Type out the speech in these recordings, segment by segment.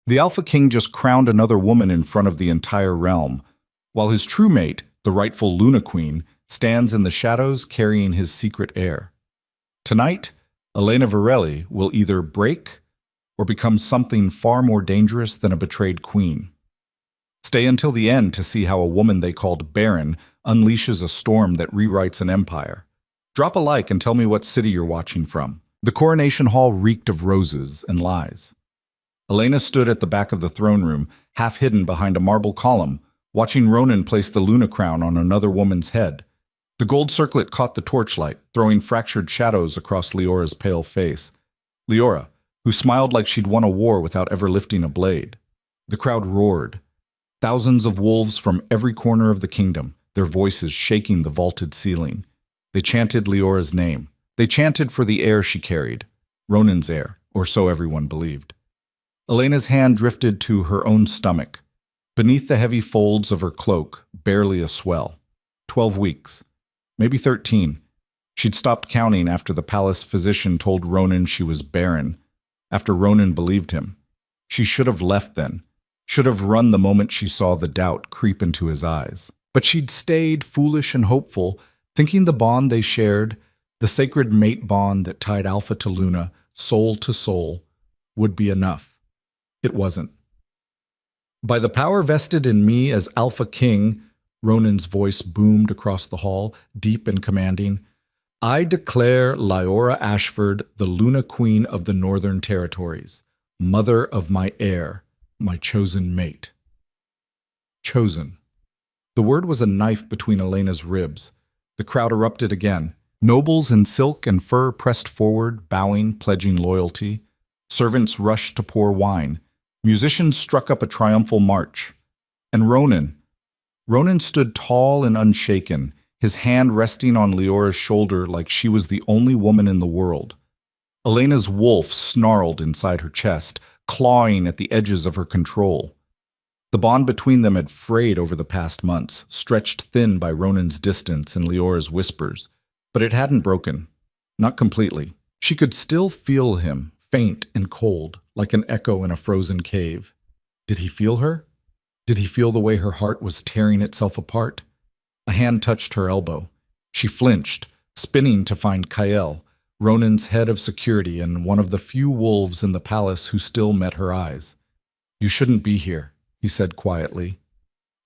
The Alpha King just crowned another woman in front of the entire realm, while his true mate, the rightful Luna Queen, stands in the shadows carrying his secret heir. Tonight, Elena Varelli will either break or become something far more dangerous than a betrayed queen. Stay until the end to see how a woman they called Baron unleashes a storm that rewrites an empire. Drop a like and tell me what city you're watching from. The coronation hall reeked of roses and lies. Elena stood at the back of the throne room, half hidden behind a marble column, watching Ronan place the Luna crown on another woman's head. The gold circlet caught the torchlight, throwing fractured shadows across Leora's pale face. Leora, who smiled like she'd won a war without ever lifting a blade. The crowd roared. Thousands of wolves from every corner of the kingdom, their voices shaking the vaulted ceiling. They chanted Leora's name. They chanted for the heir she carried, Ronan's heir, or so everyone believed. Elena's hand drifted to her own stomach. Beneath the heavy folds of her cloak, barely a swell. 12 weeks. Maybe 13. She'd stopped counting after the palace physician told Ronan she was barren, after Ronan believed him. She should have left then, should have run the moment she saw the doubt creep into his eyes. But she'd stayed foolish and hopeful, thinking the bond they shared, the sacred mate bond that tied Alpha to Luna, soul to soul, would be enough. It wasn't. By the power vested in me as Alpha King, Ronan's voice boomed across the hall, deep and commanding, I declare Leora Ashford the Luna Queen of the Northern Territories, mother of my heir, my chosen mate. Chosen. The word was a knife between Elena's ribs. The crowd erupted again. Nobles in silk and fur pressed forward, bowing, pledging loyalty. Servants rushed to pour wine. Musicians struck up a triumphal march. And Ronan stood tall and unshaken, his hand resting on Leora's shoulder like she was the only woman in the world. Elena's wolf snarled inside her chest, clawing at the edges of her control. The bond between them had frayed over the past months, stretched thin by Ronan's distance and Leora's whispers. But it hadn't broken. Not completely. She could still feel him, faint and cold, like an echo in a frozen cave. Did he feel her? Did he feel the way her heart was tearing itself apart? A hand touched her elbow. She flinched, spinning to find Kael, Ronan's head of security and one of the few wolves in the palace who still met her eyes. You shouldn't be here, he said quietly.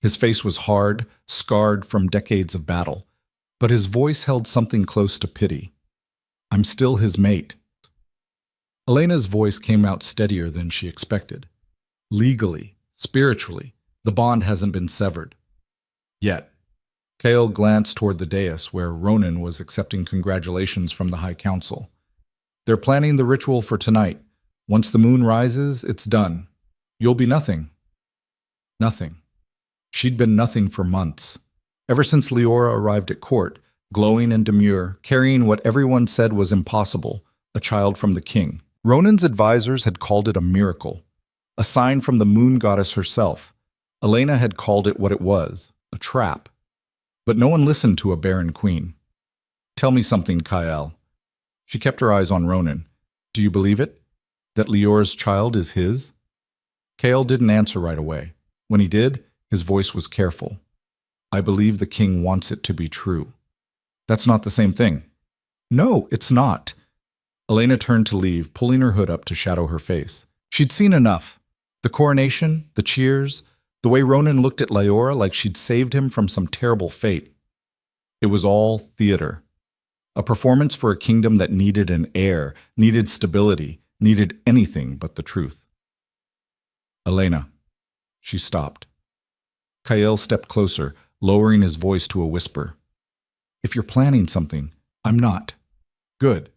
His face was hard, scarred from decades of battle, but his voice held something close to pity. I'm still his mate. Elena's voice came out steadier than she expected. Legally, spiritually, the bond hasn't been severed. Yet. Kael glanced toward the dais where Ronan was accepting congratulations from the High Council. They're planning the ritual for tonight. Once the moon rises, it's done. You'll be nothing. Nothing. She'd been nothing for months. Ever since Leora arrived at court, glowing and demure, carrying what everyone said was impossible, a child from the king. Ronan's advisors had called it a miracle, a sign from the moon goddess herself. Elena had called it what it was, a trap. But no one listened to a barren queen. Tell me something, Kael. She kept her eyes on Ronan. Do you believe it? That Leora's child is his? Kael didn't answer right away. When he did, his voice was careful. I believe the king wants it to be true. That's not the same thing. No, it's not. Elena turned to leave, pulling her hood up to shadow her face. She'd seen enough. The coronation, the cheers, the way Ronan looked at Leora like she'd saved him from some terrible fate. It was all theater. A performance for a kingdom that needed an heir, needed stability, needed anything but the truth. Elena. She stopped. Kael stepped closer, lowering his voice to a whisper. If you're planning something, I'm not. Good.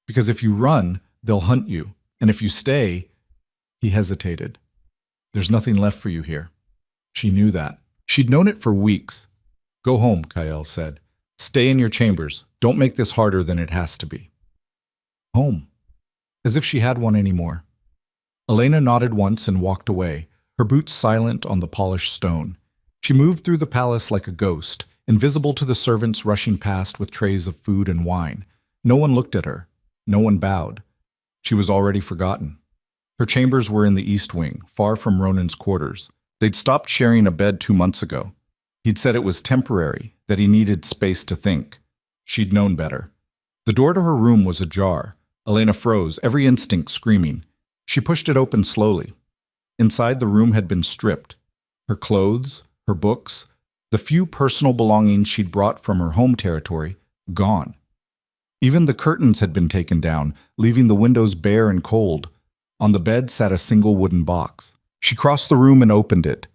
Because if you run, they'll hunt you. And if you stay... He hesitated. There's nothing left for you here. She knew that. She'd known it for weeks. Go home, Kael said. Stay in your chambers. Don't make this harder than it has to be. Home. As if she had one anymore. Elena nodded once and walked away, her boots silent on the polished stone. She moved through the palace like a ghost, invisible to the servants rushing past with trays of food and wine. No one looked at her. No one bowed. She was already forgotten. Her chambers were in the east wing, far from Ronan's quarters. They'd stopped sharing a bed 2 months ago. He'd said it was temporary, that he needed space to think. She'd known better. The door to her room was ajar. Elena froze, every instinct screaming. She pushed it open slowly. Inside, the room had been stripped. Her clothes, her books, the few personal belongings she'd brought from her home territory, gone. Even the curtains had been taken down, leaving the windows bare and cold. On the bed sat a single wooden box. She crossed the room and opened it.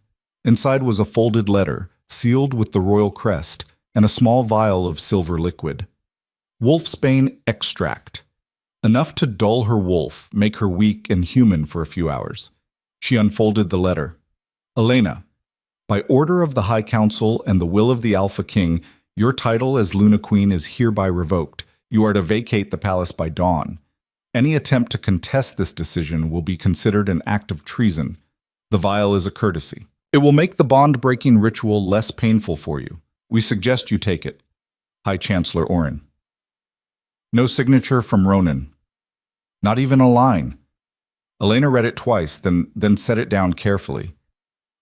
Inside was a folded letter, sealed with the royal crest, and a small vial of silver liquid. Wolfsbane extract. Enough to dull her wolf, make her weak and human for a few hours. She unfolded the letter. Elena, by order of the High Council and the will of the Alpha King, your title as Luna Queen is hereby revoked. You are to vacate the palace by dawn. Any attempt to contest this decision will be considered an act of treason. The vial is a courtesy. It will make the bond-breaking ritual less painful for you. We suggest you take it. High Chancellor Oren. No signature from Ronan. Not even a line. Elena read it twice, then set it down carefully.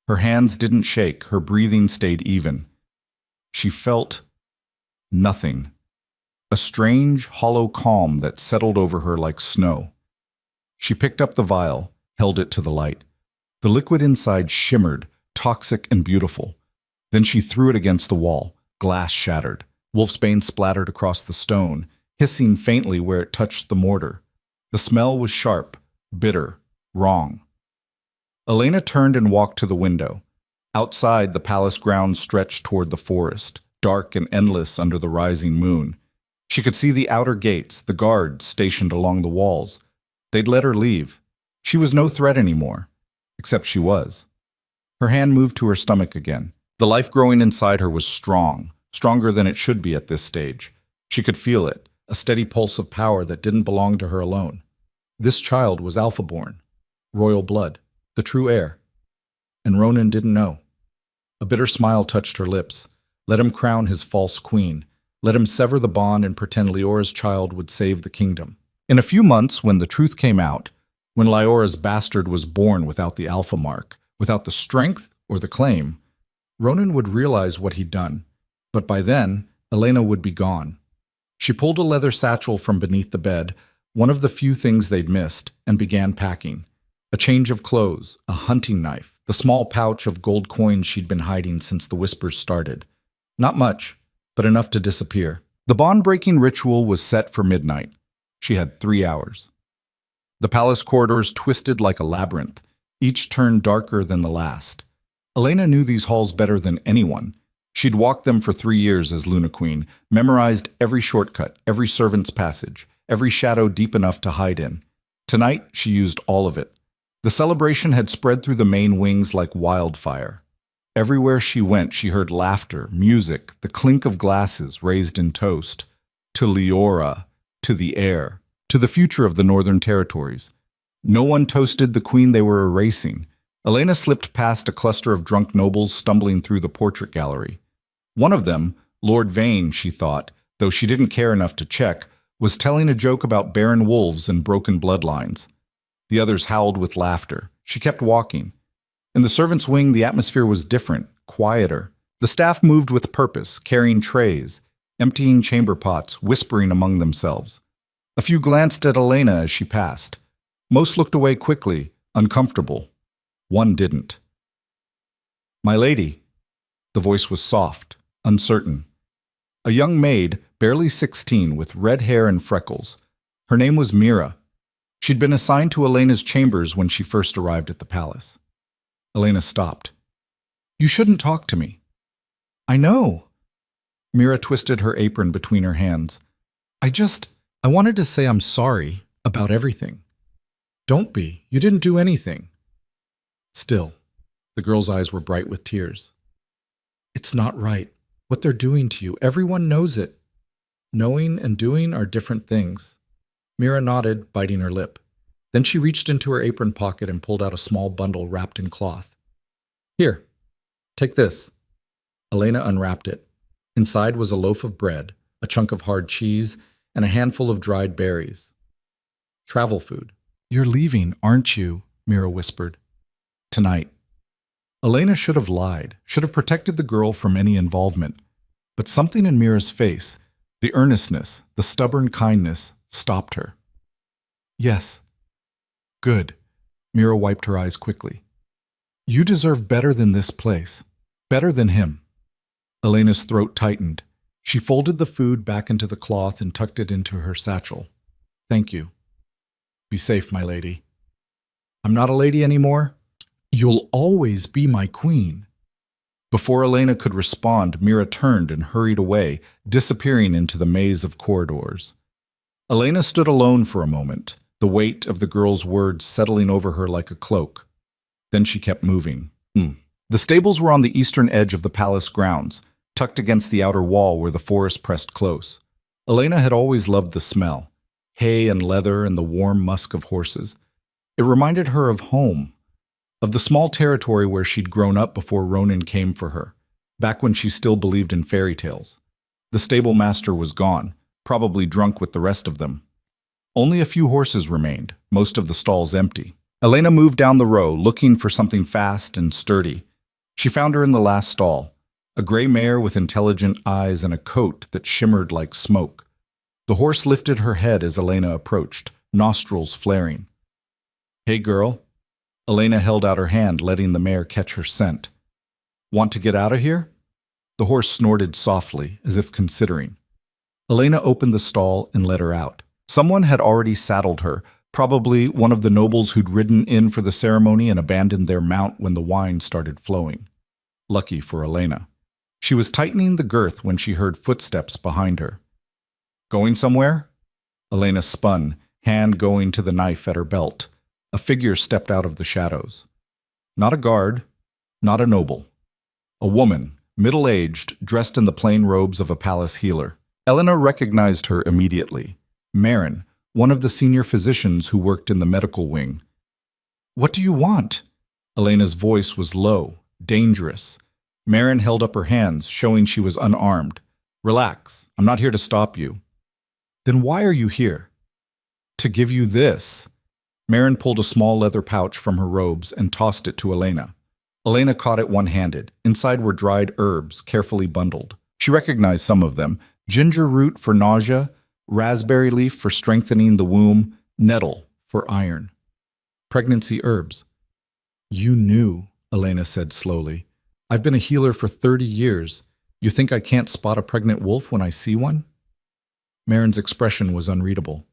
Her hands didn't shake, her breathing stayed even. She felt nothing. A strange, hollow calm that settled over her like snow. She picked up the vial, held it to the light. The liquid inside shimmered, toxic and beautiful. Then she threw it against the wall. Glass shattered. Wolfsbane splattered across the stone, hissing faintly where it touched the mortar. The smell was sharp, bitter, wrong. Elena turned and walked to the window. Outside, the palace grounds stretched toward the forest, dark and endless under the rising moon. She could see the outer gates, the guards stationed along the walls. They'd let her leave. She was no threat anymore, except she was. Her hand moved to her stomach again. The life growing inside her was strong, stronger than it should be at this stage. She could feel it, a steady pulse of power that didn't belong to her alone. This child was Alpha-born, royal blood, the true heir. And Ronan didn't know. A bitter smile touched her lips. Let him crown his false queen. Let him sever the bond and pretend Leora's child would save the kingdom. In a few months, when the truth came out, when Leora's bastard was born without the alpha mark, without the strength or the claim, Ronan would realize what he'd done. But by then, Elena would be gone. She pulled a leather satchel from beneath the bed, one of the few things they'd missed, and began packing. A change of clothes, a hunting knife, the small pouch of gold coins she'd been hiding since the whispers started. Not much, but enough to disappear. The bond-breaking ritual was set for midnight. She had 3 hours. The palace corridors twisted like a labyrinth, each turn darker than the last. Elena knew these halls better than anyone. She'd walked them for 3 years as Luna Queen, memorized every shortcut, every servant's passage, every shadow deep enough to hide in. Tonight, she used all of it. The celebration had spread through the main wings like wildfire. Everywhere she went, she heard laughter, music, the clink of glasses raised in toast. To Leora, to the heir, to the future of the Northern Territories. No one toasted the queen they were erasing. Elena slipped past a cluster of drunk nobles stumbling through the portrait gallery. One of them, Lord Vane, she thought, though she didn't care enough to check, was telling a joke about barren wolves and broken bloodlines. The others howled with laughter. She kept walking. In the servants' wing, the atmosphere was different, quieter. The staff moved with purpose, carrying trays, emptying chamber pots, whispering among themselves. A few glanced at Elena as she passed. Most looked away quickly, uncomfortable. One didn't. "My lady." The voice was soft, uncertain. A young maid, barely 16, with red hair and freckles. Her name was Mira. She'd been assigned to Elena's chambers when she first arrived at the palace. Elena stopped. "You shouldn't talk to me." "I know." Mira twisted her apron between her hands. I wanted to say I'm sorry about everything." "Don't be. You didn't do anything." Still, the girl's eyes were bright with tears. "It's not right. What they're doing to you, everyone knows it. Knowing and doing are different things." Mira nodded, biting her lip. Then she reached into her apron pocket and pulled out a small bundle wrapped in cloth. "Here, take this." Elena unwrapped it. Inside was a loaf of bread, a chunk of hard cheese, and a handful of dried berries. "Travel food. You're leaving, aren't you? Mira whispered. Tonight. Elena should have lied, should have protected the girl from any involvement. But something in Mira's face, the earnestness, the stubborn kindness, stopped her. Yes. Good. Mira wiped her eyes quickly. You deserve better than this place. Better than him. Elena's throat tightened. She folded the food back into the cloth and tucked it into her satchel. Thank you. Be safe, my lady. I'm not a lady anymore. You'll always be my queen. Before Elena could respond, Mira turned and hurried away, disappearing into the maze of corridors. Elena stood alone for a moment, the weight of the girl's words settling over her like a cloak. Then she kept moving. The stables were on the eastern edge of the palace grounds, tucked against the outer wall where the forest pressed close. Elena had always loved the smell, hay and leather and the warm musk of horses. It reminded her of home, of the small territory where she'd grown up before Ronan came for her, back when she still believed in fairy tales. The stable master was gone, probably drunk with the rest of them. Only a few horses remained, most of the stalls empty. Elena moved down the row, looking for something fast and sturdy. She found her in the last stall, a gray mare with intelligent eyes and a coat that shimmered like smoke. The horse lifted her head as Elena approached, nostrils flaring. Hey, girl. Elena held out her hand, letting the mare catch her scent. Want to get out of here? The horse snorted softly, as if considering. Elena opened the stall and let her out. Someone had already saddled her, probably one of the nobles who'd ridden in for the ceremony and abandoned their mount when the wine started flowing. Lucky for Elena. She was tightening the girth when she heard footsteps behind her. Going somewhere? Elena spun, hand going to the knife at her belt. A figure stepped out of the shadows. Not a guard, not a noble. A woman, middle-aged, dressed in the plain robes of a palace healer. Elena recognized her immediately. Marin, one of the senior physicians who worked in the medical wing. What do you want? Elena's voice was low, dangerous. Marin held up her hands, showing she was unarmed. Relax, I'm not here to stop you. Then why are you here? To give you this. Marin pulled a small leather pouch from her robes and tossed it to Elena. Elena caught it one-handed. Inside were dried herbs, carefully bundled. She recognized some of them. Ginger root for nausea, raspberry leaf for strengthening the womb, nettle for iron. Pregnancy herbs. You knew, Elena said slowly. I've been a healer for 30 years. You think I can't spot a pregnant wolf when I see one? Marin's expression was unreadable.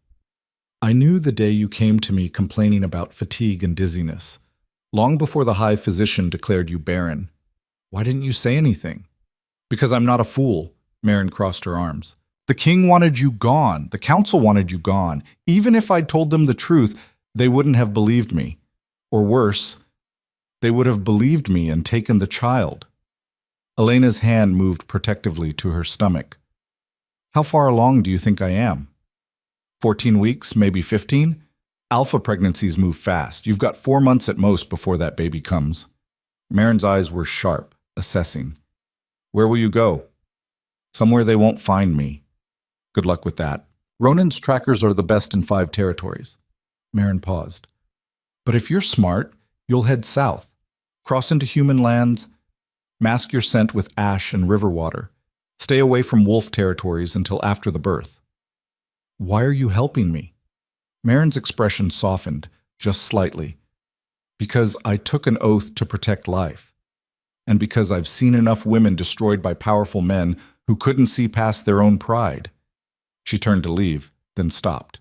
I knew the day you came to me complaining about fatigue and dizziness, long before the high physician declared you barren. Why didn't you say anything? Because I'm not a fool, Marin crossed her arms. The king wanted you gone. The council wanted you gone. Even if I'd told them the truth, they wouldn't have believed me. Or worse, they would have believed me and taken the child. Elena's hand moved protectively to her stomach. How far along do you think I am? 14 weeks, maybe 15? Alpha pregnancies move fast. You've got 4 months at most before that baby comes. Marin's eyes were sharp, assessing. Where will you go? Somewhere they won't find me. Good luck with that. Ronan's trackers are the best in 5 territories. Marin paused. But if you're smart, you'll head south, cross into human lands, mask your scent with ash and river water. Stay away from wolf territories until after the birth. Why are you helping me? Marin's expression softened, just slightly. Because I took an oath to protect life. And because I've seen enough women destroyed by powerful men who couldn't see past their own pride. She turned to leave, then stopped.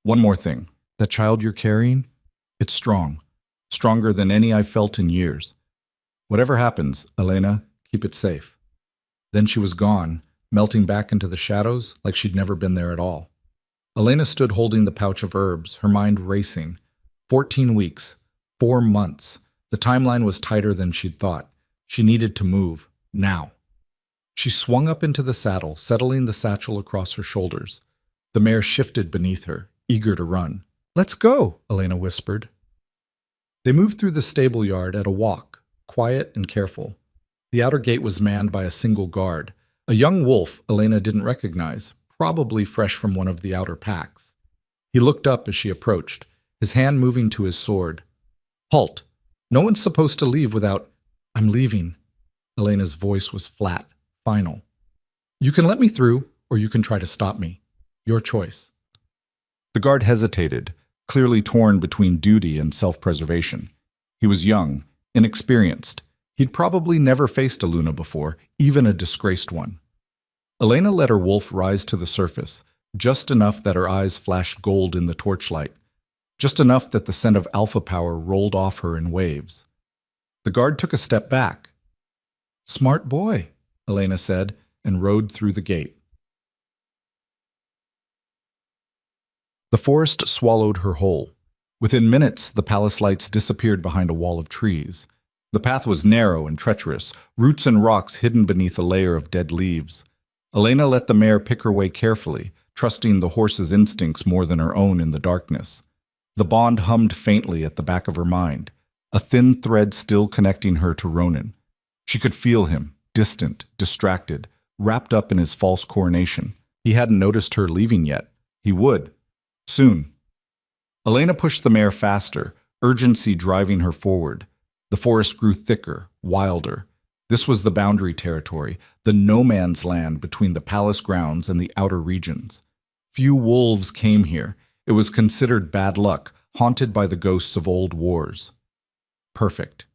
One more thing. That child you're carrying? It's strong. Stronger than any I've felt in years. Whatever happens, Elena, keep it safe. Then she was gone, melting back into the shadows like she'd never been there at all. Elena stood holding the pouch of herbs, her mind racing. 14 weeks, 4 months. The timeline was tighter than she'd thought. She needed to move, now. She swung up into the saddle, settling the satchel across her shoulders. The mare shifted beneath her, eager to run. Let's go, Elena whispered. They moved through the stable yard at a walk, quiet and careful. The outer gate was manned by a single guard, a young wolf Elena didn't recognize, probably fresh from one of the outer packs. He looked up as she approached, his hand moving to his sword. Halt! No one's supposed to leave without— I'm leaving. Elena's voice was flat, final. You can let me through, or you can try to stop me. Your choice. The guard hesitated, clearly torn between duty and self-preservation. He was young, inexperienced. He'd probably never faced a Luna before, even a disgraced one. Elena let her wolf rise to the surface, just enough that her eyes flashed gold in the torchlight, just enough that the scent of alpha power rolled off her in waves. The guard took a step back. Smart boy, Elena said, and rode through the gate. The forest swallowed her whole. Within minutes, the palace lights disappeared behind a wall of trees. The path was narrow and treacherous, roots and rocks hidden beneath a layer of dead leaves. Elena let the mare pick her way carefully, trusting the horse's instincts more than her own in the darkness. The bond hummed faintly at the back of her mind, a thin thread still connecting her to Ronan. She could feel him, distant, distracted, wrapped up in his false coronation. He hadn't noticed her leaving yet. He would. Soon. Elena pushed the mare faster, urgency driving her forward. The forest grew thicker, wilder. This was the boundary territory, the no-man's land between the palace grounds and the outer regions. Few wolves came here. It was considered bad luck, haunted by the ghosts of old wars. Perfect.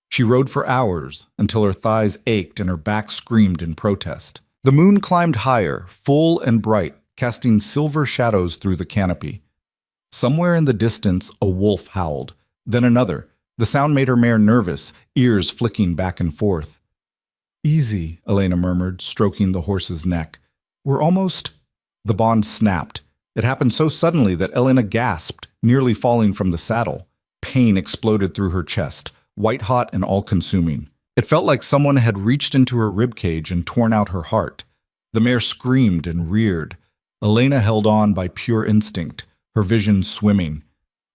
She rode for hours, until her thighs ached and her back screamed in protest. The moon climbed higher, full and bright, casting silver shadows through the canopy. Somewhere in the distance, a wolf howled, then another. The sound made her mare nervous, ears flicking back and forth. Easy, Elena murmured, stroking the horse's neck. We're almost— The bond snapped. It happened so suddenly that Elena gasped, nearly falling from the saddle. Pain exploded through her chest, white-hot and all-consuming. It felt like someone had reached into her ribcage and torn out her heart. The mare screamed and reared. Elena held on by pure instinct, her vision swimming.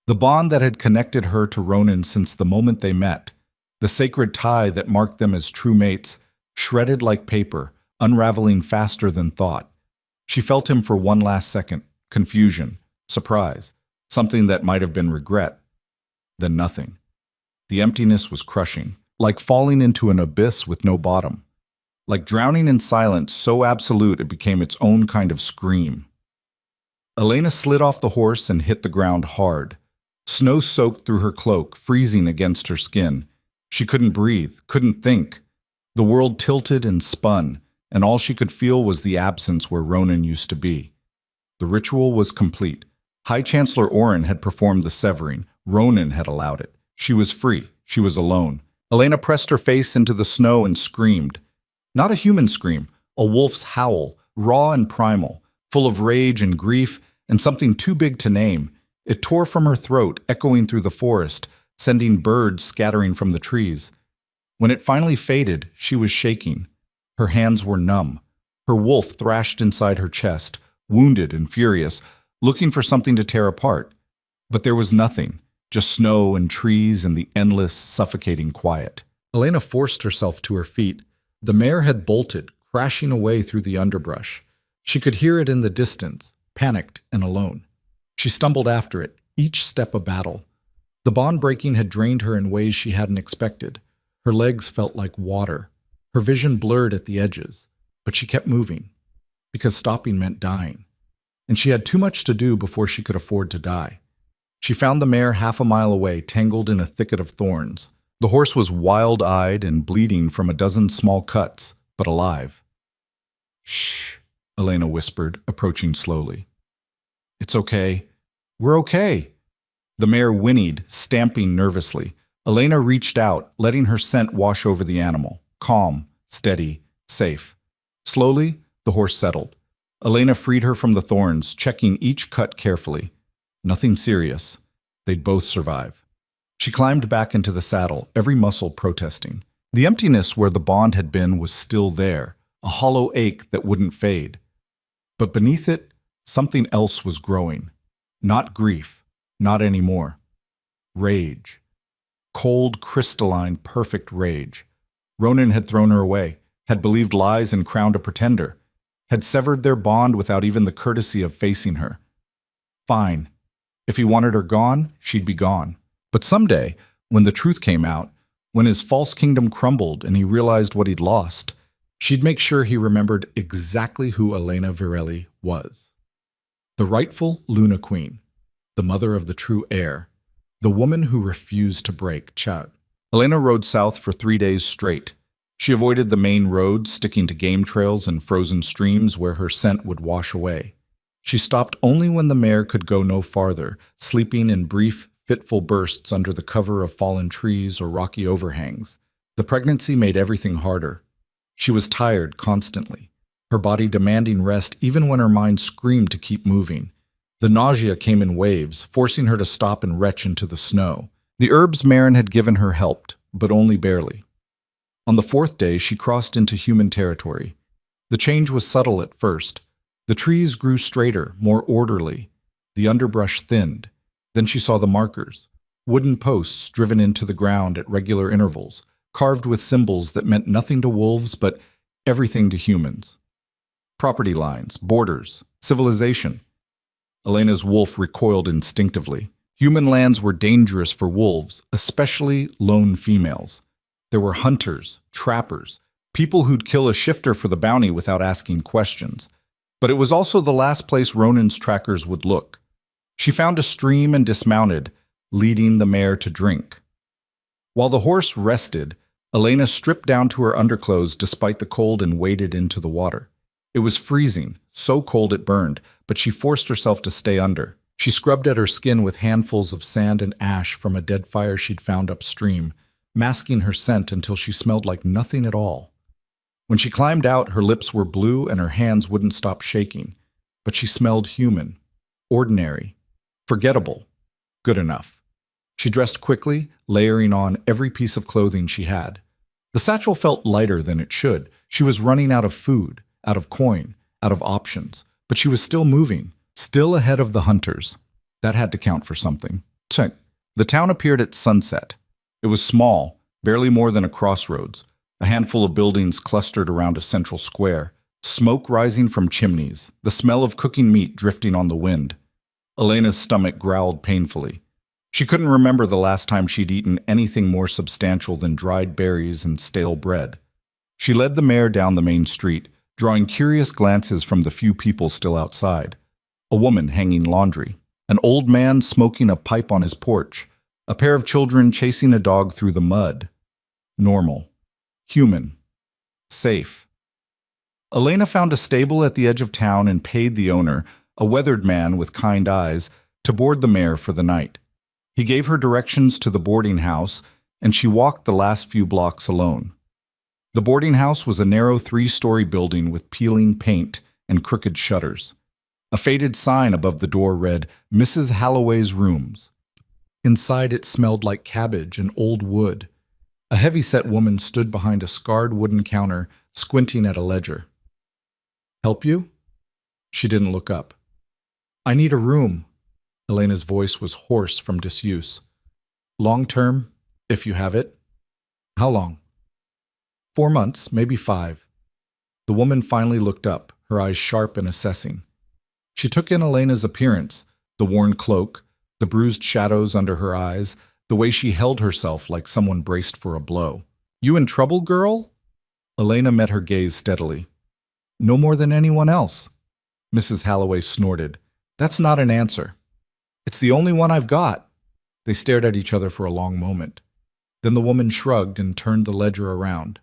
The bond that had connected her to Ronan since the moment they met, the sacred tie that marked them as true mates, shredded like paper, unraveling faster than thought. She felt him for one last second, confusion, surprise, something that might have been regret. Then nothing. The emptiness was crushing, like falling into an abyss with no bottom. Like drowning in silence so absolute it became its own kind of scream. Elena slid off the horse and hit the ground hard. Snow soaked through her cloak, freezing against her skin. She couldn't breathe, couldn't think. The world tilted and spun, and all she could feel was the absence where Ronan used to be. The ritual was complete. High Chancellor Oren had performed the severing. Ronan had allowed it. She was free. She was alone. Elena pressed her face into the snow and screamed. Not a human scream, a wolf's howl, raw and primal, full of rage and grief and something too big to name. It tore from her throat, echoing through the forest, sending birds scattering from the trees. When it finally faded, she was shaking. Her hands were numb. Her wolf thrashed inside her chest, wounded and furious, looking for something to tear apart. But there was nothing, just snow and trees and the endless, suffocating quiet. Elena forced herself to her feet. The mare had bolted, crashing away through the underbrush. She could hear it in the distance, panicked and alone. She stumbled after it, each step a battle. The bond breaking had drained her in ways she hadn't expected. Her legs felt like water. Her vision blurred at the edges. But she kept moving, because stopping meant dying. And she had too much to do before she could afford to die. She found the mare half a mile away, tangled in a thicket of thorns. The horse was wild-eyed and bleeding from a dozen small cuts, but alive. Shh, Elena whispered, approaching slowly. It's okay. We're okay. The mare whinnied, stamping nervously. Elena reached out, letting her scent wash over the animal. Calm, steady, safe. Slowly, the horse settled. Elena freed her from the thorns, checking each cut carefully. Nothing serious. They'd both survive. She climbed back into the saddle, every muscle protesting. The emptiness where the bond had been was still there, a hollow ache that wouldn't fade. But beneath it, something else was growing. Not grief, not anymore. Rage. Cold, crystalline, perfect rage. Ronan had thrown her away, had believed lies and crowned a pretender, had severed their bond without even the courtesy of facing her. Fine. If he wanted her gone, she'd be gone. But someday, when the truth came out, when his false kingdom crumbled and he realized what he'd lost, she'd make sure he remembered exactly who Elena Virelli was. The rightful Luna Queen, the mother of the true heir, the woman who refused to break Chout. Elena rode south for 3 days straight. She avoided the main roads, sticking to game trails and frozen streams where her scent would wash away. She stopped only when the mare could go no farther, sleeping in brief, fitful bursts under the cover of fallen trees or rocky overhangs. The pregnancy made everything harder. She was tired constantly, her body demanding rest even when her mind screamed to keep moving. The nausea came in waves, forcing her to stop and retch into the snow. The herbs Marin had given her helped, but only barely. On the 4th day, she crossed into human territory. The change was subtle at first. The trees grew straighter, more orderly. The underbrush thinned. Then she saw the markers, wooden posts driven into the ground at regular intervals, carved with symbols that meant nothing to wolves but everything to humans. Property lines, borders, civilization. Elena's wolf recoiled instinctively. Human lands were dangerous for wolves, especially lone females. There were hunters, trappers, people who'd kill a shifter for the bounty without asking questions. But it was also the last place Ronan's trackers would look. She found a stream and dismounted, leading the mare to drink. While the horse rested, Elena stripped down to her underclothes despite the cold and waded into the water. It was freezing, so cold it burned, but she forced herself to stay under. She scrubbed at her skin with handfuls of sand and ash from a dead fire she'd found upstream, masking her scent until she smelled like nothing at all. When she climbed out, her lips were blue and her hands wouldn't stop shaking, but she smelled human, ordinary, forgettable, good enough. She dressed quickly, layering on every piece of clothing she had. The satchel felt lighter than it should. She was running out of food, out of coin, out of options, but she was still moving, still ahead of the hunters. That had to count for something. The town appeared at sunset. It was small, barely more than a crossroads. A handful of buildings clustered around a central square, smoke rising from chimneys, the smell of cooking meat drifting on the wind. Elena's stomach growled painfully. She couldn't remember the last time she'd eaten anything more substantial than dried berries and stale bread. She led the mare down the main street, drawing curious glances from the few people still outside. A woman hanging laundry, an old man smoking a pipe on his porch, a pair of children chasing a dog through the mud. Normal. Human. Safe. Elena found a stable at the edge of town and paid the owner, a weathered man with kind eyes, to board the mare for the night. He gave her directions to the boarding house, and she walked the last few blocks alone. The boarding house was a narrow 3-story building with peeling paint and crooked shutters. A faded sign above the door read, "Mrs. Halloway's Rooms." Inside it smelled like cabbage and old wood. A heavy-set woman stood behind a scarred wooden counter, squinting at a ledger. "Help you?" She didn't look up. "I need a room." Elena's voice was hoarse from disuse. "Long-term, if you have it." "How long?" 4 months, maybe 5. The woman finally looked up, her eyes sharp and assessing. She took in Elena's appearance, the worn cloak, the bruised shadows under her eyes, the way she held herself like someone braced for a blow. "You in trouble, girl?" Elena met her gaze steadily. "No more than anyone else." Mrs. Halloway snorted. "That's not an answer." "It's the only one I've got." They stared at each other for a long moment. Then the woman shrugged and turned the ledger around.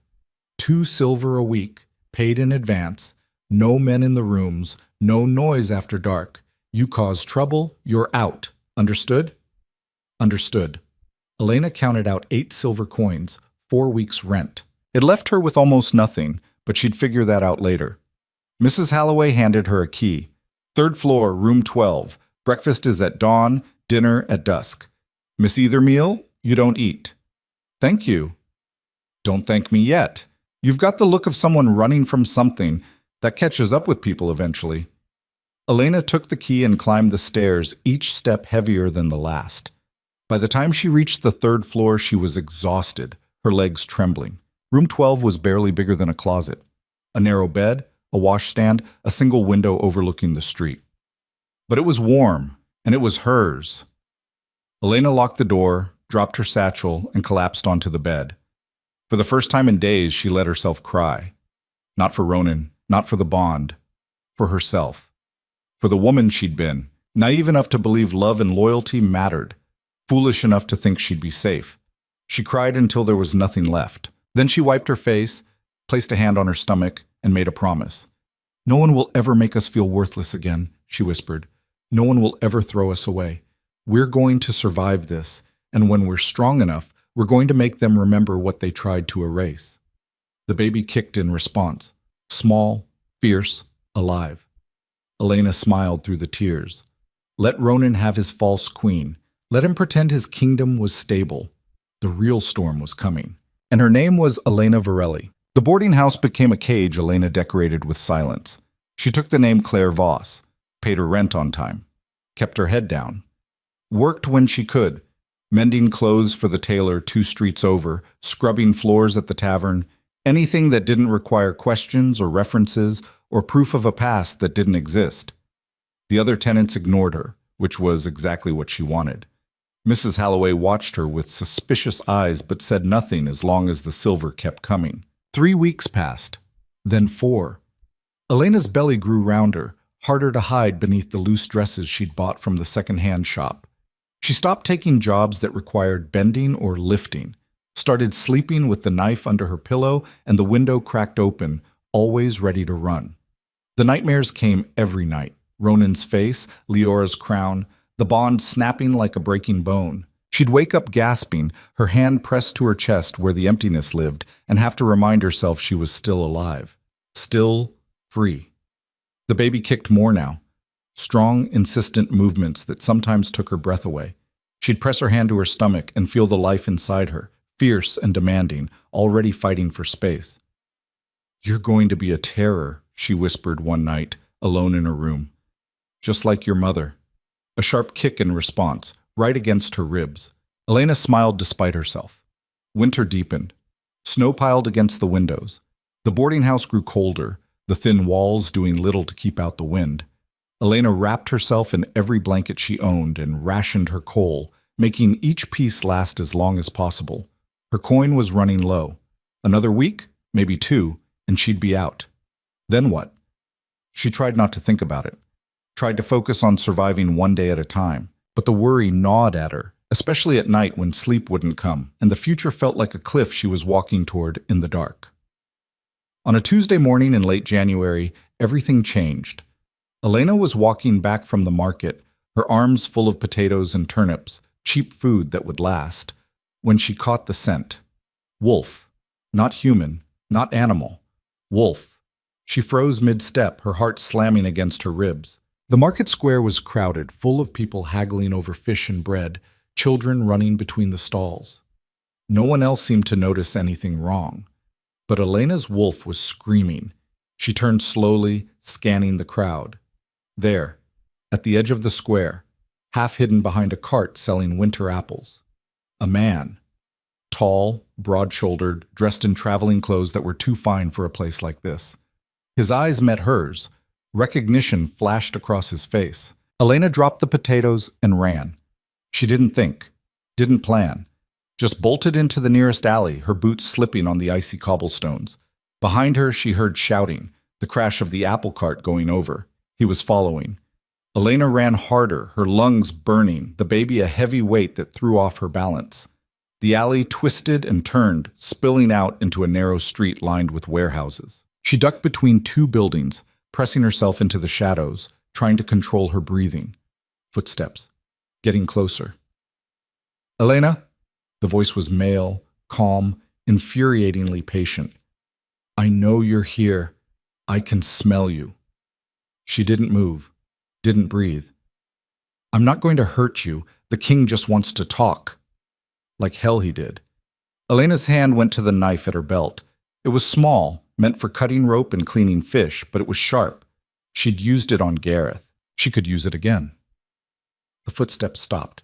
$2 silver a week, paid in advance, no men in the rooms, no noise after dark. You cause trouble, you're out. Understood? Understood. Elena counted out 8 silver coins, 4 weeks' rent. It left her with almost nothing, but she'd figure that out later. Mrs. Halloway handed her a key. "3rd floor, room 12. Breakfast is at dawn, dinner at dusk. Miss either meal? You don't eat." "Thank you." "Don't thank me yet. You've got the look of someone running from something that catches up with people eventually." Elena took the key and climbed the stairs, each step heavier than the last. By the time she reached the 3rd floor, she was exhausted, her legs trembling. Room 12 was barely bigger than a closet. A narrow bed, a washstand, a single window overlooking the street. But it was warm, and it was hers. Elena locked the door, dropped her satchel, and collapsed onto the bed. For the first time in days, she let herself cry. Not for Ronan, not for the bond, for herself. For the woman she'd been, naive enough to believe love and loyalty mattered, foolish enough to think she'd be safe. She cried until there was nothing left. Then she wiped her face, placed a hand on her stomach, and made a promise. "No one will ever make us feel worthless again," she whispered. "No one will ever throw us away. We're going to survive this, and when we're strong enough, we're going to make them remember what they tried to erase." The baby kicked in response, small, fierce, alive. Elena smiled through the tears. Let Ronan have his false queen. Let him pretend his kingdom was stable. The real storm was coming. And her name was Elena Varelli. The boarding house became a cage Elena decorated with silence. She took the name Claire Voss, paid her rent on time, kept her head down, worked when she could, mending clothes for the tailor 2 streets over, scrubbing floors at the tavern, anything that didn't require questions or references or proof of a past that didn't exist. The other tenants ignored her, which was exactly what she wanted. Mrs. Halloway watched her with suspicious eyes but said nothing as long as the silver kept coming. 3 weeks passed, then 4. Elena's belly grew rounder, harder to hide beneath the loose dresses she'd bought from the second-hand shop. She stopped taking jobs that required bending or lifting, started sleeping with the knife under her pillow and the window cracked open, always ready to run. The nightmares came every night. Ronan's face, Leora's crown, the bond snapping like a breaking bone. She'd wake up gasping, her hand pressed to her chest where the emptiness lived, and have to remind herself she was still alive. Still free. The baby kicked more now. Strong, insistent movements that sometimes took her breath away. She'd press her hand to her stomach and feel the life inside her, fierce and demanding, already fighting for space. "You're going to be a terror," she whispered one night, alone in her room. "Just like your mother." A sharp kick in response, right against her ribs. Elena smiled despite herself. Winter deepened. Snow piled against the windows. The boarding house grew colder, the thin walls doing little to keep out the wind. Elena wrapped herself in every blanket she owned and rationed her coal, making each piece last as long as possible. Her coin was running low. Another week, maybe 2, and she'd be out. Then what? She tried not to think about it. Tried to focus on surviving one day at a time. But the worry gnawed at her, especially at night when sleep wouldn't come, and the future felt like a cliff she was walking toward in the dark. On a Tuesday morning in late January, everything changed. Elena was walking back from the market, her arms full of potatoes and turnips, cheap food that would last, when she caught the scent. Wolf. Not human, not animal. Wolf. She froze mid-step, her heart slamming against her ribs. The market square was crowded, full of people haggling over fish and bread, children running between the stalls. No one else seemed to notice anything wrong. But Elena's wolf was screaming. She turned slowly, scanning the crowd. There, at the edge of the square, half hidden behind a cart selling winter apples. A man. Tall, broad-shouldered, dressed in traveling clothes that were too fine for a place like this. His eyes met hers. Recognition flashed across his face. Elena dropped the potatoes and ran. She didn't think, didn't plan. Just bolted into the nearest alley, her boots slipping on the icy cobblestones. Behind her, she heard shouting, the crash of the apple cart going over. He was following. Elena ran harder, her lungs burning, the baby a heavy weight that threw off her balance. The alley twisted and turned, spilling out into a narrow street lined with warehouses. She ducked between 2 buildings, pressing herself into the shadows, trying to control her breathing. Footsteps. Getting closer. "Elena?" The voice was male, calm, infuriatingly patient. "I know you're here. I can smell you." She didn't move, didn't breathe. "I'm not going to hurt you. The king just wants to talk." Like hell he did. Elena's hand went to the knife at her belt. It was small, meant for cutting rope and cleaning fish, but it was sharp. She'd used it on Gareth. She could use it again. The footsteps stopped.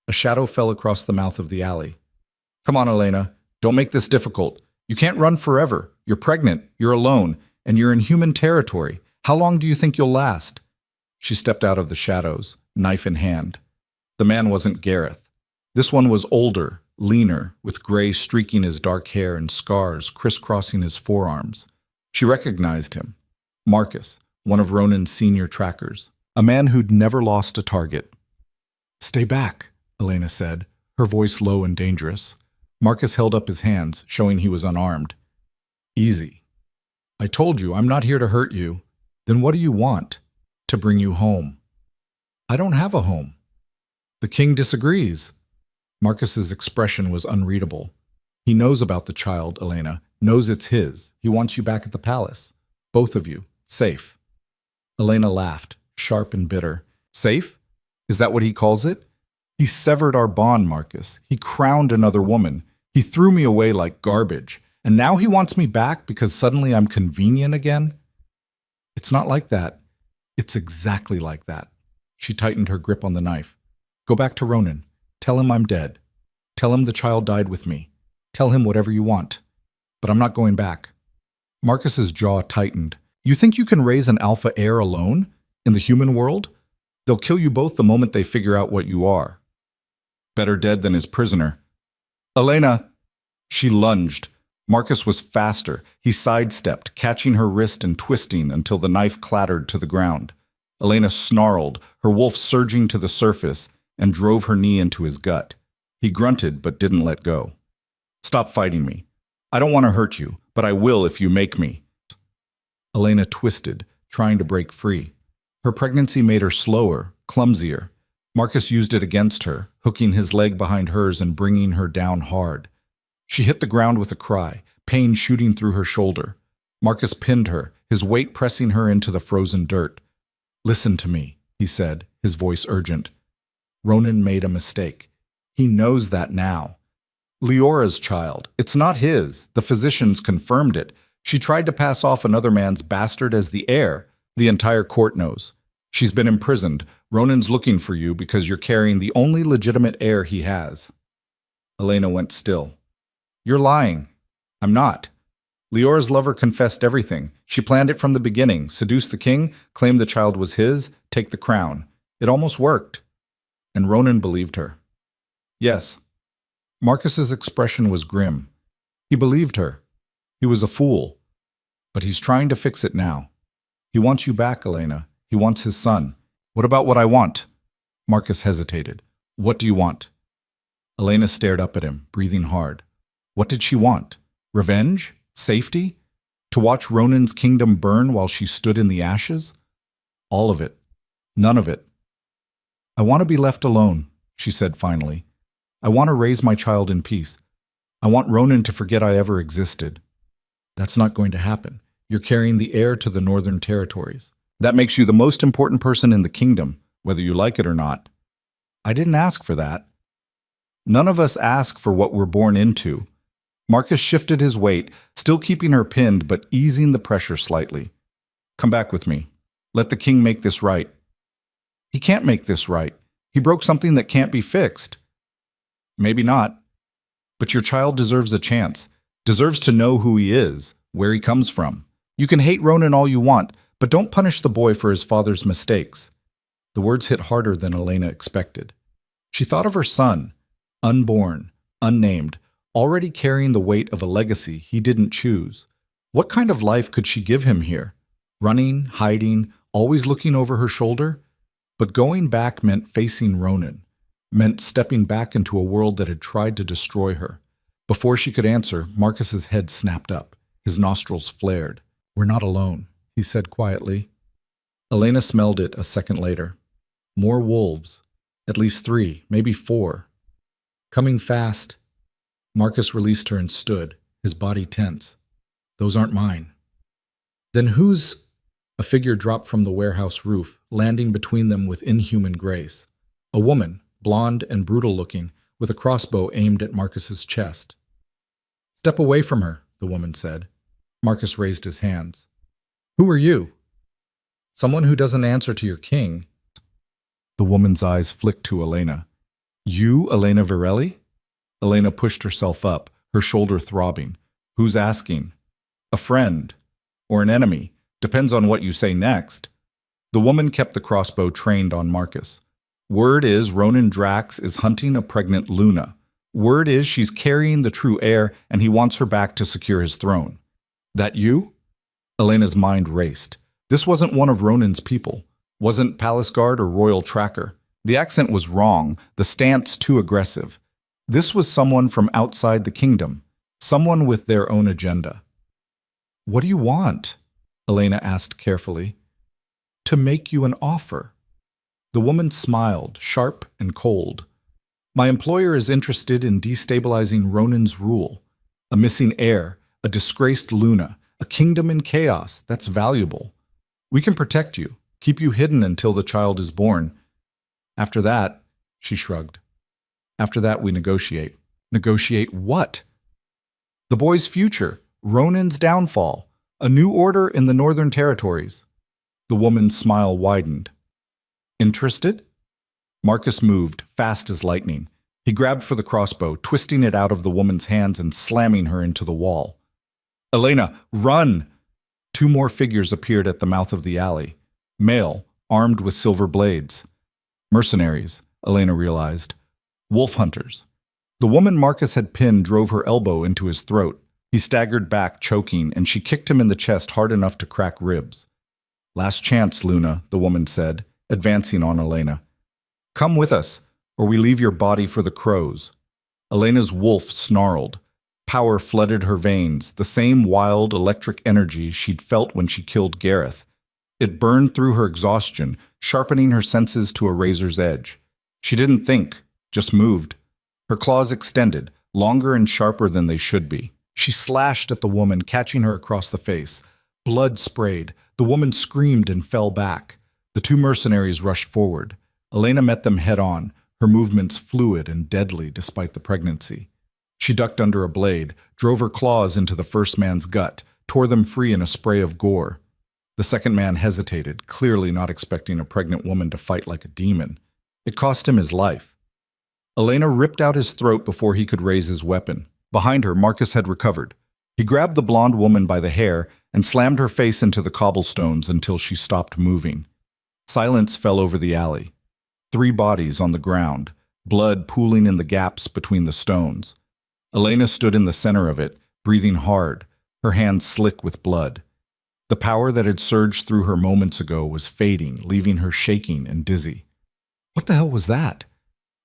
A shadow fell across the mouth of the alley. "Come on, Elena. Don't make this difficult. You can't run forever. You're pregnant, you're alone, and you're in human territory. How long do you think you'll last?" She stepped out of the shadows, knife in hand. The man wasn't Gareth. This one was older, leaner, with gray streaking his dark hair and scars crisscrossing his forearms. She recognized him. Marcus, one of Ronan's senior trackers, a man who'd never lost a target. "Stay back," Elena said, her voice low and dangerous. Marcus held up his hands, showing he was unarmed. "Easy. I told you, I'm not here to hurt you. Then what do you want?" "To bring you home." "I don't have a home." "The king disagrees." Marcus's expression was unreadable. "He knows about the child, Elena, knows it's his. He wants you back at the palace. Both of you, safe." Elena laughed, sharp and bitter. "Safe? Is that what he calls it? He severed our bond, Marcus. He crowned another woman. He threw me away like garbage. And now he wants me back because suddenly I'm convenient again? It's not like that. It's exactly like that." She tightened her grip on the knife. "Go back to Ronan. Tell him I'm dead. Tell him the child died with me. Tell him whatever you want. But I'm not going back." Marcus's jaw tightened. "You think you can raise an alpha heir alone? In the human world? They'll kill you both the moment they figure out what you are. Better dead than his prisoner." "Elena!" She lunged. Marcus was faster. He sidestepped, catching her wrist and twisting until the knife clattered to the ground. Elena snarled, her wolf surging to the surface, and drove her knee into his gut. He grunted but didn't let go. "Stop fighting me. I don't want to hurt you, but I will if you make me." Elena twisted, trying to break free. Her pregnancy made her slower, clumsier. Marcus used it against her, hooking his leg behind hers and bringing her down hard. She hit the ground with a cry, pain shooting through her shoulder. Marcus pinned her, his weight pressing her into the frozen dirt. "Listen to me," he said, his voice urgent. "Ronan made a mistake. He knows that now. Leora's child. It's not his. The physicians confirmed it. She tried to pass off another man's bastard as the heir. The entire court knows. She's been imprisoned. Ronan's looking for you because you're carrying the only legitimate heir he has." Elena went still. "You're lying." "I'm not. Leora's lover confessed everything. She planned it from the beginning. Seduce the king, claim the child was his, take the crown. It almost worked." And Ronan believed her. "Yes." Marcus's expression was grim. He believed her. He was a fool. But he's trying to fix it now. He wants you back, Elena. He wants his son. "What about what I want?" Marcus hesitated. "What do you want?" Elena stared up at him, breathing hard. What did she want? Revenge? Safety? To watch Ronan's kingdom burn while she stood in the ashes? All of it. None of it. "I want to be left alone," she said finally. "I want to raise my child in peace. I want Ronan to forget I ever existed." "That's not going to happen. You're carrying the heir to the Northern Territories. That makes you the most important person in the kingdom, whether you like it or not." "I didn't ask for that." "None of us ask for what we're born into." Marcus shifted his weight, still keeping her pinned but easing the pressure slightly. "Come back with me. Let the king make this right." "He can't make this right. He broke something that can't be fixed." "Maybe not. But your child deserves a chance, deserves to know who he is, where he comes from. You can hate Ronan all you want, but don't punish the boy for his father's mistakes." The words hit harder than Elena expected. She thought of her son, unborn, unnamed, already carrying the weight of a legacy he didn't choose. What kind of life could she give him here? Running, hiding, always looking over her shoulder? But going back meant facing Ronan, meant stepping back into a world that had tried to destroy her. Before she could answer, Marcus's head snapped up. His nostrils flared. "We're not alone," he said quietly. Elena smelled it a second later. More wolves. At least 3, maybe 4. Coming fast. Marcus released her and stood, his body tense. "Those aren't mine." "Then whose?" A figure dropped from the warehouse roof, landing between them with inhuman grace. A woman, blonde and brutal-looking, with a crossbow aimed at Marcus's chest. "Step away from her," the woman said. Marcus raised his hands. "Who are you?" "Someone who doesn't answer to your king." The woman's eyes flicked to Elena. "You, Elena Virelli?" Elena pushed herself up, her shoulder throbbing. "Who's asking?" "A friend. Or an enemy. Depends on what you say next." The woman kept the crossbow trained on Marcus. Word is Ronan Drax is hunting a pregnant Luna. Word is she's carrying the true heir and he wants her back to secure his throne. That you? Elena's mind raced. This wasn't one of Ronan's people. Wasn't palace guard or royal tracker. The accent was wrong, the stance too aggressive. This was someone from outside the kingdom, someone with their own agenda. What do you want? Elena asked carefully. To make you an offer. The woman smiled, sharp and cold. My employer is interested in destabilizing Ronan's rule. A missing heir, a disgraced Luna, a kingdom in chaos, that's valuable. We can protect you, keep you hidden until the child is born. After that, she shrugged. After that, we negotiate. Negotiate what? The boy's future, Ronan's downfall, a new order in the Northern Territories. The woman's smile widened. Interested? Marcus moved, fast as lightning. He grabbed for the crossbow, twisting it out of the woman's hands and slamming her into the wall. Elena, run! 2 more figures appeared at the mouth of the alley. Male, armed with silver blades. Mercenaries, Elena realized. Wolf hunters. The woman Marcus had pinned drove her elbow into his throat. He staggered back, choking, and she kicked him in the chest hard enough to crack ribs. Last chance, Luna, the woman said, advancing on Elena. Come with us, or we leave your body for the crows. Elena's wolf snarled. Power flooded her veins, the same wild electric energy she'd felt when she killed Gareth. It burned through her exhaustion, sharpening her senses to a razor's edge. She didn't think, just moved. Her claws extended, longer and sharper than they should be. She slashed at the woman, catching her across the face. Blood sprayed. The woman screamed and fell back. The 2 mercenaries rushed forward. Elena met them head-on, her movements fluid and deadly despite the pregnancy. She ducked under a blade, drove her claws into the first man's gut, tore them free in a spray of gore. The second man hesitated, clearly not expecting a pregnant woman to fight like a demon. It cost him his life. Elena ripped out his throat before he could raise his weapon. Behind her, Marcus had recovered. He grabbed the blonde woman by the hair and slammed her face into the cobblestones until she stopped moving. Silence fell over the alley. 3 bodies on the ground, blood pooling in the gaps between the stones. Elena stood in the center of it, breathing hard, her hands slick with blood. The power that had surged through her moments ago was fading, leaving her shaking and dizzy. What the hell was that?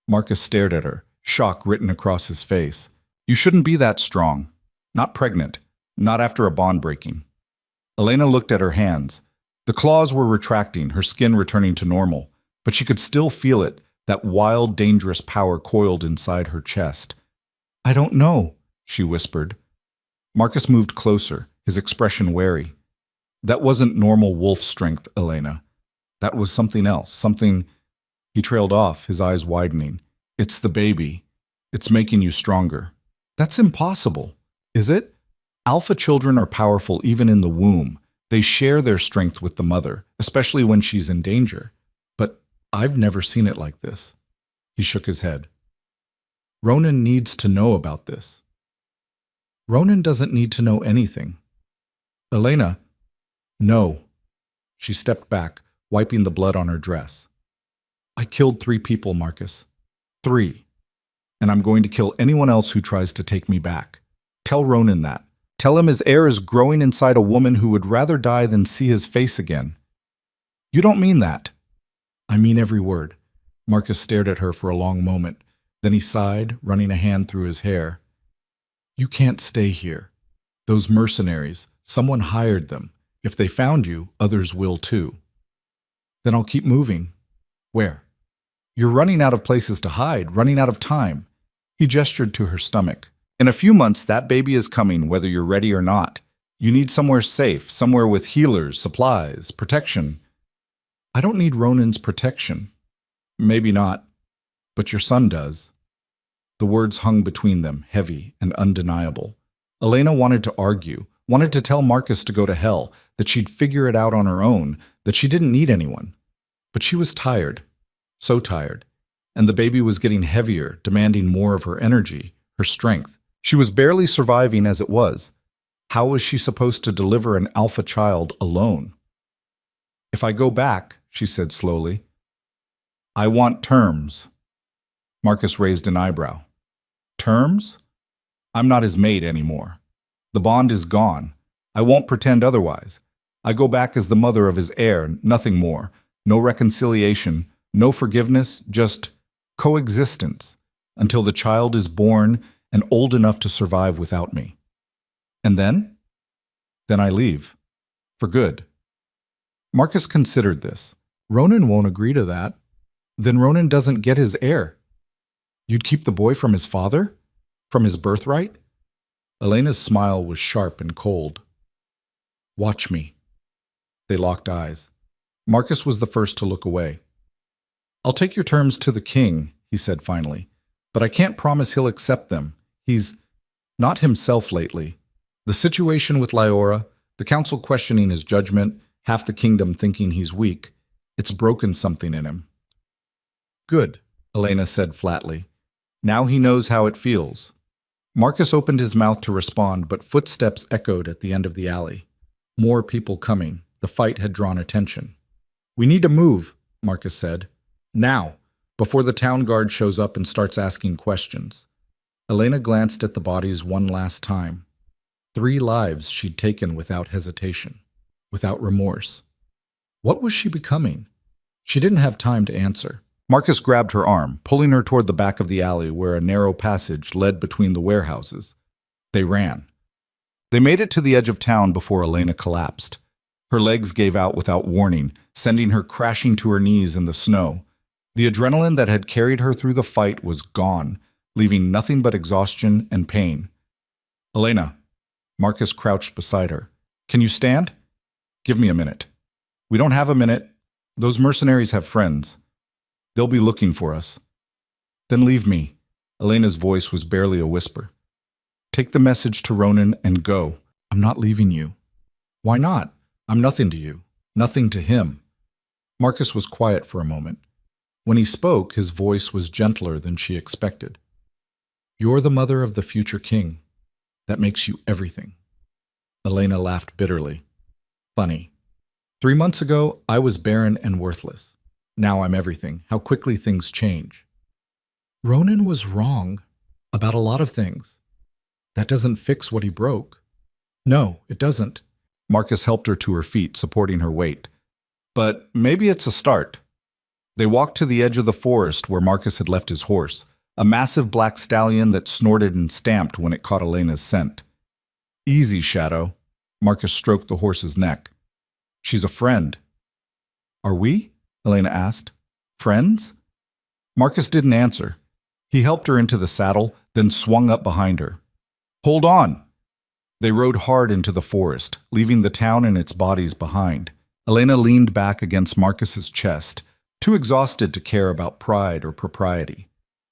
Marcus stared at her, shock written across his face. You shouldn't be that strong. Not pregnant. Not after a bond breaking. Elena looked at her hands. The claws were retracting, her skin returning to normal, but she could still feel it, that wild, dangerous power coiled inside her chest. I don't know, she whispered. Marcus moved closer, his expression wary. That wasn't normal wolf strength, Elena. That was something else, something... He trailed off, his eyes widening. It's the baby. It's making you stronger. That's impossible. Is it? Alpha children are powerful even in the womb. They share their strength with the mother, especially when she's in danger. But I've never seen it like this. He shook his head. Ronan needs to know about this. Ronan doesn't need to know anything. Elena, no. She stepped back, wiping the blood on her dress. I killed 3 people, Marcus. 3. And I'm going to kill anyone else who tries to take me back. Tell Ronan that. Tell him his heir is growing inside a woman who would rather die than see his face again. You don't mean that. I mean every word. Marcus stared at her for a long moment. Then he sighed, running a hand through his hair. You can't stay here. Those mercenaries, someone hired them. If they found you, others will too. Then I'll keep moving. Where? You're running out of places to hide, running out of time. He gestured to her stomach. In a few months, that baby is coming, whether you're ready or not. You need somewhere safe, somewhere with healers, supplies, protection. I don't need Ronan's protection. Maybe not, but your son does. The words hung between them, heavy and undeniable. Elena wanted to argue, wanted to tell Marcus to go to hell, that she'd figure it out on her own, that she didn't need anyone. But she was tired, so tired, and the baby was getting heavier, demanding more of her energy, her strength. She was barely surviving as it was. How was she supposed to deliver an alpha child alone? If I go back, she said slowly, I want terms. Marcus raised an eyebrow. Terms? I'm not his mate anymore. The bond is gone. I won't pretend otherwise. I go back as the mother of his heir, nothing more. No reconciliation, no forgiveness, just coexistence until the child is born and old enough to survive without me. And then? Then I leave. For good. Marcus considered this. Ronan won't agree to that. Then Ronan doesn't get his heir. You'd keep the boy from his father? From his birthright? Elena's smile was sharp and cold. Watch me. They locked eyes. Marcus was the first to look away. I'll take your terms to the king, he said finally, but I can't promise he'll accept them. He's not himself lately. The situation with Lyora, the council questioning his judgment, half the kingdom thinking he's weak, it's broken something in him. Good, Elena said flatly. Now he knows how it feels. Marcus opened his mouth to respond, but footsteps echoed at the end of the alley. More people coming. The fight had drawn attention. We need to move, Marcus said. Now, before the town guard shows up and starts asking questions. Elena glanced at the bodies one last time. 3 lives she'd taken without hesitation, without remorse. What was she becoming? She didn't have time to answer. Marcus grabbed her arm, pulling her toward the back of the alley where a narrow passage led between the warehouses. They ran. They made it to the edge of town before Elena collapsed. Her legs gave out without warning, sending her crashing to her knees in the snow. The adrenaline that had carried her through the fight was gone, leaving nothing but exhaustion and pain. Elena. Marcus crouched beside her. Can you stand? Give me a minute. We don't have a minute. Those mercenaries have friends. They'll be looking for us. Then leave me. Elena's voice was barely a whisper. Take the message to Ronan and go. I'm not leaving you. Why not? I'm nothing to you. Nothing to him. Marcus was quiet for a moment. When he spoke, his voice was gentler than she expected. You're the mother of the future king. That makes you everything. Elena laughed bitterly. Funny. 3 months ago, I was barren and worthless. Now I'm everything. How quickly things change. Ronan was wrong about a lot of things. That doesn't fix what he broke. No, it doesn't. Marcus helped her to her feet, supporting her weight. But maybe it's a start. They walked to the edge of the forest where Marcus had left his horse, a massive black stallion that snorted and stamped when it caught Elena's scent. Easy, Shadow. Marcus stroked the horse's neck. She's a friend. Are we? Elena asked. Friends? Marcus didn't answer. He helped her into the saddle, then swung up behind her. Hold on! They rode hard into the forest, leaving the town and its bodies behind. Elena leaned back against Marcus's chest, too exhausted to care about pride or propriety.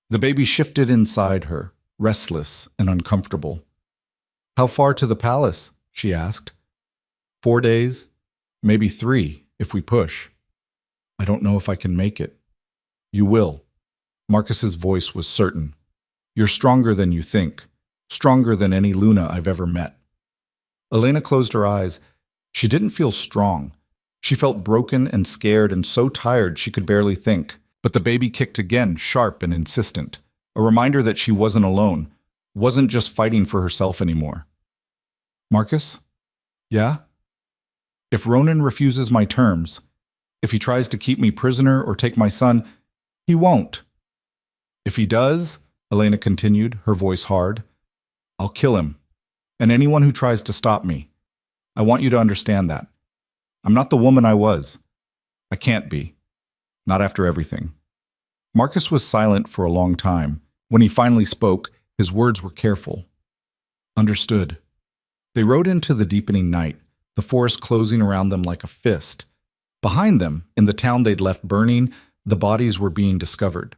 The baby shifted inside her, restless and uncomfortable. How far to the palace? She asked. 4 days, maybe 3, if we push. I don't know if I can make it. You will. Marcus's voice was certain. You're stronger than you think. Stronger than any Luna I've ever met. Elena closed her eyes. She didn't feel strong. She felt broken and scared and so tired she could barely think. But the baby kicked again, sharp and insistent. A reminder that she wasn't alone, wasn't just fighting for herself anymore. Marcus? Yeah? If Ronan refuses my terms, if he tries to keep me prisoner or take my son, he won't. If he does, Elena continued, her voice hard, I'll kill him, and anyone who tries to stop me. I want you to understand that. I'm not the woman I was. I can't be. Not after everything. Marcus was silent for a long time. When he finally spoke, his words were careful. Understood. They rode into the deepening night, the forest closing around them like a fist. Behind them, in the town they'd left burning, the bodies were being discovered.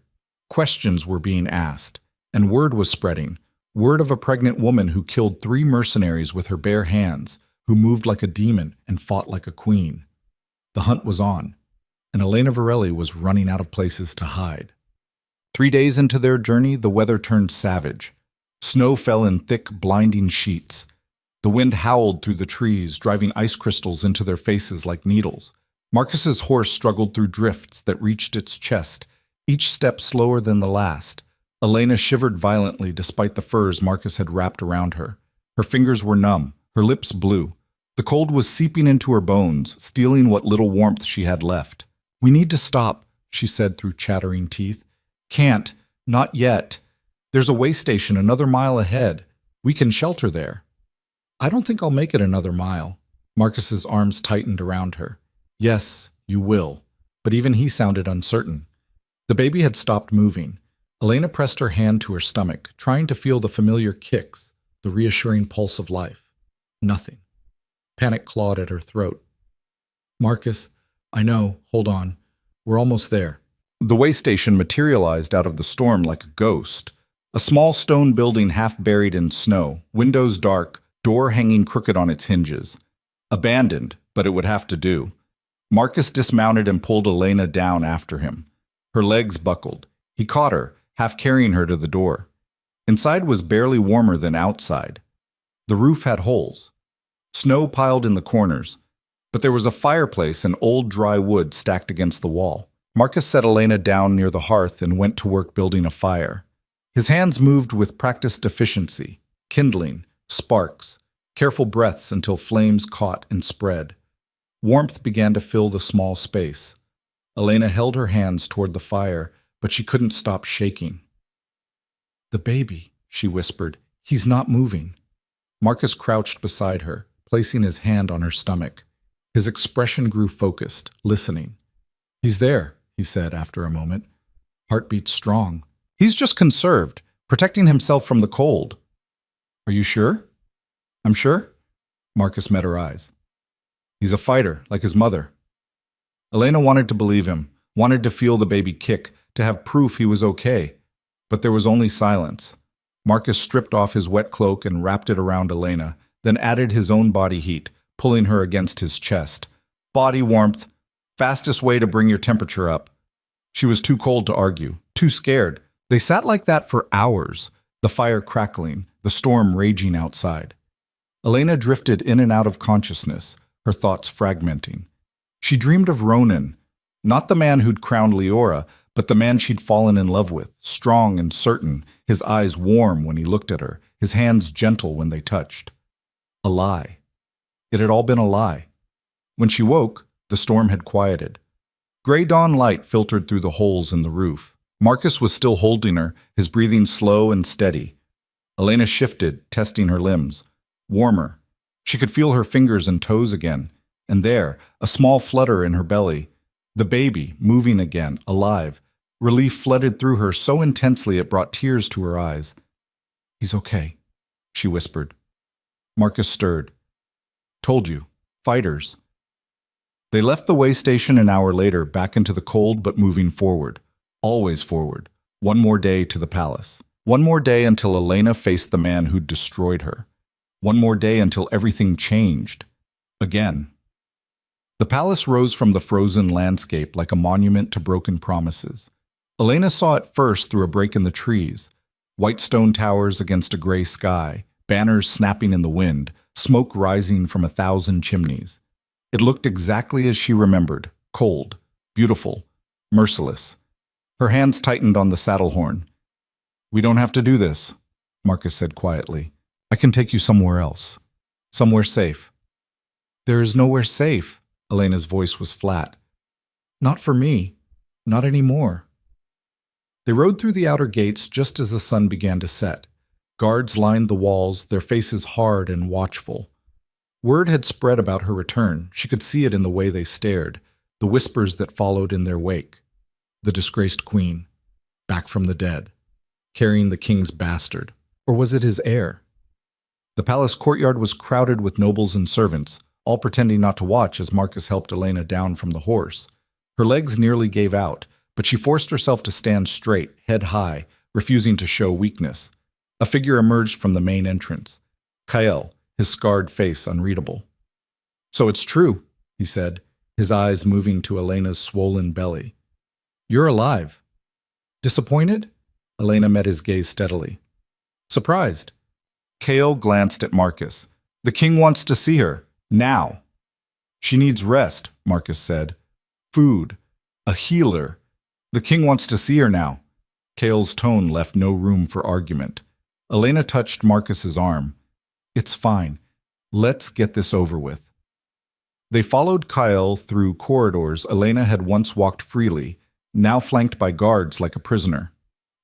Questions were being asked, and word was spreading. Word of a pregnant woman who killed 3 mercenaries with her bare hands, who moved like a demon and fought like a queen. The hunt was on, and Elena Varelli was running out of places to hide. 3 days into their journey, the weather turned savage. Snow fell in thick, blinding sheets. The wind howled through the trees, driving ice crystals into their faces like needles. Marcus's horse struggled through drifts that reached its chest, each step slower than the last. Elena shivered violently despite the furs Marcus had wrapped around her. Her fingers were numb, her lips blue. The cold was seeping into her bones, stealing what little warmth she had left. "We need to stop," she said through chattering teeth. "Can't. Not yet. There's a way station another mile ahead. We can shelter there." "I don't think I'll make it another mile." Marcus's arms tightened around her. "Yes, you will." But even he sounded uncertain. The baby had stopped moving. Elena pressed her hand to her stomach, trying to feel the familiar kicks, the reassuring pulse of life. Nothing. Panic clawed at her throat. "Marcus, I know. Hold on. We're almost there." The way station materialized out of the storm like a ghost. A small stone building half buried in snow, windows dark, door hanging crooked on its hinges. Abandoned, but it would have to do. Marcus dismounted and pulled Elena down after him. Her legs buckled. He caught her, half carrying her to the door. Inside was barely warmer than outside. The roof had holes. Snow piled in the corners, but there was a fireplace and old dry wood stacked against the wall. Marcus set Elena down near the hearth and went to work building a fire. His hands moved with practiced efficiency, kindling, sparks, careful breaths until flames caught and spread. Warmth began to fill the small space. Elena held her hands toward the fire, but she couldn't stop shaking. "The baby," she whispered. "He's not moving." Marcus crouched beside her, placing his hand on her stomach. His expression grew focused, listening. "He's there," he said after a moment. "Heartbeat strong. He's just conserved, protecting himself from the cold." "Are you sure?" "I'm sure." Marcus met her eyes. "He's a fighter, like his mother." Elena wanted to believe him, wanted to feel the baby kick, to have proof he was okay. But there was only silence. Marcus stripped off his wet cloak and wrapped it around Elena, then added his own body heat, pulling her against his chest. Body warmth, fastest way to bring your temperature up. She was too cold to argue, too scared. They sat like that for hours, the fire crackling, the storm raging outside. Elena drifted in and out of consciousness, her thoughts fragmenting. She dreamed of Ronan, not the man who'd crowned Leora, but the man she'd fallen in love with, strong and certain, his eyes warm when he looked at her, his hands gentle when they touched. A lie. It had all been a lie. When she woke, the storm had quieted. Gray dawn light filtered through the holes in the roof. Marcus was still holding her, his breathing slow and steady. Elena shifted, testing her limbs. Warmer. She could feel her fingers and toes again. And there, a small flutter in her belly. The baby, moving again, alive. Relief flooded through her so intensely it brought tears to her eyes. "He's okay," she whispered. Marcus stirred. "Told you. Fighters." They left the way station an hour later, back into the cold but moving forward. Always forward. One more day to the palace. One more day until Elena faced the man who'd destroyed her. One more day until everything changed. Again. The palace rose from the frozen landscape like a monument to broken promises. Elena saw it first through a break in the trees. White stone towers against a gray sky, banners snapping in the wind, smoke rising from 1,000 chimneys. It looked exactly as she remembered, cold, beautiful, merciless. Her hands tightened on the saddle horn. "We don't have to do this," Marcus said quietly. "I can take you somewhere else. Somewhere safe." "There is nowhere safe." Elena's voice was flat. "Not for me. Not anymore." They rode through the outer gates just as the sun began to set. Guards lined the walls, their faces hard and watchful. Word had spread about her return. She could see it in the way they stared, the whispers that followed in their wake. The disgraced queen, back from the dead, carrying the king's bastard. Or was it his heir? The palace courtyard was crowded with nobles and servants, all pretending not to watch as Marcus helped Elena down from the horse. Her legs nearly gave out, but she forced herself to stand straight, head high, refusing to show weakness. A figure emerged from the main entrance. Kael, his scarred face unreadable. "So it's true," he said, his eyes moving to Elena's swollen belly. "You're alive." "Disappointed?" Elena met his gaze steadily. "Surprised." Kael glanced at Marcus. "The king wants to see her. Now." "She needs rest," Marcus said. "Food. A healer. The king wants to see her now. Kale's tone left no room for argument. Elena touched Marcus's arm. It's fine. Let's get this over with. They followed Kyle through corridors Elena had once walked freely, now flanked by guards like a prisoner.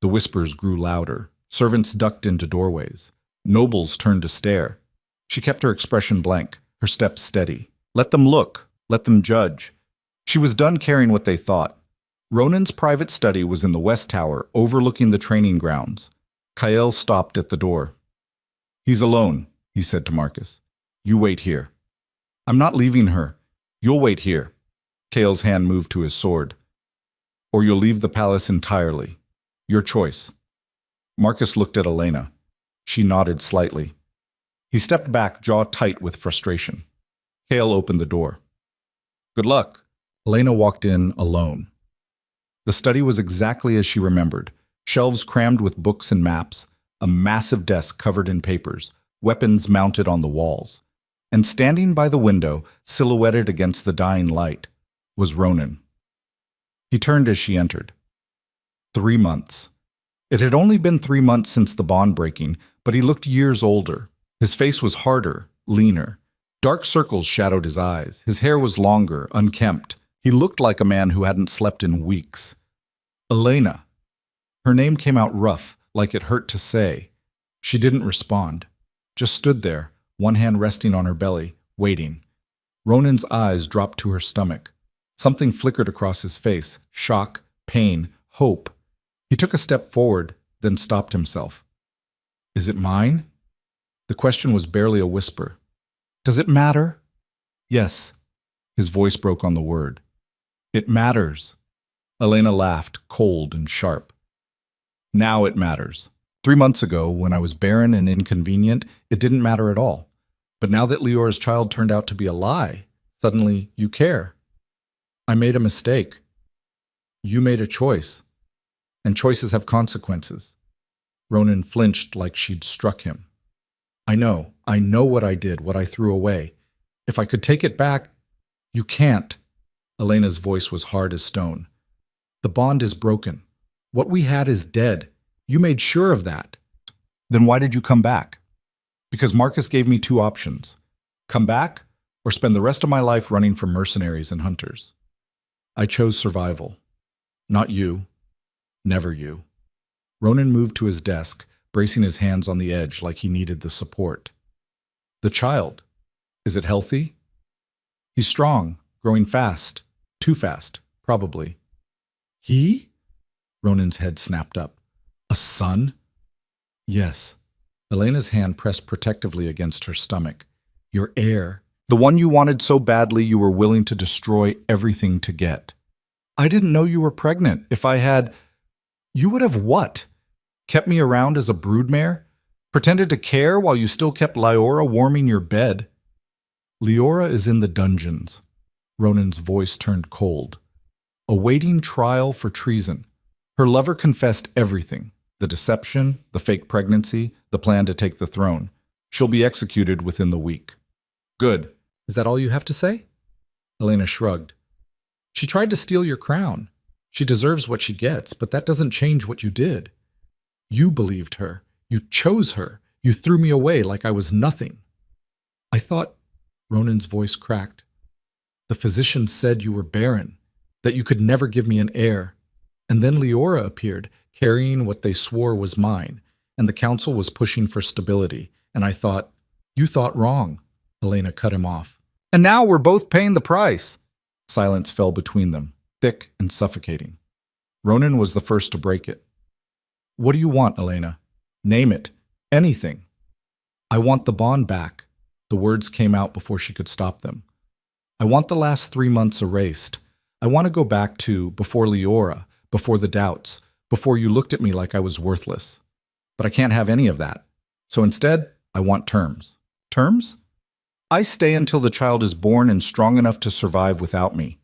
The whispers grew louder. Servants ducked into doorways. Nobles turned to stare. She kept her expression blank, her steps steady. Let them look. Let them judge. She was done caring what they thought. Ronan's private study was in the West Tower, overlooking the training grounds. Kyle stopped at the door. He's alone, he said to Marcus. You wait here. I'm not leaving her. You'll wait here. Kale's hand moved to his sword. Or you'll leave the palace entirely. Your choice. Marcus looked at Elena. She nodded slightly. He stepped back, jaw tight with frustration. Kale opened the door. Good luck. Elena walked in alone. The study was exactly as she remembered. Shelves crammed with books and maps, a massive desk covered in papers, weapons mounted on the walls. And standing by the window, silhouetted against the dying light, was Ronan. He turned as she entered. 3 months. It had only been 3 months since the bond breaking, but he looked years older. His face was harder, leaner. Dark circles shadowed his eyes. His hair was longer, unkempt. He looked like a man who hadn't slept in weeks. Elena. Her name came out rough, like it hurt to say. She didn't respond, just stood there, one hand resting on her belly, waiting. Ronan's eyes dropped to her stomach. Something flickered across his face, shock, pain, hope. He took a step forward, then stopped himself. Is it mine? The question was barely a whisper. Does it matter? Yes. His voice broke on the word. It matters. Elena laughed, cold and sharp. Now it matters. 3 months ago, when I was barren and inconvenient, it didn't matter at all. But now that Leora's child turned out to be a lie, suddenly you care. I made a mistake. You made a choice. And choices have consequences. Ronan flinched like she'd struck him. I know what I did, what I threw away. If I could take it back, you can't. Elena's voice was hard as stone. The bond is broken. What we had is dead. You made sure of that. Then why did you come back? Because Marcus gave me 2 options. Come back, or spend the rest of my life running from mercenaries and hunters. I chose survival. Not you. Never you. Ronan moved to his desk, bracing his hands on the edge like he needed the support. The child. Is it healthy? He's strong, growing fast. Too fast, probably. He? Ronan's head snapped up. A son? Yes. Elena's hand pressed protectively against her stomach. Your heir. The one you wanted so badly you were willing to destroy everything to get. I didn't know you were pregnant. If I had... You would have what? Kept me around as a broodmare? Pretended to care while you still kept Leora warming your bed? Leora is in the dungeons. Ronan's voice turned cold. Awaiting trial for treason. Her lover confessed everything. The deception, the fake pregnancy, the plan to take the throne. She'll be executed within the week. Good. Is that all you have to say? Elena shrugged. She tried to steal your crown. She deserves what she gets, but that doesn't change what you did. You believed her. You chose her. You threw me away like I was nothing. I thought, Ronan's voice cracked. The physician said you were barren, that you could never give me an heir. And then Leora appeared, carrying what they swore was mine, and the council was pushing for stability. And I thought, you thought wrong. Elena cut him off. And now we're both paying the price. Silence fell between them, thick and suffocating. Ronan was the first to break it. What do you want, Elena? Name it. Anything. I want the bond back. The words came out before she could stop them. I want the last 3 months erased. I want to go back to before Leora, before the doubts, before you looked at me like I was worthless. But I can't have any of that. So instead, I want terms. Terms? I stay until the child is born and strong enough to survive without me.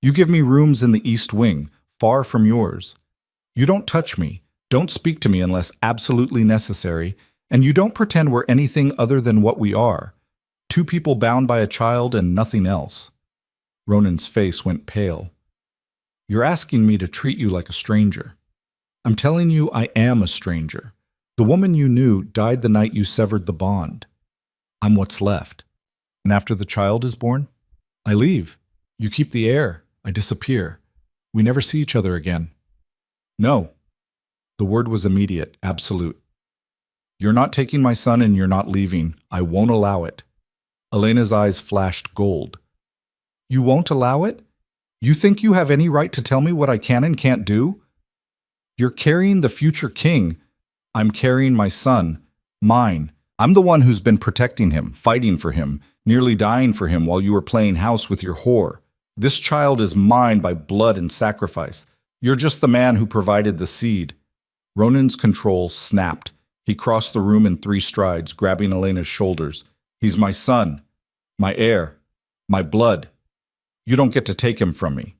You give me rooms in the East Wing, far from yours. You don't touch me, don't speak to me unless absolutely necessary, and you don't pretend we're anything other than what we are. 2 people bound by a child and nothing else. Ronan's face went pale. You're asking me to treat you like a stranger. I'm telling you I am a stranger. The woman you knew died the night you severed the bond. I'm what's left. And after the child is born, I leave. You keep the air. I disappear. We never see each other again. No. The word was immediate, absolute. You're not taking my son and you're not leaving. I won't allow it. Elena's eyes flashed gold. You won't allow it? You think you have any right to tell me what I can and can't do? You're carrying the future king. I'm carrying my son. Mine. I'm the one who's been protecting him, fighting for him, nearly dying for him while you were playing house with your whore. This child is mine by blood and sacrifice. You're just the man who provided the seed. Ronan's control snapped. He crossed the room in 3 strides, grabbing Elena's shoulders. He's my son, my heir, my blood. You don't get to take him from me.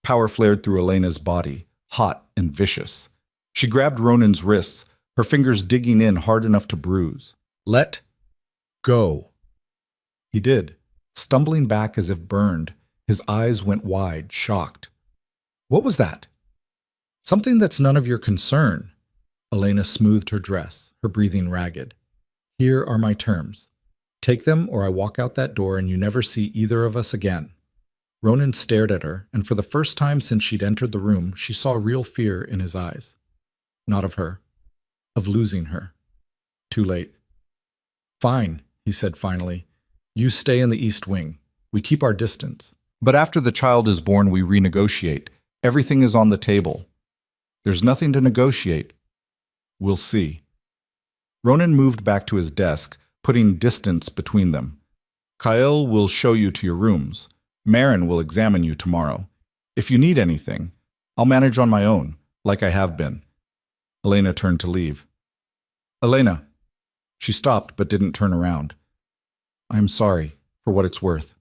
Power flared through Elena's body, hot and vicious. She grabbed Ronan's wrists, her fingers digging in hard enough to bruise. Let go. He did, stumbling back as if burned. His eyes went wide, shocked. What was that? Something that's none of your concern. Elena smoothed her dress, her breathing ragged. Here are my terms. Take them or I walk out that door and you never see either of us again. Ronan stared at her, and for the first time since she'd entered the room, she saw real fear in his eyes. Not of her. Of losing her. Too late. Fine, he said finally. You stay in the East Wing. We keep our distance. But after the child is born, we renegotiate. Everything is on the table. There's nothing to negotiate. We'll see. Ronan moved back to his desk, putting distance between them. Kyle will show you to your rooms. Marin will examine you tomorrow. If you need anything, I'll manage on my own, like I have been. Elena turned to leave. Elena. She stopped but didn't turn around. I'm sorry, for what it's worth.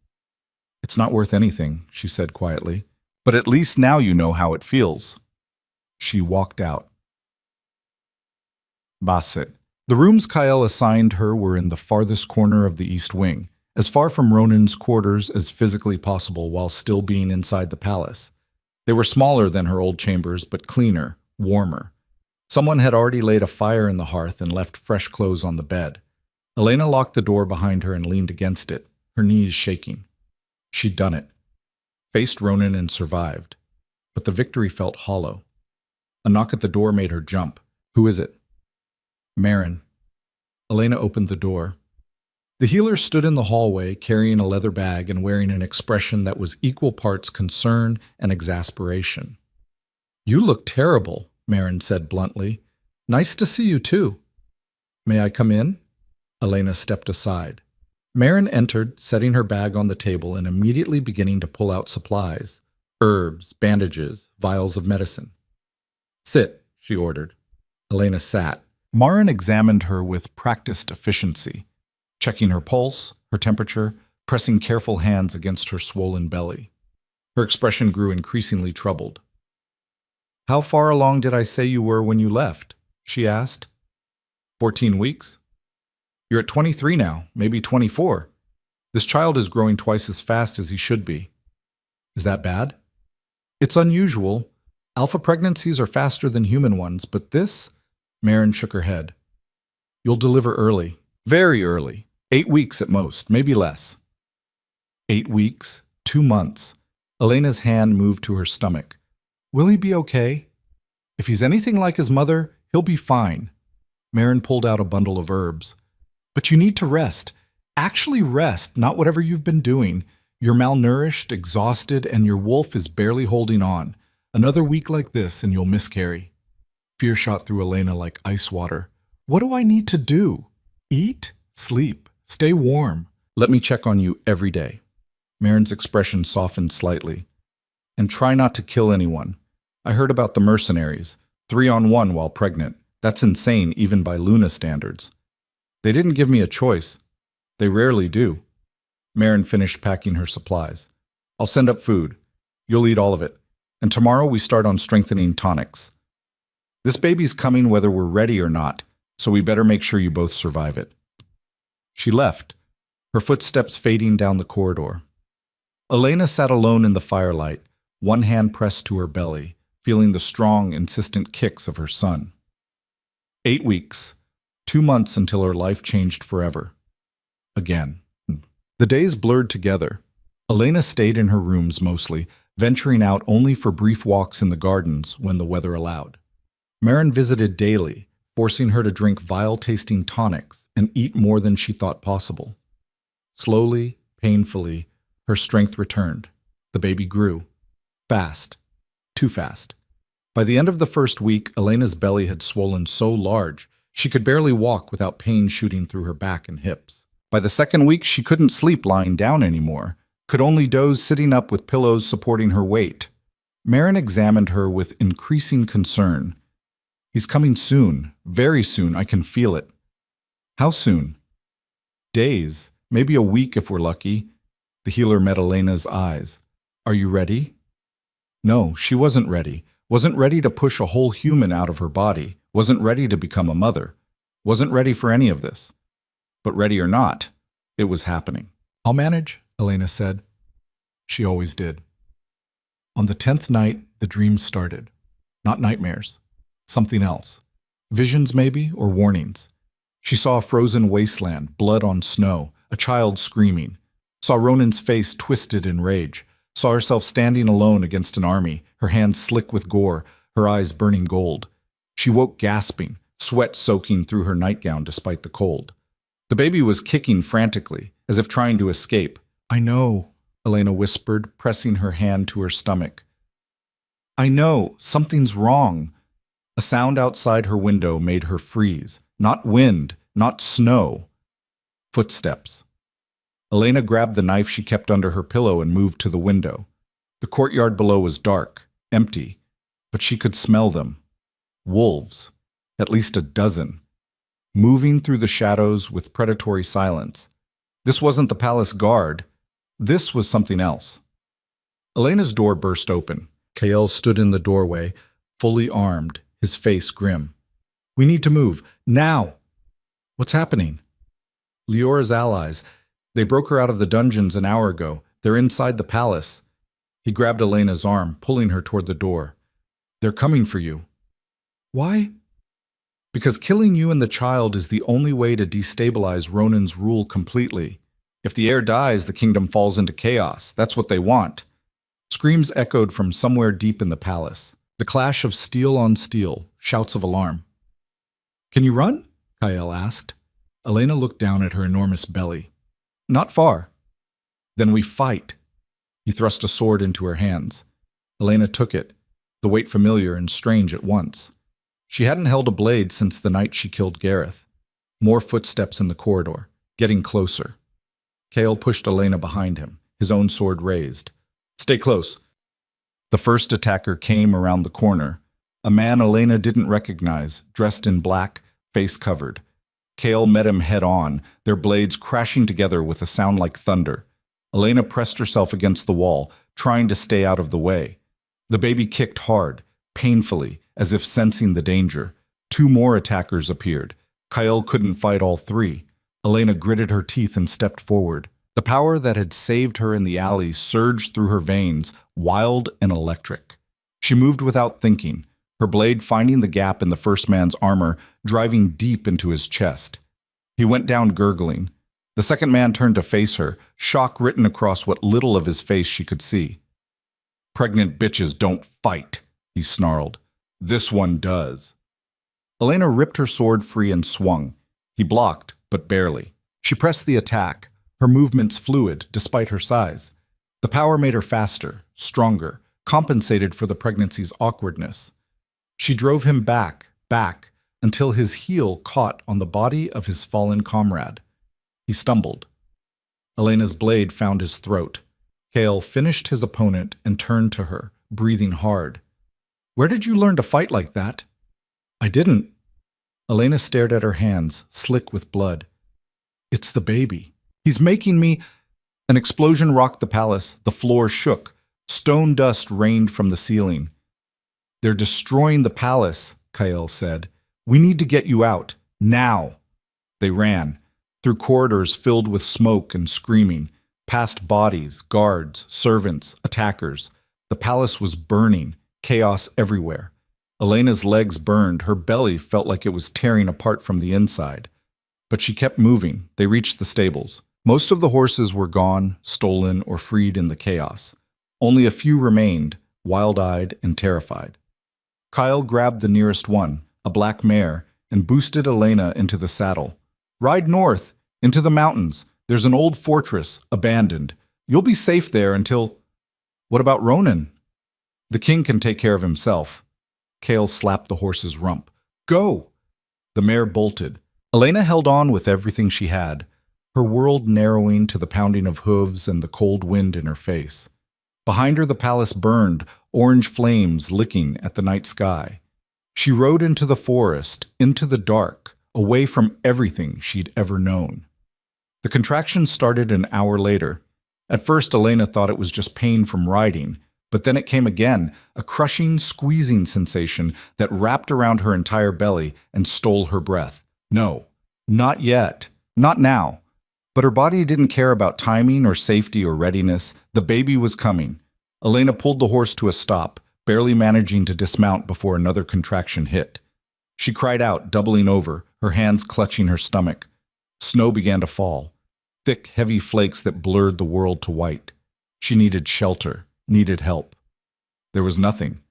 It's not worth anything, she said quietly. But at least now you know how it feels. She walked out. Basit. The rooms Kyle assigned her were in the farthest corner of the East Wing, as far from Ronan's quarters as physically possible while still being inside the palace. They were smaller than her old chambers, but cleaner, warmer. Someone had already laid a fire in the hearth and left fresh clothes on the bed. Elena locked the door behind her and leaned against it, her knees shaking. She'd done it. Faced Ronan and survived. But the victory felt hollow. A knock at the door made her jump. Who is it? Marin. Elena opened the door. The healer stood in the hallway, carrying a leather bag and wearing an expression that was equal parts concern and exasperation. You look terrible, Marin said bluntly. Nice to see you too. May I come in? Elena stepped aside. Marin entered, setting her bag on the table and immediately beginning to pull out supplies. Herbs, bandages, vials of medicine. Sit, she ordered. Elena sat. Marin examined her with practiced efficiency, checking her pulse, her temperature, pressing careful hands against her swollen belly. Her expression grew increasingly troubled. How far along did I say you were when you left? She asked. 14 weeks. You're at 23 now, maybe 24. This child is growing twice as fast as he should be. Is that bad? It's unusual. Alpha pregnancies are faster than human ones, but this? Marin shook her head. You'll deliver early. Very early. 8 weeks at most, maybe less. 8 weeks, 2 months. Elena's hand moved to her stomach. Will he be okay? If he's anything like his mother, he'll be fine. Marin pulled out a bundle of herbs. But you need to rest. Actually rest, not whatever you've been doing. You're malnourished, exhausted, and your wolf is barely holding on. Another week like this and you'll miscarry. Fear shot through Elena like ice water. What do I need to do? Eat? Sleep? Stay warm? Let me check on you every day. Marin's expression softened slightly. And try not to kill anyone. I heard about the mercenaries. 3-on-1 while pregnant. That's insane even by Luna standards. They didn't give me a choice. They rarely do. Marin finished packing her supplies. I'll send up food. You'll eat all of it. And tomorrow we start on strengthening tonics. This baby's coming whether we're ready or not, so we better make sure you both survive it. She left, her footsteps fading down the corridor. Elena sat alone in the firelight, one hand pressed to her belly, feeling the strong, insistent kicks of her son. 8 weeks, 2 months until her life changed forever. Again. The days blurred together. Elena stayed in her rooms mostly, venturing out only for brief walks in the gardens when the weather allowed. Marin visited daily, forcing her to drink vile-tasting tonics and eat more than she thought possible. Slowly, painfully, her strength returned. The baby grew. Fast. Too fast. By the end of the first week, Elena's belly had swollen so large she could barely walk without pain shooting through her back and hips. By the second week, she couldn't sleep lying down anymore, could only doze sitting up with pillows supporting her weight. Marin examined her with increasing concern. "He's coming soon, very soon, I can feel it." "How soon?" "Days, maybe a week if we're lucky." The healer met Elena's eyes. "Are you ready?" No, she wasn't ready. Wasn't ready to push a whole human out of her body. Wasn't ready to become a mother. Wasn't ready for any of this. But ready or not, it was happening. "I'll manage," Elena said. She always did. On the 10th night, the dreams started. Not nightmares. Something else. Visions maybe, or warnings. She saw a frozen wasteland, blood on snow, a child screaming. Saw Ronan's face twisted in rage. Saw herself standing alone against an army, her hands slick with gore, her eyes burning gold. She woke gasping, sweat soaking through her nightgown despite the cold. The baby was kicking frantically, as if trying to escape. "I know," Elena whispered, pressing her hand to her stomach. "I know, something's wrong." A sound outside her window made her freeze. Not wind, not snow. Footsteps. Elena grabbed the knife she kept under her pillow and moved to the window. The courtyard below was dark, empty, but she could smell them. Wolves, at least a dozen, moving through the shadows with predatory silence. This wasn't the palace guard. This was something else. Elena's door burst open. Kael stood in the doorway, fully armed, his face grim. "We need to move, now!" "What's happening?" "Leora's allies. They broke her out of the dungeons an hour ago. They're inside the palace." He grabbed Elena's arm, pulling her toward the door. "They're coming for you." "Why?" "Because killing you and the child is the only way to destabilize Ronan's rule completely. If the heir dies, the kingdom falls into chaos. That's what they want." Screams echoed from somewhere deep in the palace. The clash of steel on steel, shouts of alarm. "Can you run?" Kael asked. Elena looked down at her enormous belly. "Not far." "Then we fight." He thrust a sword into her hands. Elena took it, the weight familiar and strange at once. She hadn't held a blade since the night she killed Gareth. More footsteps in the corridor, getting closer. Kael pushed Elena behind him, his own sword raised. "Stay close." The first attacker came around the corner. A man Elena didn't recognize, dressed in black, face covered. Kael met him head-on, their blades crashing together with a sound like thunder. Elena pressed herself against the wall, trying to stay out of the way. The baby kicked hard, painfully, as if sensing the danger. 2 more attackers appeared. Kael couldn't fight all 3. Elena gritted her teeth and stepped forward. The power that had saved her in the alley surged through her veins, wild and electric. She moved without thinking, her blade finding the gap in the first man's armor, driving deep into his chest. He went down gurgling. The second man turned to face her, shock written across what little of his face she could see. "Pregnant bitches don't fight," he snarled. "This one does." Elena ripped her sword free and swung. He blocked, but barely. She pressed the attack, her movements fluid despite her size. The power made her faster, stronger, compensated for the pregnancy's awkwardness. She drove him back, until his heel caught on the body of his fallen comrade. He stumbled. Elena's blade found his throat. Kael finished his opponent and turned to her, breathing hard. "Where did you learn to fight like that?" "I didn't." Elena stared at her hands, slick with blood. "It's the baby. He's making me—" An explosion rocked the palace. The floor shook. Stone dust rained from the ceiling. "They're destroying the palace," Kael said. "We need to get you out. Now." They ran, through corridors filled with smoke and screaming, past bodies, guards, servants, attackers. The palace was burning, chaos everywhere. Elena's legs burned, her belly felt like it was tearing apart from the inside. But she kept moving. They reached the stables. Most of the horses were gone, stolen, or freed in the chaos. Only a few remained, wild-eyed and terrified. Kyle grabbed the nearest one, a black mare, and boosted Elena into the saddle. "Ride north, into the mountains. There's an old fortress, abandoned. You'll be safe there until—" "What about Ronan?" "The king can take care of himself." Kale slapped the horse's rump. "Go!" The mare bolted. Elena held on with everything she had, her world narrowing to the pounding of hooves and the cold wind in her face. Behind her the palace burned, orange flames licking at the night sky. She rode into the forest, into the dark, away from everything she'd ever known. The contraction started an hour later. At first Elena thought it was just pain from riding, but then it came again, a crushing, squeezing sensation that wrapped around her entire belly and stole her breath. No, not yet, not now. But her body didn't care about timing or safety or readiness. The baby was coming. Elena pulled the horse to a stop, barely managing to dismount before another contraction hit. She cried out, doubling over, her hands clutching her stomach. Snow began to fall, thick, heavy flakes that blurred the world to white. She needed shelter, needed help. There was nothing.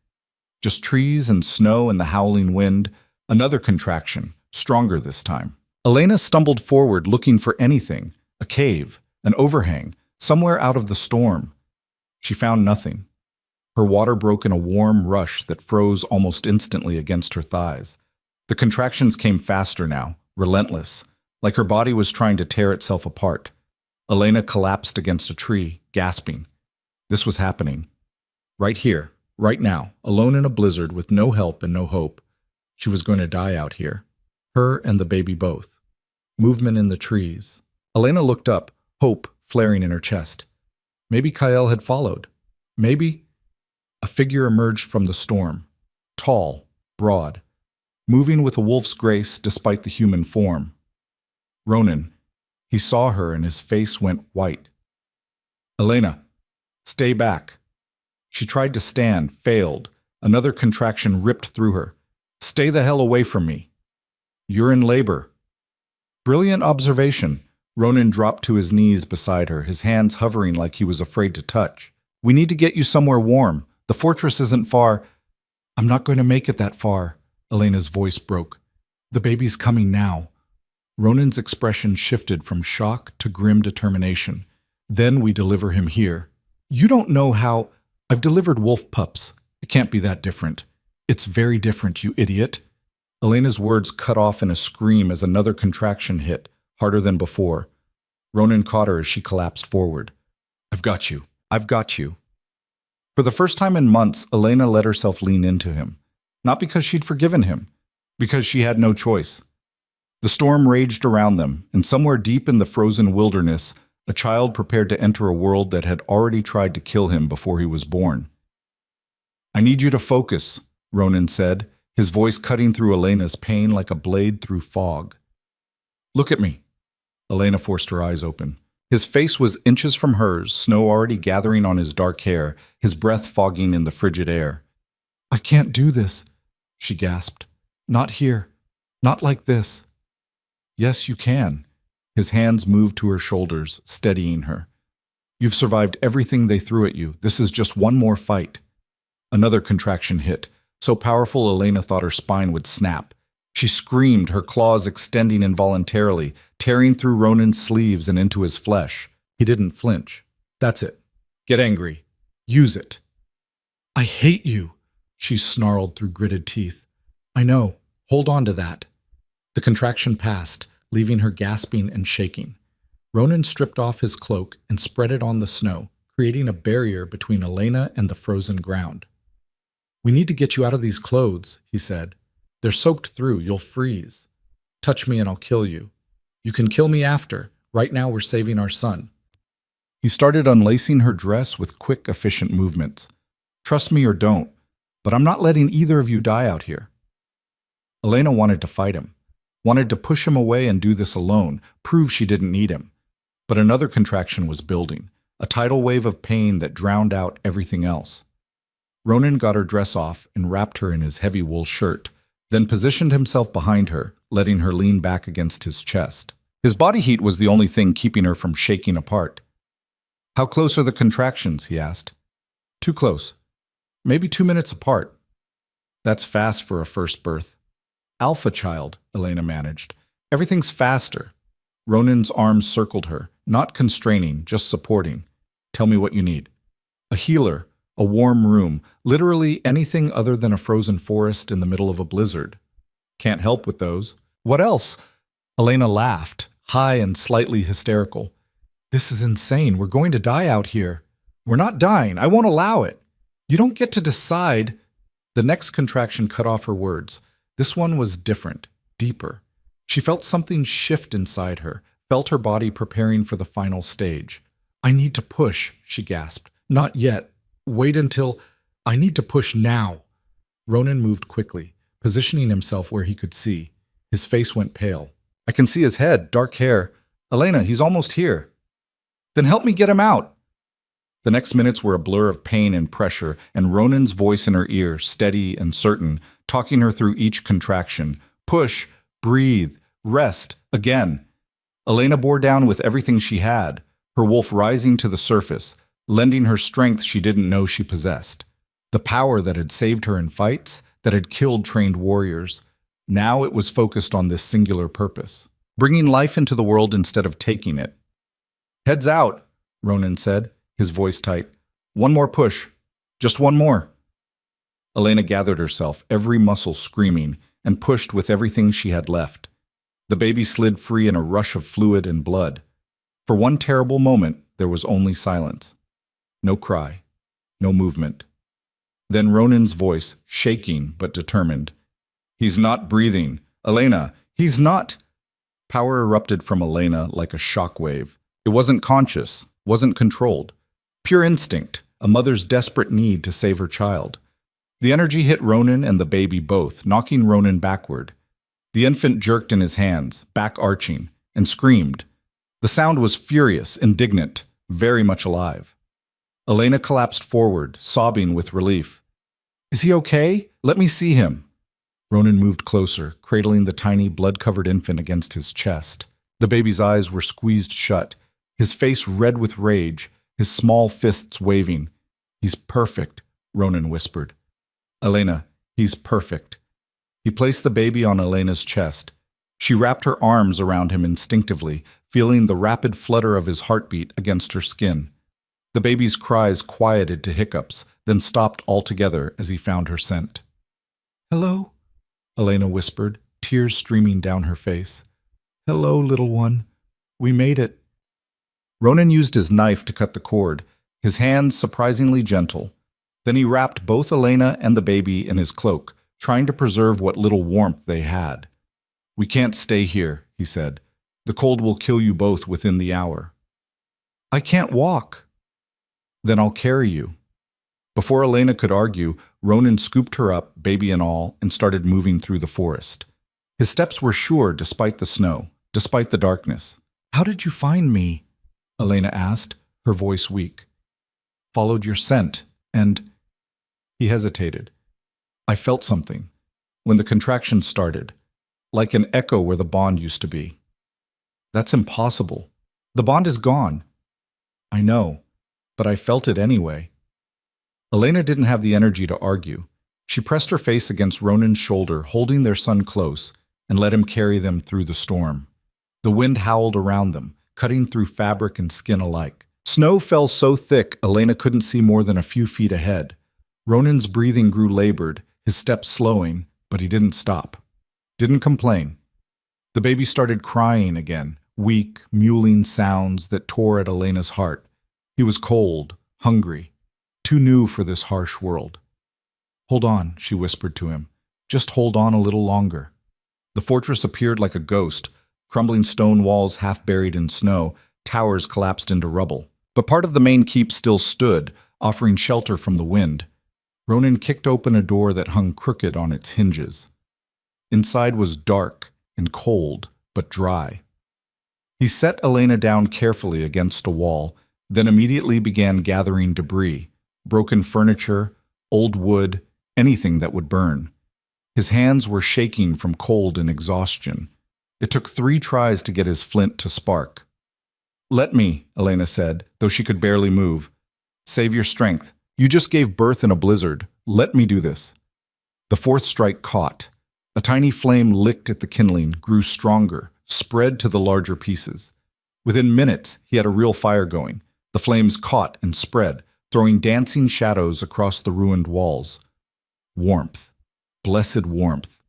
Just trees and snow and the howling wind. Another contraction, stronger this time. Elena stumbled forward looking for anything, a cave, an overhang, somewhere out of the storm. She found nothing. Her water broke in a warm rush that froze almost instantly against her thighs. The contractions came faster now, relentless, like her body was trying to tear itself apart. Elena collapsed against a tree, gasping. This was happening. Right here, right now, alone in a blizzard with no help and no hope. She was going to die out here. Her and the baby both. Movement in the trees. Elena looked up, hope flaring in her chest. Maybe Kyle had followed. Maybe. A figure emerged from the storm. Tall, broad, moving with a wolf's grace despite the human form. Ronan. He saw her and his face went white. "Elena, stay back." She tried to stand, failed. Another contraction ripped through her. "Stay the hell away from me." "You're in labor." Brilliant observation. Ronan dropped to his knees beside her, his hands hovering like he was afraid to touch. "We need to get you somewhere warm. The fortress isn't far." "I'm not going to make it that far." Elena's voice broke. "The baby's coming now." Ronan's expression shifted from shock to grim determination. "Then we deliver him here." "You don't know how—" "I've delivered wolf pups. It can't be that different." "It's very different, you idiot." Elena's words cut off in a scream as another contraction hit, harder than before. Ronan caught her as she collapsed forward. "I've got you. I've got you." For the first time in months, Elena let herself lean into him. Not because she'd forgiven him, because she had no choice. The storm raged around them, and somewhere deep in the frozen wilderness, a child prepared to enter a world that had already tried to kill him before he was born. "I need you to focus," Ronan said, his voice cutting through Elena's pain like a blade through fog. "Look at me." Elena forced her eyes open. His face was inches from hers, snow already gathering on his dark hair, his breath fogging in the frigid air. "I can't do this," she gasped. "Not here. Not like this." "Yes, you can." His hands moved to her shoulders, steadying her. "You've survived everything they threw at you. This is just one more fight." Another contraction hit, so powerful Elena thought her spine would snap. She screamed, her claws extending involuntarily, tearing through Ronan's sleeves and into his flesh. He didn't flinch. "That's it. Get angry. Use it." "I hate you," she snarled through gritted teeth. "I know. Hold on to that." The contraction passed, leaving her gasping and shaking. Ronan stripped off his cloak and spread it on the snow, creating a barrier between Elena and the frozen ground. "We need to get you out of these clothes," he said. "They're soaked through. You'll freeze. Touch me and I'll kill you. You can kill me after. Right now we're saving our son." He started unlacing her dress with quick, efficient movements. "Trust me or don't, but I'm not letting either of you die out here." Elena wanted to fight him, wanted to push him away and do this alone, prove she didn't need him. But another contraction was building, a tidal wave of pain that drowned out everything else. Ronan got her dress off and wrapped her in his heavy wool shirt, then positioned himself behind her, letting her lean back against his chest. His body heat was the only thing keeping her from shaking apart. "How close are the contractions?" he asked. "Too close. Maybe 2 minutes apart." "That's fast for a first birth." "Alpha child," Elena managed. "Everything's faster." Ronan's arms circled her, not constraining, just supporting. "Tell me what you need." "A healer, a warm room, literally anything other than a frozen forest in the middle of a blizzard." "Can't help with those." "What else?" Elena laughed, high and slightly hysterical. "This is insane. We're going to die out here." "We're not dying. I won't allow it." "You don't get to decide." The next contraction cut off her words. This one was different, deeper. She felt something shift inside her, felt her body preparing for the final stage. "I need to push," she gasped. "Not yet. Wait until... I need to push now." Ronan moved quickly, positioning himself where he could see. His face went pale. "I can see his head, dark hair. Elena, he's almost here." "Then help me get him out." The next minutes were a blur of pain and pressure, and Ronan's voice in her ear, steady and certain, talking her through each contraction. "Push, breathe, rest, again." Elena bore down with everything she had, her wolf rising to the surface, lending her strength she didn't know she possessed. The power that had saved her in fights, that had killed trained warriors. Now it was focused on this singular purpose, bringing life into the world instead of taking it. "Heads out," Ronan said, his voice tight. "One more push. Just one more." Elena gathered herself, every muscle screaming, and pushed with everything she had left. The baby slid free in a rush of fluid and blood. For one terrible moment, there was only silence. No cry. No movement. Then Ronan's voice, shaking but determined. "He's not breathing. Elena, he's not..." Power erupted from Elena like a shockwave. It wasn't conscious, wasn't controlled. Pure instinct, a mother's desperate need to save her child. The energy hit Ronan and the baby both, knocking Ronan backward. The infant jerked in his hands, back arching, and screamed. The sound was furious, indignant, very much alive. Elena collapsed forward, sobbing with relief. "Is he okay? Let me see him." Ronan moved closer, cradling the tiny, blood-covered infant against his chest. The baby's eyes were squeezed shut, his face red with rage, his small fists waving. "He's perfect," Ronan whispered. "Elena, he's perfect." He placed the baby on Elena's chest. She wrapped her arms around him instinctively, feeling the rapid flutter of his heartbeat against her skin. The baby's cries quieted to hiccups, then stopped altogether as he found her scent. "Hello?" Elena whispered, tears streaming down her face. "Hello, little one. We made it." Ronan used his knife to cut the cord, his hands surprisingly gentle. Then he wrapped both Elena and the baby in his cloak, trying to preserve what little warmth they had. "We can't stay here," he said. "The cold will kill you both within the hour." "I can't walk." "Then I'll carry you." Before Elena could argue, Ronan scooped her up, baby and all, and started moving through the forest. His steps were sure despite the snow, despite the darkness. "How did you find me?" Elena asked, her voice weak. "Followed your scent, and..." He hesitated. "I felt something, when the contraction started, like an echo where the bond used to be." "That's impossible. The bond is gone." "I know, but I felt it anyway." Elena didn't have the energy to argue. She pressed her face against Ronan's shoulder, holding their son close, and let him carry them through the storm. The wind howled around them, cutting through fabric and skin alike. Snow fell so thick Elena couldn't see more than a few feet ahead. Ronan's breathing grew labored, his steps slowing, but he didn't stop. Didn't complain. The baby started crying again, weak, mewling sounds that tore at Elena's heart. He was cold, hungry, too new for this harsh world. "Hold on," she whispered to him. "Just hold on a little longer." The fortress appeared like a ghost, crumbling stone walls half buried in snow, towers collapsed into rubble. But part of the main keep still stood, offering shelter from the wind. Ronan kicked open a door that hung crooked on its hinges. Inside was dark and cold, but dry. He set Elena down carefully against a wall, then immediately began gathering debris, broken furniture, old wood, anything that would burn. His hands were shaking from cold and exhaustion. It took 3 tries to get his flint to spark. "Let me," Elena said, though she could barely move. "Save your strength. You just gave birth in a blizzard. Let me do this." The 4th strike caught. A tiny flame licked at the kindling, grew stronger, spread to the larger pieces. Within minutes, he had a real fire going. The flames caught and spread, throwing dancing shadows across the ruined walls. Warmth. Blessed warmth.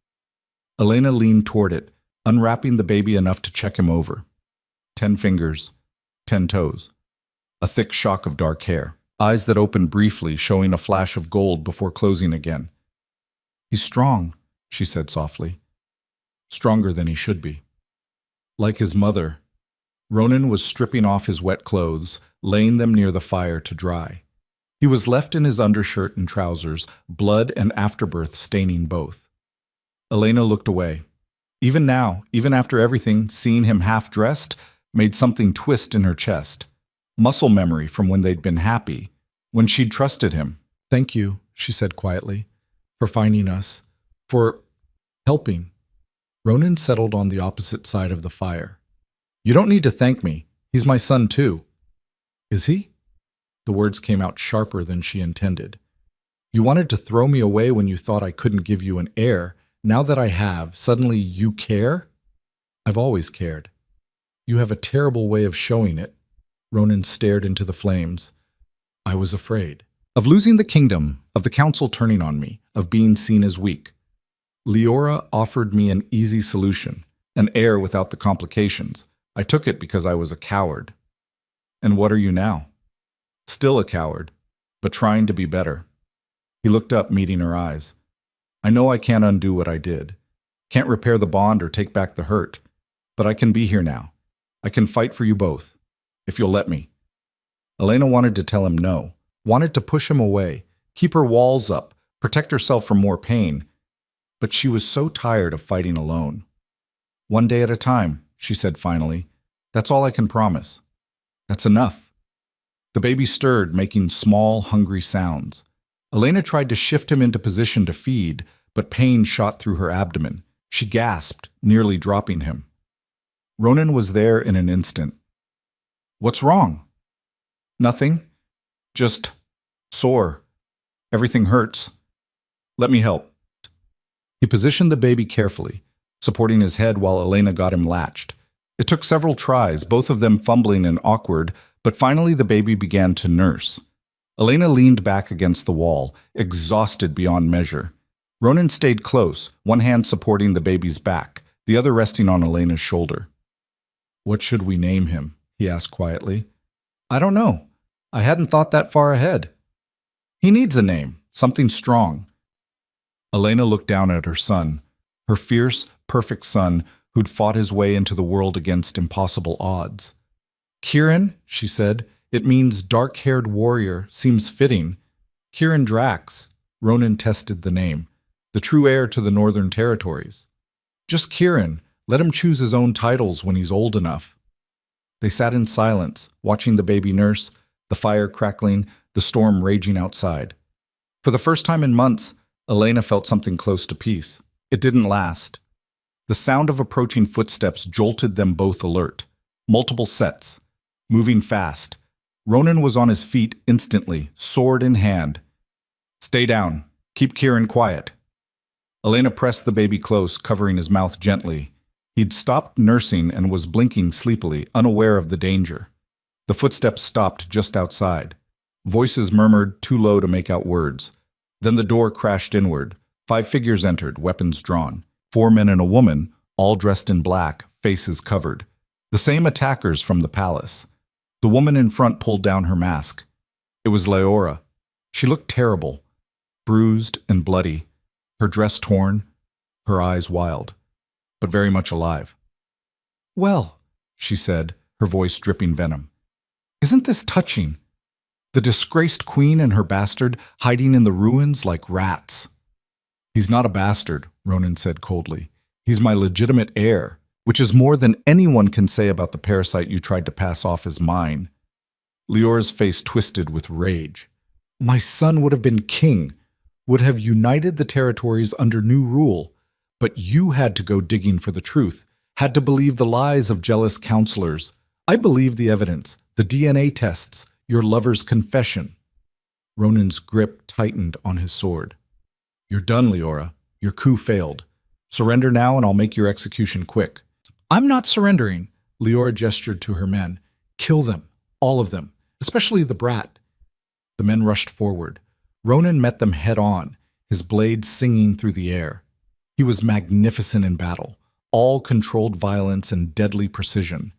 Elena leaned toward it, unwrapping the baby enough to check him over. 10 fingers, 10 toes. A thick shock of dark hair. Eyes that opened briefly, showing a flash of gold before closing again. "He's strong," she said softly. "Stronger than he should be." Like his mother, Ronan was stripping off his wet clothes, laying them near the fire to dry. He was left in his undershirt and trousers, blood and afterbirth staining both. Elena looked away. Even now, even after everything, seeing him half-dressed made something twist in her chest. Muscle memory from when they'd been happy, when she'd trusted him. "Thank you," she said quietly, "for finding us, for helping." Ronan settled on the opposite side of the fire. "You don't need to thank me. He's my son too." "Is he?" The words came out sharper than she intended. "You wanted to throw me away when you thought I couldn't give you an heir. Now that I have, suddenly you care?" "I've always cared." "You have a terrible way of showing it." Ronan stared into the flames. "I was afraid. Of losing the kingdom, of the council turning on me, of being seen as weak. Leora offered me an easy solution, an heir without the complications. I took it because I was a coward." "And what are you now?" "Still a coward, but trying to be better." He looked up, meeting her eyes. "I know I can't undo what I did. Can't repair the bond or take back the hurt. But I can be here now. I can fight for you both, if you'll let me." Elena wanted to tell him no, wanted to push him away, keep her walls up, protect herself from more pain. But she was so tired of fighting alone. "One day at a time," she said finally. "That's all I can promise. That's enough." The baby stirred, making small, hungry sounds. Elena tried to shift him into position to feed, but pain shot through her abdomen. She gasped, nearly dropping him. Ronan was there in an instant. "What's wrong?" "Nothing. Just sore. Everything hurts. Let me help." He positioned the baby carefully, supporting his head while Elena got him latched. It took several tries, both of them fumbling and awkward, but finally the baby began to nurse. Elena leaned back against the wall, exhausted beyond measure. Ronan stayed close, one hand supporting the baby's back, the other resting on Elena's shoulder. "What should we name him?" he asked quietly. "I don't know. I hadn't thought that far ahead." "He needs a name, something strong." Elena looked down at her son, her fierce, perfect son who'd fought his way into the world against impossible odds. "Kieran," she said, "it means dark-haired warrior, seems fitting. Kieran Drax." Ronan tested the name, the true heir to the Northern Territories. "Just Kieran. Let him choose his own titles when he's old enough." They sat in silence, watching the baby nurse, the fire crackling, the storm raging outside. For the first time in months, Elena felt something close to peace. It didn't last. The sound of approaching footsteps jolted them both alert. Multiple sets. Moving fast. Ronan was on his feet instantly, sword in hand. "Stay down. Keep Kieran quiet." Elena pressed the baby close, covering his mouth gently. He'd stopped nursing and was blinking sleepily, unaware of the danger. The footsteps stopped just outside. Voices murmured, too low to make out words. Then the door crashed inward. 5 figures entered, weapons drawn. 4 men and a woman, all dressed in black, faces covered. The same attackers from the palace. The woman in front pulled down her mask. It was Leora. She looked terrible, bruised and bloody, her dress torn, her eyes wild, but very much alive. "Well," she said, her voice dripping venom. "Isn't this touching? The disgraced queen and her bastard hiding in the ruins like rats." "He's not a bastard," Ronan said coldly. "He's my legitimate heir, which is more than anyone can say about the parasite you tried to pass off as mine." Leora's face twisted with rage. "My son would have been king. would have united the territories under new rule, but you had to go digging for the truth, had to believe the lies of jealous counselors. I believe the evidence, the DNA tests, your lover's confession. Ronan's grip tightened on his sword. You're done, Leora. Your coup failed. Surrender now and I'll make your execution quick. I'm not surrendering. Leora gestured to her men. Kill them, all of them, especially the brat. The men rushed forward. Ronan met them head on, his blade singing through the air. He was magnificent in battle, all controlled violence and deadly precision.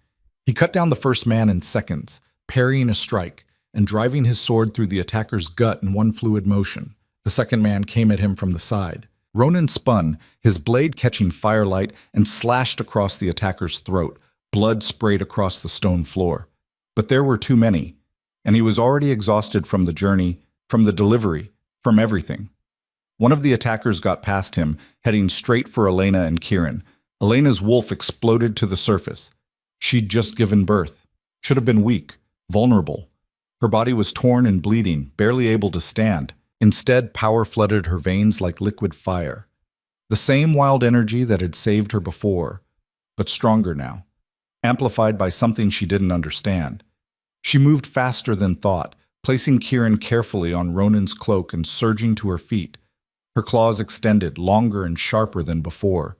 He cut down the first man in seconds, parrying a strike and driving his sword through the attacker's gut in one fluid motion. The second man came at him from the side. Ronan spun, his blade catching firelight, and slashed across the attacker's throat. Blood sprayed across the stone floor. But there were too many, and he was already exhausted from the journey, from the delivery, from everything. One of the attackers got past him, heading straight for Elena and Kieran. Elena's wolf exploded to the surface. She'd just given birth. Should have been weak, vulnerable. Her body was torn and bleeding, barely able to stand. Instead, power flooded her veins like liquid fire. The same wild energy that had saved her before, but stronger now, amplified by something she didn't understand. She moved faster than thought, placing Kieran carefully on Ronan's cloak and surging to her feet. Her claws extended, longer and sharper than before.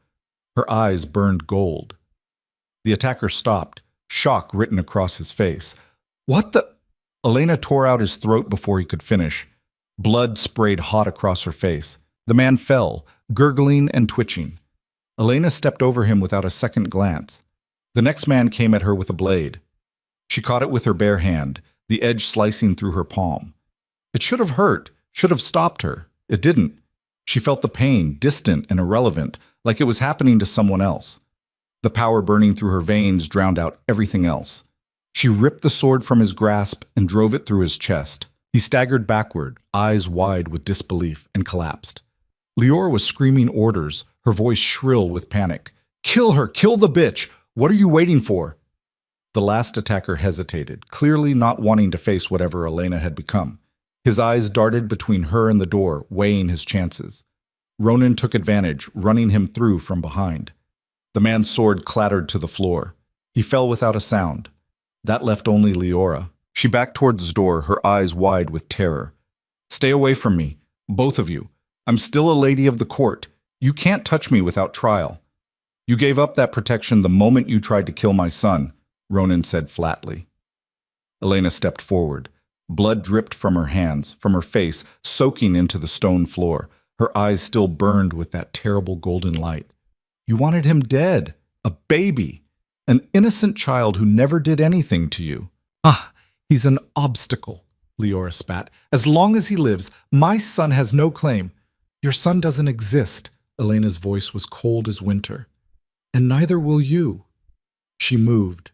Her eyes burned gold. The attacker stopped, shock written across his face. What the? Elena tore out his throat before he could finish. Blood sprayed hot across her face. The man fell, gurgling and twitching. Elena stepped over him without a second glance. The next man came at her with a blade. She caught it with her bare hand, the edge slicing through her palm. It should have hurt, should have stopped her. It didn't. She felt the pain, distant and irrelevant, like it was happening to someone else. The power burning through her veins drowned out everything else. She ripped the sword from his grasp and drove it through his chest. He staggered backward, eyes wide with disbelief, and collapsed. Leora was screaming orders, her voice shrill with panic. Kill her! Kill the bitch! What are you waiting for? The last attacker hesitated, clearly not wanting to face whatever Elena had become. His eyes darted between her and the door, weighing his chances. Ronan took advantage, running him through from behind. The man's sword clattered to the floor. He fell without a sound. That left only Leora. She backed towards the door, her eyes wide with terror. Stay away from me, both of you. I'm still a lady of the court. You can't touch me without trial. You gave up that protection the moment you tried to kill my son, Ronan said flatly. Elena stepped forward. Blood dripped from her hands, from her face, soaking into the stone floor. Her eyes still burned with that terrible golden light. You wanted him dead, a baby, an innocent child who never did anything to you. Ah, he's an obstacle, Leora spat. As long as he lives, my son has no claim. Your son doesn't exist. Elena's voice was cold as winter. And neither will you. She moved.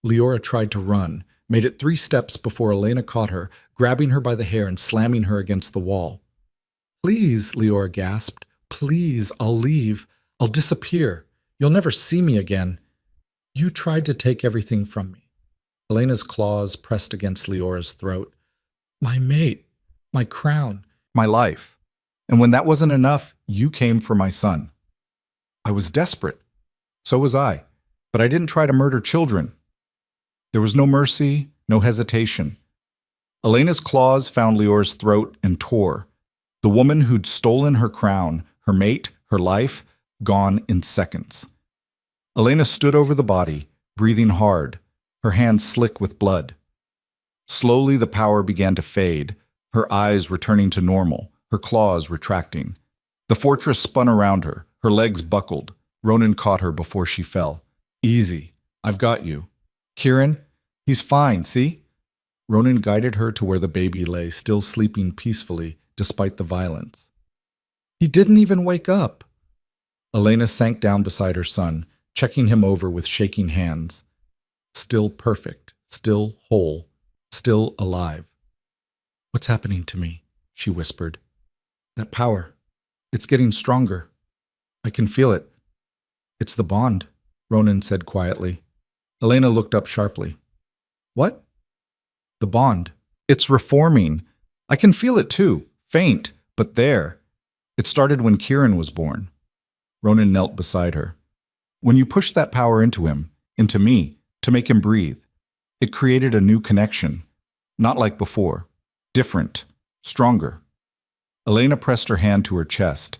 Leora tried to run, made it 3 steps before Elena caught her, grabbing her by the hair and slamming her against the wall. Please, Leora gasped. Please, I'll leave. I'll disappear. You'll never see me again. You tried to take everything from me. Elena's claws pressed against Leora's throat. My mate, my crown, my life. And when that wasn't enough, you came for my son. I was desperate. So was I. But I didn't try to murder children. There was no mercy, no hesitation. Elena's claws found Leora's throat and tore. The woman who'd stolen her crown, her mate, her life, gone in seconds. Elena stood over the body, breathing hard, her hands slick with blood. Slowly the power began to fade, her eyes returning to normal, her claws retracting. The fortress spun around her, her legs buckled. Ronan caught her before she fell. Easy, I've got you. Kieran, he's fine, see? Ronan guided her to where the baby lay, still sleeping peacefully despite the violence. He didn't even wake up. Elena sank down beside her son, checking him over with shaking hands. Still perfect, still whole, still alive. What's happening to me? She whispered. That power. It's getting stronger. I can feel it. It's the bond, Ronan said quietly. Elena looked up sharply. What? The bond. It's reforming. I can feel it too. Faint, But there, it started when Kieran was born. Ronan knelt beside her. When you pushed that power into him, into me, to make him breathe, it created a new connection. Not like before. Different. Stronger. Elena pressed her hand to her chest.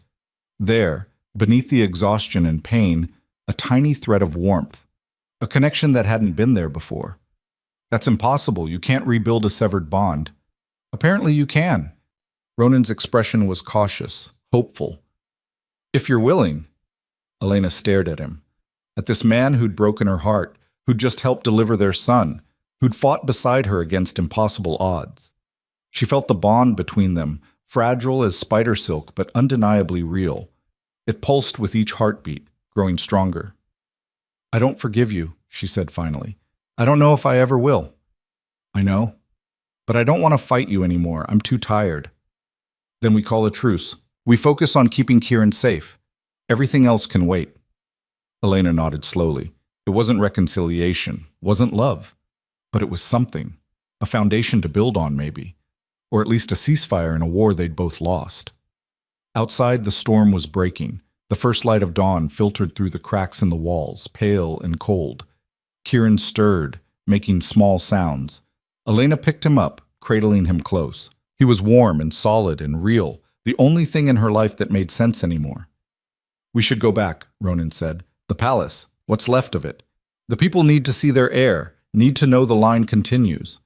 There, beneath the exhaustion and pain, a tiny thread of warmth. A connection that hadn't been there before. That's impossible. You can't rebuild a severed bond. Apparently you can. Ronan's expression was cautious, hopeful. If you're willing. Elena stared at him. At this man who'd broken her heart, who'd just helped deliver their son, who'd fought beside her against impossible odds. She felt the bond between them, fragile as spider silk but undeniably real. It pulsed with each heartbeat, growing stronger. I don't forgive you, she said finally. I don't know if I ever will. I know. But I don't want to fight you anymore. I'm too tired. Then we call a truce. We focus on keeping Kieran safe. Everything else can wait. Elena nodded slowly. It wasn't reconciliation, wasn't love. But it was something. A foundation to build on, maybe. Or at least a ceasefire in a war they'd both lost. Outside, the storm was breaking. The first light of dawn filtered through the cracks in the walls, pale and cold. Kieran stirred, making small sounds. Elena picked him up, cradling him close. He was warm and solid and real, the only thing in her life that made sense anymore. We should go back, Ronan said. The palace, what's left of it. The people need to see their heir, need to know the line continues.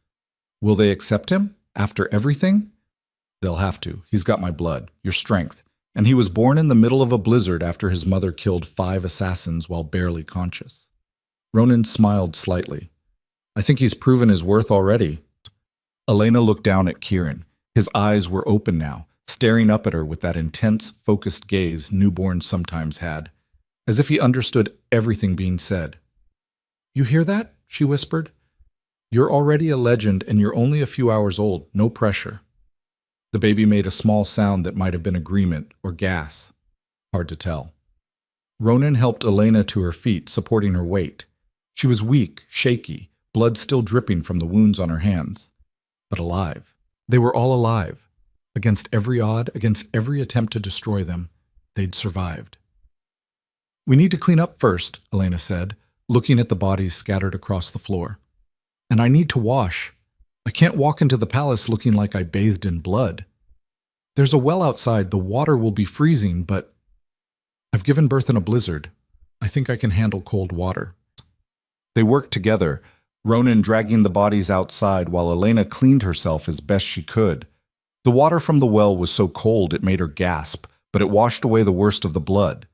Will they accept him, after everything? They'll have to. He's got my blood, your strength. And he was born in the middle of a blizzard after his mother killed 5 assassins while barely conscious. Ronan smiled slightly. I think he's proven his worth already. Elena looked down at Kieran. His eyes were open now, staring up at her with that intense, focused gaze newborns sometimes had, as if he understood everything being said. You hear that? She whispered. You're already a legend and you're only a few hours old, no pressure. The baby made a small sound that might have been agreement or gas. Hard to tell. Ronan helped Elena to her feet, supporting her weight. She was weak, shaky, blood still dripping from the wounds on her hands. But alive. They were all alive. Against every odd, against every attempt to destroy them, they'd survived. We need to clean up first, Elena said, looking at the bodies scattered across the floor. And I need to wash. I can't walk into the palace looking like I bathed in blood. There's a well outside. The water will be freezing, but I've given birth in a blizzard. I think I can handle cold water. They worked together, Ronan dragging the bodies outside while Elena cleaned herself as best she could. The water from the well was so cold it made her gasp, but it washed away the worst of the blood.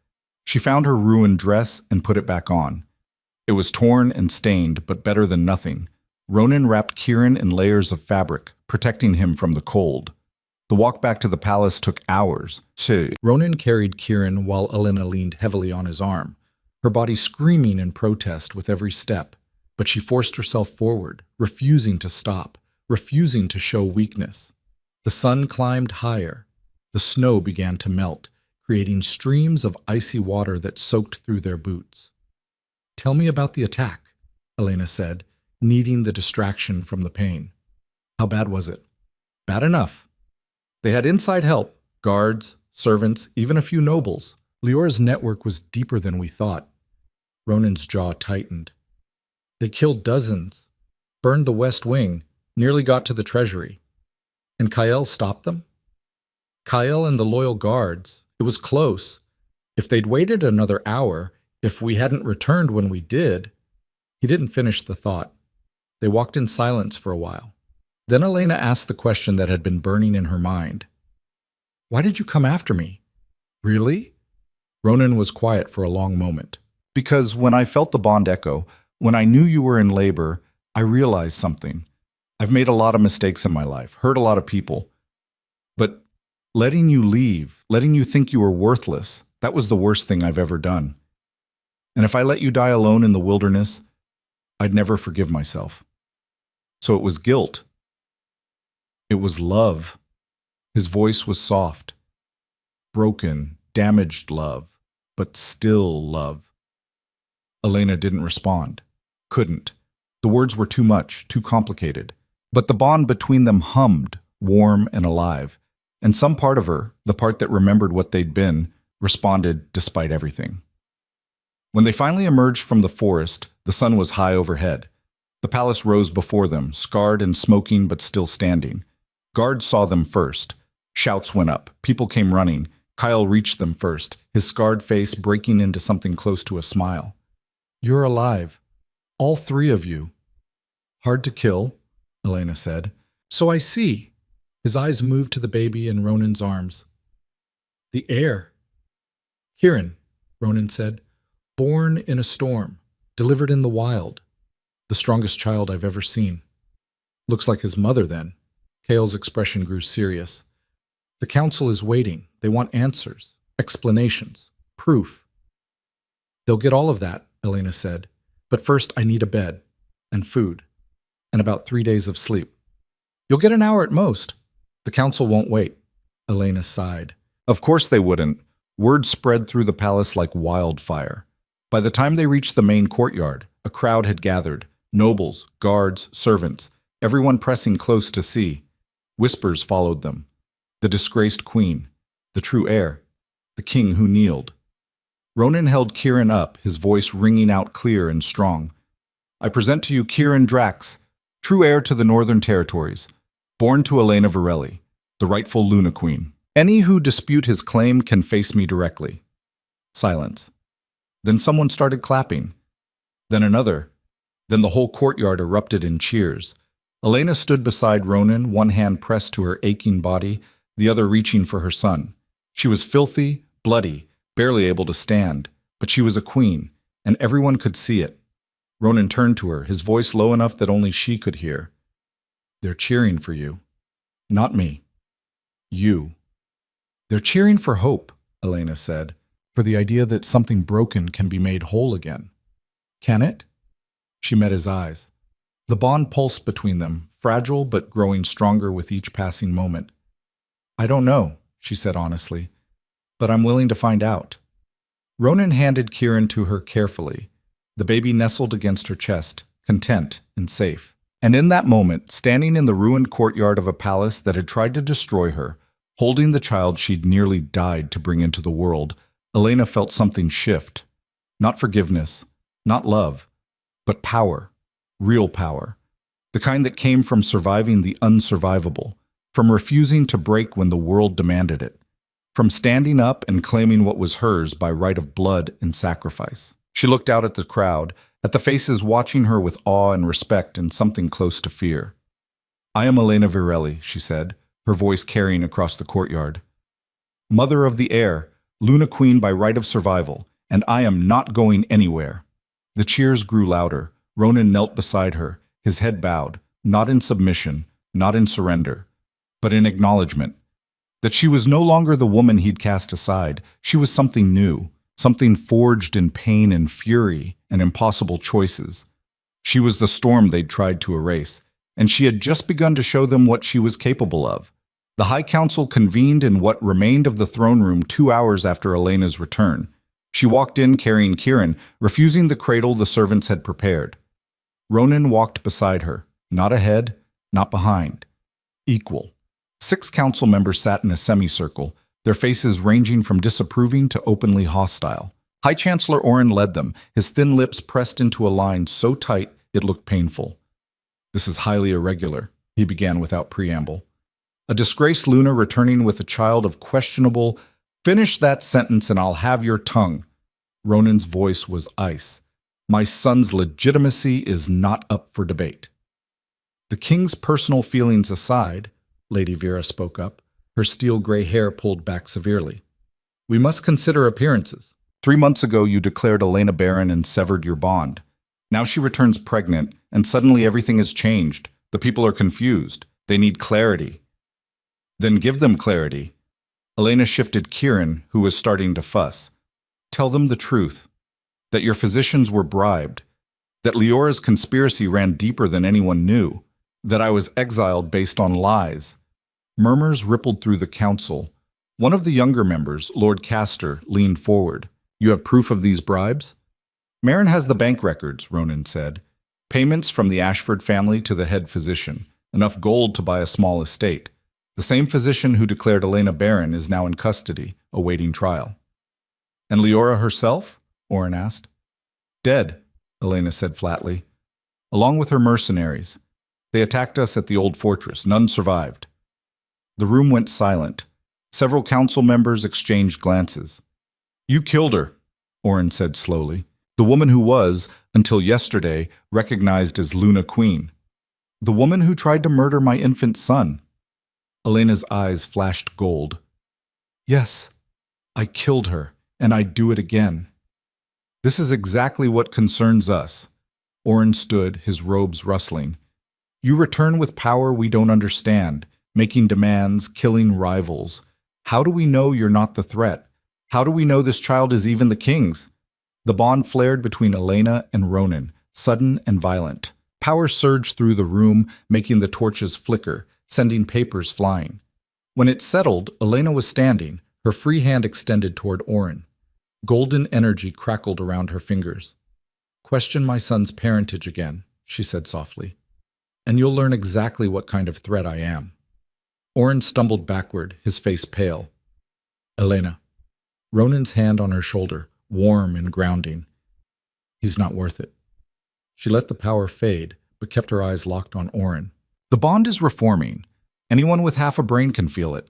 She found her ruined dress and put it back on. It was torn and stained, but better than nothing. Ronan wrapped Kieran in layers of fabric, protecting him from the cold. The walk back to the palace took hours. Ronan carried Kieran while Elena leaned heavily on his arm, her body screaming in protest with every step. But she forced herself forward, refusing to stop, refusing to show weakness. The sun climbed higher. The snow began to melt, creating streams of icy water that soaked through their boots. Tell me about the attack, Elena said, needing the distraction from the pain. How bad was it? Bad enough. They had inside help, guards, servants, even a few nobles. Leora's network was deeper than we thought. Ronan's jaw tightened. They killed dozens, burned the West Wing, nearly got to the treasury. And Kyle stopped them? Kyle and the loyal guards. It was close. If they'd waited another hour, if we hadn't returned when we did. He didn't finish the thought. They walked in silence for a while. Then Elena asked the question that had been burning in her mind. Why did you come after me? Really? Ronan was quiet for a long moment. Because when I felt the bond echo, when I knew you were in labor, I realized something. I've made a lot of mistakes in my life, hurt a lot of people. But letting you leave, letting you think you were worthless, that was the worst thing I've ever done. And if I let you die alone in the wilderness, I'd never forgive myself. So it was guilt. It was love. His voice was soft. Broken, damaged love, but still love. Elena didn't respond. Couldn't. The words were too much, too complicated. But the bond between them hummed, warm and alive. And some part of her, the part that remembered what they'd been, responded despite everything. When they finally emerged from the forest, the sun was high overhead. The palace rose before them, scarred and smoking but still standing. Guards saw them first. Shouts went up. People came running. Kyle reached them first, his scarred face breaking into something close to a smile. "You're alive. All three of you." "Hard to kill," Elena said. "So I see." His eyes moved to the baby in Ronan's arms. "The heir." "Kieran," Ronan said. "Born in a storm, delivered in the wild. The strongest child I've ever seen." "Looks like his mother, then." Kale's expression grew serious. "The council is waiting. They want answers, explanations, proof." "They'll get all of that," Elena said. "But first I need a bed, and food, and about 3 days of sleep." "You'll get an hour at most." "The council won't wait," Elena sighed. Of course they wouldn't. Word spread through the palace like wildfire. By the time they reached the main courtyard, a crowd had gathered. Nobles, guards, servants, everyone pressing close to see. Whispers followed them. The disgraced queen, the true heir, the king who kneeled. Ronan held Kieran up, his voice ringing out clear and strong. "I present to you Kieran Drax, true heir to the Northern Territories, born to Elena Varelli, the rightful Luna Queen. Any who dispute his claim can face me directly." Silence. Then someone started clapping. Then another. Then the whole courtyard erupted in cheers. Elena stood beside Ronan, one hand pressed to her aching body, the other reaching for her son. She was filthy, bloody, barely able to stand, but she was a queen, and everyone could see it. Ronan turned to her, his voice low enough that only she could hear. "They're cheering for you. Not me. You." "They're cheering for hope," Elena said, "for the idea that something broken can be made whole again." "Can it?" She met his eyes. The bond pulsed between them, fragile but growing stronger with each passing moment. "I don't know," she said honestly, "but I'm willing to find out." Ronan handed Kieran to her carefully. The baby nestled against her chest, content and safe. And in that moment, standing in the ruined courtyard of a palace that had tried to destroy her, holding the child she'd nearly died to bring into the world, Elena felt something shift. Not forgiveness, not love, but power, real power. The kind that came from surviving the unsurvivable, from refusing to break when the world demanded it, from standing up and claiming what was hers by right of blood and sacrifice. She looked out at the crowd, at the faces watching her with awe and respect and something close to fear. "I am Elena Varelli," she said, her voice carrying across the courtyard. "Mother of the heir, Luna Queen by right of survival, and I am not going anywhere." The cheers grew louder. Ronan knelt beside her, his head bowed, not in submission, not in surrender, but in acknowledgement. That she was no longer the woman he'd cast aside. She was something new, something forged in pain and fury and impossible choices. She was the storm they'd tried to erase, and she had just begun to show them what she was capable of. The High Council convened in what remained of the throne room 2 hours after Elena's return. She walked in carrying Kieran, refusing the cradle the servants had prepared. Ronan walked beside her, not ahead, not behind. Equal. 6 council members sat in a semicircle, their faces ranging from disapproving to openly hostile. High Chancellor Oren led them, his thin lips pressed into a line so tight it looked painful. "This is highly irregular," he began without preamble. "A disgraced Luna returning with a child of questionable—" "Finish that sentence and I'll have your tongue." Ronan's voice was ice. "My son's legitimacy is not up for debate." "The king's personal feelings aside," Lady Vera spoke up, her steel-gray hair pulled back severely, "we must consider appearances. 3 months ago you declared Elena barren and severed your bond. Now she returns pregnant, and suddenly everything has changed. The people are confused. They need clarity." "Then give them clarity." Elena shifted Kieran, who was starting to fuss. "Tell them the truth. That your physicians were bribed. That Leora's conspiracy ran deeper than anyone knew. That I was exiled based on lies." Murmurs rippled through the council. One of the younger members, Lord Castor, leaned forward. "You have proof of these bribes?" "Marin has the bank records," Ronan said. "Payments from the Ashford family to the head physician. Enough gold to buy a small estate. The same physician who declared Elena barren is now in custody, awaiting trial. And Leora herself? Orin asked. Dead, Elena said flatly. Along with her mercenaries. They attacked us at the old fortress. None survived. The room went silent. Several council members exchanged glances. You killed her, Orin said slowly. The woman who was, until yesterday, recognized as Luna Queen. The woman who tried to murder my infant son. Elena's eyes flashed gold. Yes, I killed her, and I'd do it again. This is exactly what concerns us. Orin stood, his robes rustling. You return with power we don't understand, making demands, killing rivals. How do we know you're not the threat? How do we know this child is even the king's? The bond flared between Elena and Ronan, sudden and violent. Power surged through the room, making the torches flicker, sending papers flying. When it settled, Elena was standing, her free hand extended toward Orin. Golden energy crackled around her fingers. Question my son's parentage again, she said softly, and you'll learn exactly what kind of threat I am. Orin stumbled backward, his face pale. Elena. Ronan's hand on her shoulder, warm and grounding. He's not worth it. She let the power fade, but kept her eyes locked on Orin. The bond is reforming. Anyone with half a brain can feel it.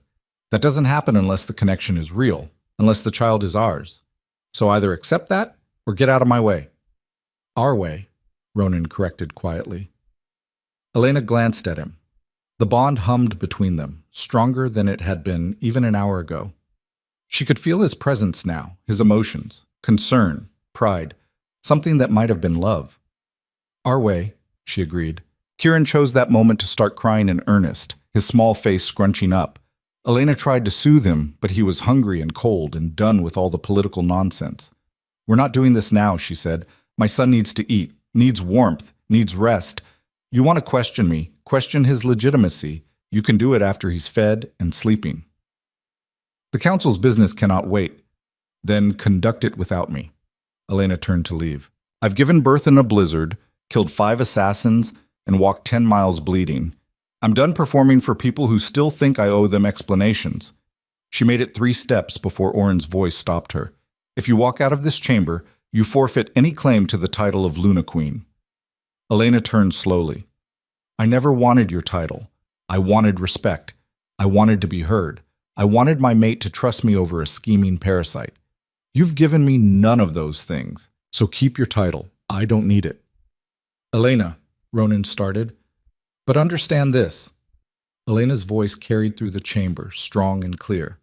That doesn't happen unless the connection is real, unless the child is ours. So either accept that, or get out of my way. Our way, Ronan corrected quietly. Elena glanced at him. The bond hummed between them, stronger than it had been even an hour ago. She could feel his presence now, his emotions, concern, pride, something that might have been love. Our way, she agreed. Kieran chose that moment to start crying in earnest, his small face scrunching up. Elena tried to soothe him, but he was hungry and cold and done with all the political nonsense. We're not doing this now, she said. My son needs to eat, needs warmth, needs rest. You want to question me, question his legitimacy. You can do it after he's fed and sleeping. The council's business cannot wait. Then conduct it without me. Elena turned to leave. I've given birth in a blizzard, killed 5 assassins, and walked 10 miles bleeding. I'm done performing for people who still think I owe them explanations. She made it 3 steps before Orin's voice stopped her. If you walk out of this chamber, you forfeit any claim to the title of Luna Queen. Elena turned slowly. I never wanted your title. I wanted respect. I wanted to be heard. I wanted my mate to trust me over a scheming parasite. You've given me none of those things, so keep your title. I don't need it. Elena, Ronan started, but understand this. Elena's voice carried through the chamber, strong and clear.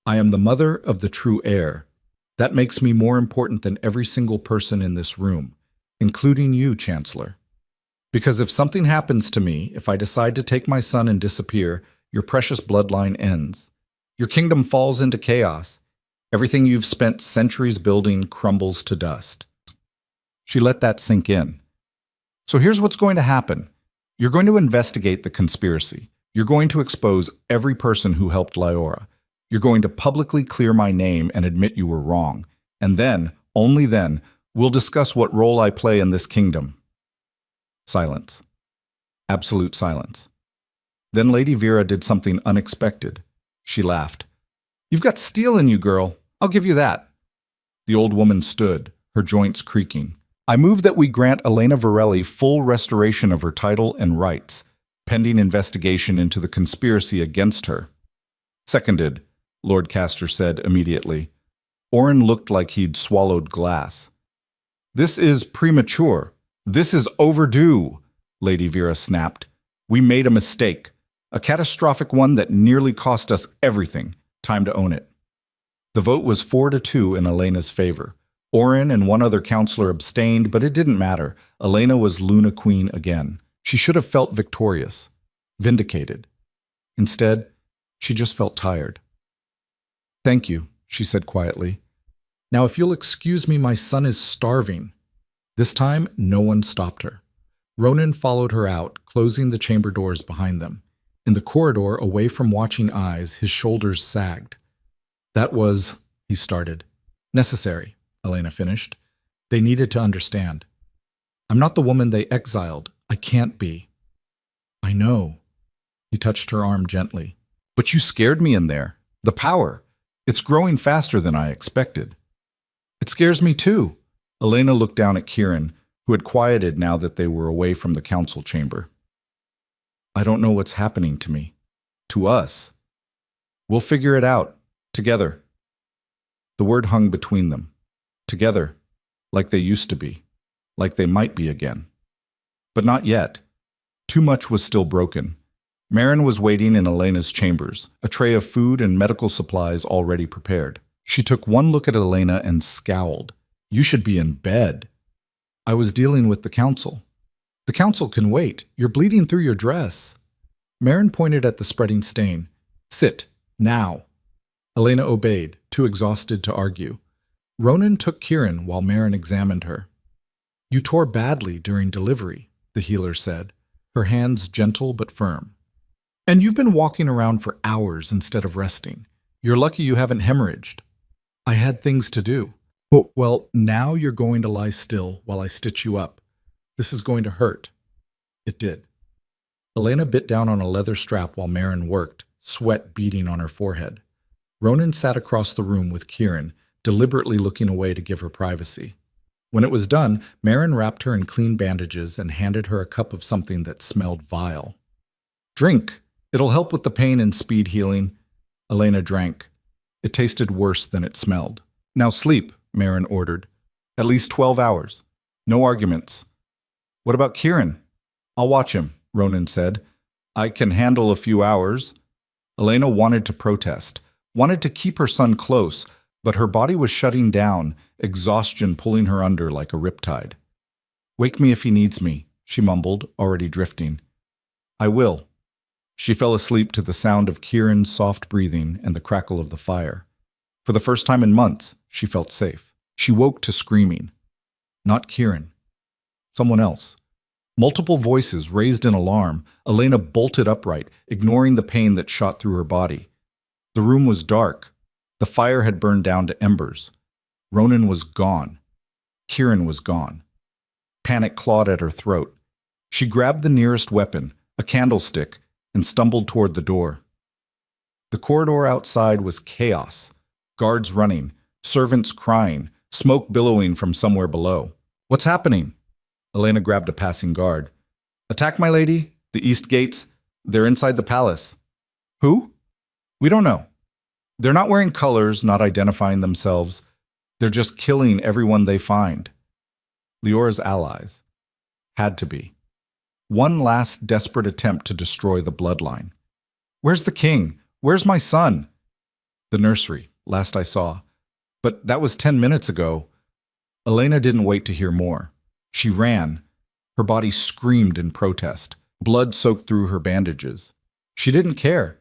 I am the mother of the true heir. That makes me more important than every single person in this room, including you, Chancellor. Because if something happens to me, if I decide to take my son and disappear, your precious bloodline ends. Your kingdom falls into chaos. Everything you've spent centuries building crumbles to dust. She let that sink in. So here's what's going to happen. You're going to investigate the conspiracy. You're going to expose every person who helped Leora. You're going to publicly clear my name and admit you were wrong. And then, only then, we'll discuss what role I play in this kingdom. Silence. Absolute silence. Then Lady Vera did something unexpected. She laughed. You've got steel in you, girl. I'll give you that. The old woman stood, her joints creaking. I move that we grant Elena Varelli full restoration of her title and rights, pending investigation into the conspiracy against her. Seconded, Lord Castor said immediately. Orin looked like he'd swallowed glass. This is premature. This is overdue, Lady Vera snapped. We made a mistake. A catastrophic one that nearly cost us everything. Time to own it. The vote was 4-2 in Elena's favor. Orin and one other counselor abstained, but it didn't matter. Elena was Luna Queen again. She should have felt victorious, vindicated. Instead, she just felt tired. Thank you, she said quietly. Now if you'll excuse me, my son is starving. This time, no one stopped her. Ronan followed her out, closing the chamber doors behind them. In the corridor, away from watching eyes, his shoulders sagged. That was, he started. Necessary, Elena finished. They needed to understand. I'm not the woman they exiled. I can't be. I know. He touched her arm gently. But you scared me in there. The power. It's growing faster than I expected. It scares me too. Elena looked down at Kieran, who had quieted now that they were away from the council chamber. I don't know what's happening to me. To us. We'll figure it out. Together. The word hung between them. Together. Like they used to be. Like they might be again. But not yet. Too much was still broken. Marin was waiting in Elena's chambers, a tray of food and medical supplies already prepared. She took one look at Elena and scowled. You should be in bed. I was dealing with the council. The council can wait. You're bleeding through your dress. Marin pointed at the spreading stain. Sit. Now. Elena obeyed, too exhausted to argue. Ronan took Kieran while Marin examined her. You tore badly during delivery, the healer said, her hands gentle but firm. And you've been walking around for hours instead of resting. You're lucky you haven't hemorrhaged. I had things to do. Well, now you're going to lie still while I stitch you up. This is going to hurt. It did. Elena bit down on a leather strap while Marin worked, sweat beading on her forehead. Ronan sat across the room with Kieran, deliberately looking away to give her privacy. When it was done, Marin wrapped her in clean bandages and handed her a cup of something that smelled vile. Drink. It'll help with the pain and speed healing. Elena drank. It tasted worse than it smelled. Now sleep, Marin ordered. At least 12 hours. No arguments. What about Kieran? I'll watch him, Ronan said. I can handle a few hours. Elena wanted to protest, wanted to keep her son close, but her body was shutting down, exhaustion pulling her under like a riptide. Wake me if he needs me, she mumbled, already drifting. I will. She fell asleep to the sound of Kieran's soft breathing and the crackle of the fire. For the first time in months, she felt safe. She woke to screaming. Not Kieran. Someone else. Multiple voices raised in alarm. Elena bolted upright, ignoring the pain that shot through her body. The room was dark. The fire had burned down to embers. Ronan was gone. Kieran was gone. Panic clawed at her throat. She grabbed the nearest weapon, a candlestick, and stumbled toward the door. The corridor outside was chaos. Guards running, servants crying, smoke billowing from somewhere below. What's happening? Elena grabbed a passing guard. Attack, my lady. The east gates. They're inside the palace. Who? We don't know. They're not wearing colors, not identifying themselves. They're just killing everyone they find. Leora's allies. Had to be. One last desperate attempt to destroy the bloodline. Where's the king? Where's my son? The nursery, last I saw. But that was 10 minutes ago. Elena didn't wait to hear more. She ran. Her body screamed in protest. Blood soaked through her bandages. She didn't care.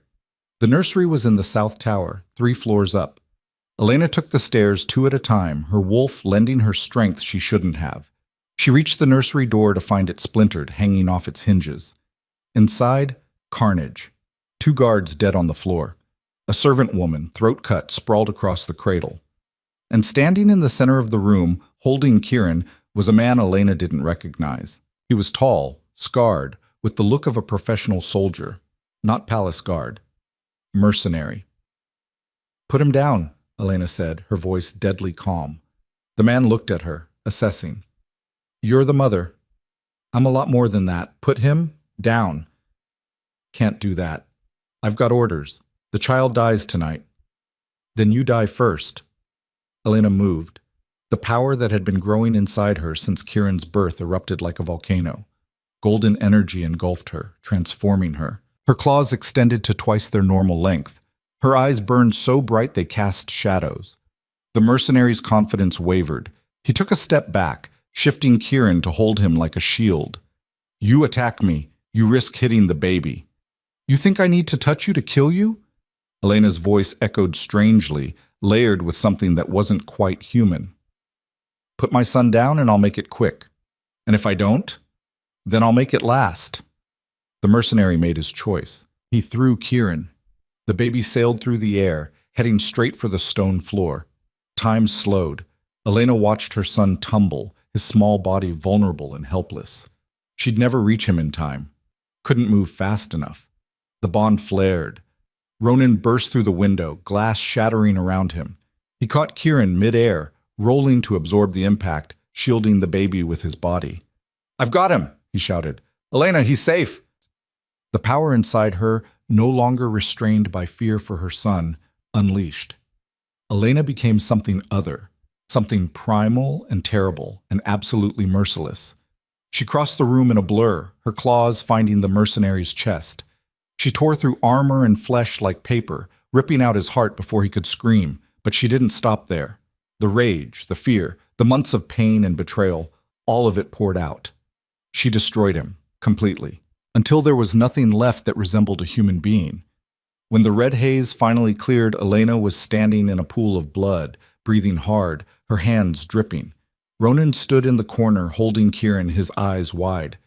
The nursery was in the south tower, 3 floors up. Elena took the stairs 2 at a time, her wolf lending her strength she shouldn't have. She reached the nursery door to find it splintered, hanging off its hinges. Inside, carnage. 2 guards dead on the floor. A servant woman, throat cut, sprawled across the cradle. And standing in the center of the room, holding Kieran, was a man Elena didn't recognize. He was tall, scarred, with the look of a professional soldier, not palace guard. Mercenary. Put him down, Elena said, her voice deadly calm. The man looked at her, assessing. You're the mother. I'm a lot more than that. Put him down. Can't do that. I've got orders. The child dies tonight. Then you die first. Elena moved. The power that had been growing inside her since Kieran's birth erupted like a volcano. Golden energy engulfed her, transforming her. Her claws extended to twice their normal length. Her eyes burned so bright they cast shadows. The mercenary's confidence wavered. He took a step back, shifting Kieran to hold him like a shield. You attack me. You risk hitting the baby. You think I need to touch you to kill you? Elena's voice echoed strangely, layered with something that wasn't quite human. Put my son down and I'll make it quick. And if I don't, then I'll make it last. The mercenary made his choice. He threw Kieran. The baby sailed through the air, heading straight for the stone floor. Time slowed. Elena watched her son tumble, his small body vulnerable and helpless. She'd never reach him in time. Couldn't move fast enough. The bond flared. Ronan burst through the window, glass shattering around him. He caught Kieran mid-air, rolling to absorb the impact, shielding the baby with his body. "I've got him!" he shouted. "Elena, he's safe!" The power inside her, no longer restrained by fear for her son, unleashed. Elena became something other, something primal and terrible and absolutely merciless. She crossed the room in a blur, her claws finding the mercenary's chest. She tore through armor and flesh like paper, ripping out his heart before he could scream, but she didn't stop there. The rage, the fear, the months of pain and betrayal, all of it poured out. She destroyed him, completely, until there was nothing left that resembled a human being. When the red haze finally cleared, Elena was standing in a pool of blood, breathing hard, her hands dripping. Ronan stood in the corner, holding Kieran, his eyes wide.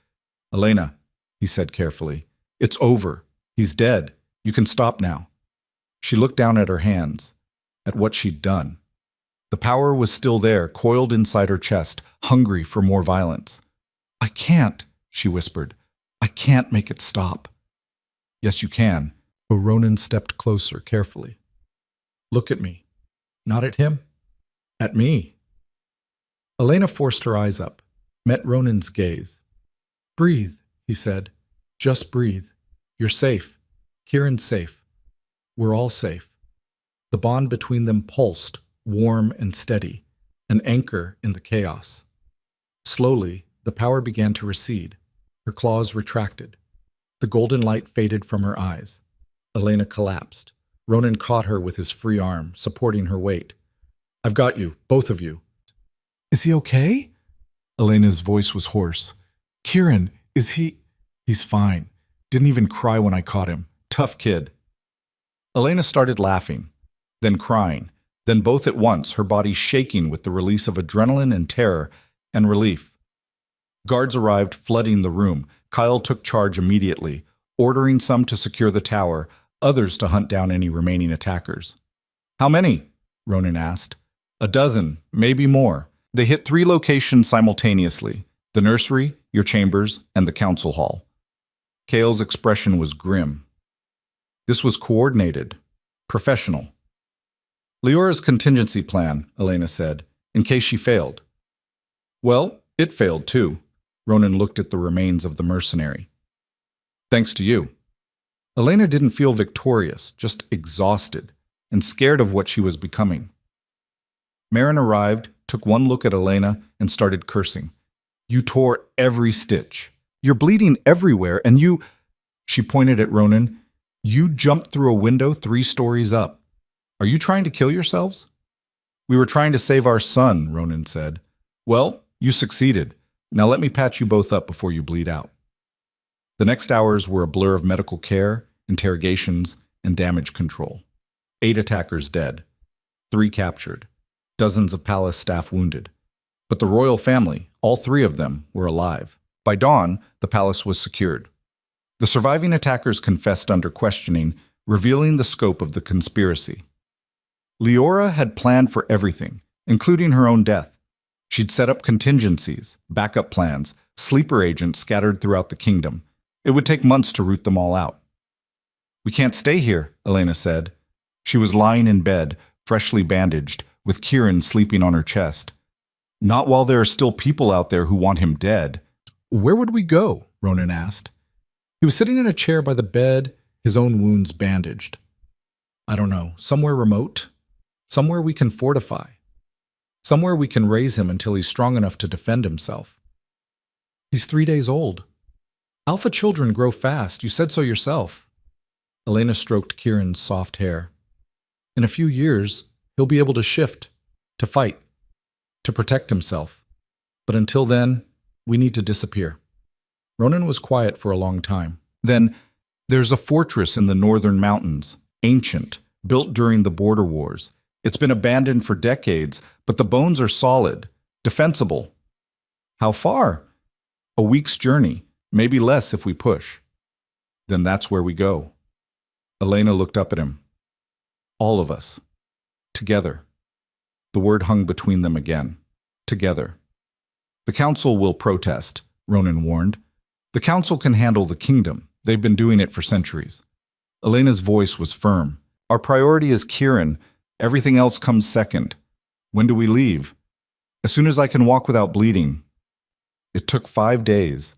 "Elena," he said carefully, "it's over. He's dead. You can stop now." She looked down at her hands, at what she'd done. The power was still there, coiled inside her chest, hungry for more violence. "I can't," she whispered. "I can't make it stop." "Yes, you can." But Ronan stepped closer, carefully. "Look at me." "Not at him." "At me." Elena forced her eyes up, met Ronan's gaze. "Breathe," he said. "Just breathe. You're safe. Kieran's safe. We're all safe." The bond between them pulsed, warm and steady, an anchor in the chaos. Slowly, the power began to recede. Her claws retracted. The golden light faded from her eyes. Elena collapsed. Ronan caught her with his free arm, supporting her weight. "I've got you, both of you." "Is he okay?" Elena's voice was hoarse. "Kieran, is he—" "He's fine. Didn't even cry when I caught him. Tough kid." Elena started laughing, then crying, then both at once, her body shaking with the release of adrenaline and terror and relief. Guards arrived, flooding the room. Kyle took charge immediately, ordering some to secure the tower, others to hunt down any remaining attackers. "How many?" Ronan asked. "A dozen, maybe more." They hit 3 locations simultaneously: the nursery, your chambers, and the council hall. Kale's expression was grim. This was coordinated, professional. "Leora's contingency plan," Elena said, "in case she failed." "Well, it failed too." Ronan looked at the remains of the mercenary. "Thanks to you." Elena didn't feel victorious, just exhausted, and scared of what she was becoming. Marin arrived, took one look at Elena, and started cursing. "You tore every stitch. You're bleeding everywhere, and you—" She pointed at Ronan. "You jumped through a window 3 stories up. Are you trying to kill yourselves?" "We were trying to save our son," Ronan said. "Well, you succeeded. Now let me patch you both up before you bleed out." The next hours were a blur of medical care, interrogations, and damage control. 8 attackers dead, 3 captured, dozens of palace staff wounded. But the royal family, all 3 of them, were alive. By dawn, the palace was secured. The surviving attackers confessed under questioning, revealing the scope of the conspiracy. Leora had planned for everything, including her own death. She'd set up contingencies, backup plans, sleeper agents scattered throughout the kingdom. It would take months to root them all out. "We can't stay here," Elena said. She was lying in bed, freshly bandaged, with Kieran sleeping on her chest. "Not while there are still people out there who want him dead." "Where would we go?" Ronan asked. He was sitting in a chair by the bed, his own wounds bandaged. "I don't know, somewhere remote. Somewhere we can fortify. Somewhere we can raise him until he's strong enough to defend himself." "He's 3 days old. Alpha children grow fast, you said so yourself." Elena stroked Kieran's soft hair. "In a few years, he'll be able to shift, to fight, to protect himself. But until then, we need to disappear." Ronan was quiet for a long time. Then, "There's a fortress in the northern mountains, ancient, built during the border wars. It's been abandoned for decades, but the bones are solid, defensible." "How far?" "A week's journey, maybe less if we push." "Then that's where we go." Elena looked up at him. "All of us. Together." The word hung between them again. Together. "The council will protest," Ronan warned. "The council can handle the kingdom. They've been doing it for centuries. Elena's voice was firm. Our priority is Kieran. Everything else comes second. When do we leave? As soon as I can walk without bleeding. It took 5 days.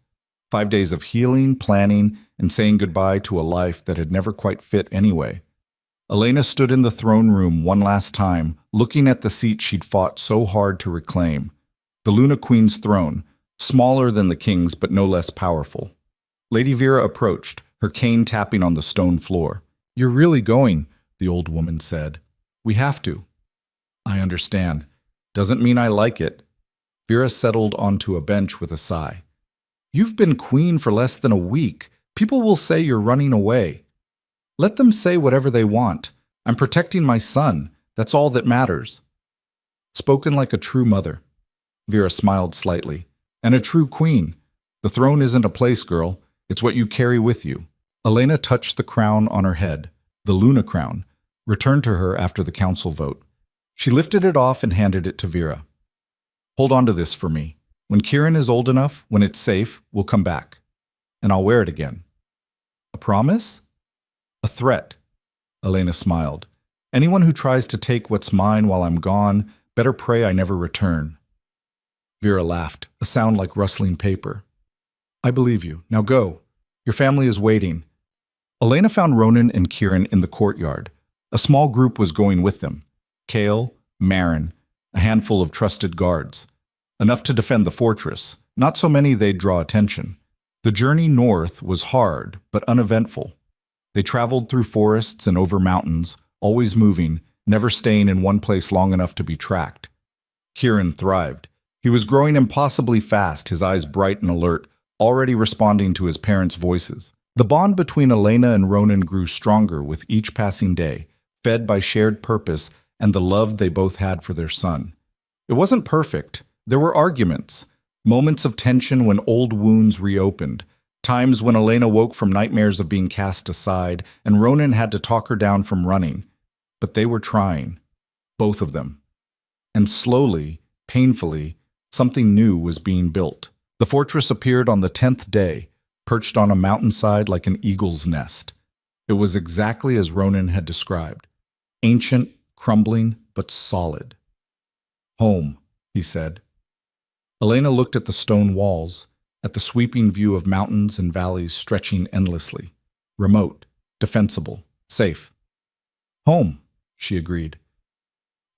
5 days of healing, planning, and saying goodbye to a life that had never quite fit anyway. Elena stood in the throne room one last time, looking at the seat she'd fought so hard to reclaim. The Luna Queen's throne, smaller than the king's but no less powerful. Lady Vera approached, her cane tapping on the stone floor. "You're really going," the old woman said. "We have to." "I understand. Doesn't mean I like it." Vera settled onto a bench with a sigh. "You've been queen for less than a week. People will say you're running away. Let them say whatever they want. I'm protecting my son. That's all that matters." Spoken like a true mother. Vera smiled slightly. "And a true queen. The throne isn't a place, girl. It's what you carry with you." Elena touched the crown on her head, the Luna crown, returned to her after the council vote. She lifted it off and handed it to Vera. "Hold on to this for me. When Kieran is old enough, when it's safe, we'll come back. And I'll wear it again." "A promise?" "A threat." Elena smiled. "Anyone who tries to take what's mine while I'm gone, better pray I never return." Vera laughed, a sound like rustling paper. "I believe you. Now go. Your family is waiting." Elena found Ronan and Kieran in the courtyard. A small group was going with them. Kale, Marin, a handful of trusted guards. Enough to defend the fortress, not so many they'd draw attention. The journey north was hard, but uneventful. They traveled through forests and over mountains, always moving, never staying in one place long enough to be tracked. Kieran thrived. He was growing impossibly fast, his eyes bright and alert, already responding to his parents' voices. The bond between Elena and Ronan grew stronger with each passing day, fed by shared purpose and the love they both had for their son. It wasn't perfect. There were arguments, moments of tension when old wounds reopened, times when Elena woke from nightmares of being cast aside, and Ronan had to talk her down from running. But they were trying, both of them. And slowly, painfully, something new was being built. The fortress appeared on the 10th day, perched on a mountainside like an eagle's nest. It was exactly as Ronan had described. Ancient, crumbling, but solid. "Home," he said. Elena looked at the stone walls, at the sweeping view of mountains and valleys stretching endlessly. Remote, defensible, safe. "Home," she agreed.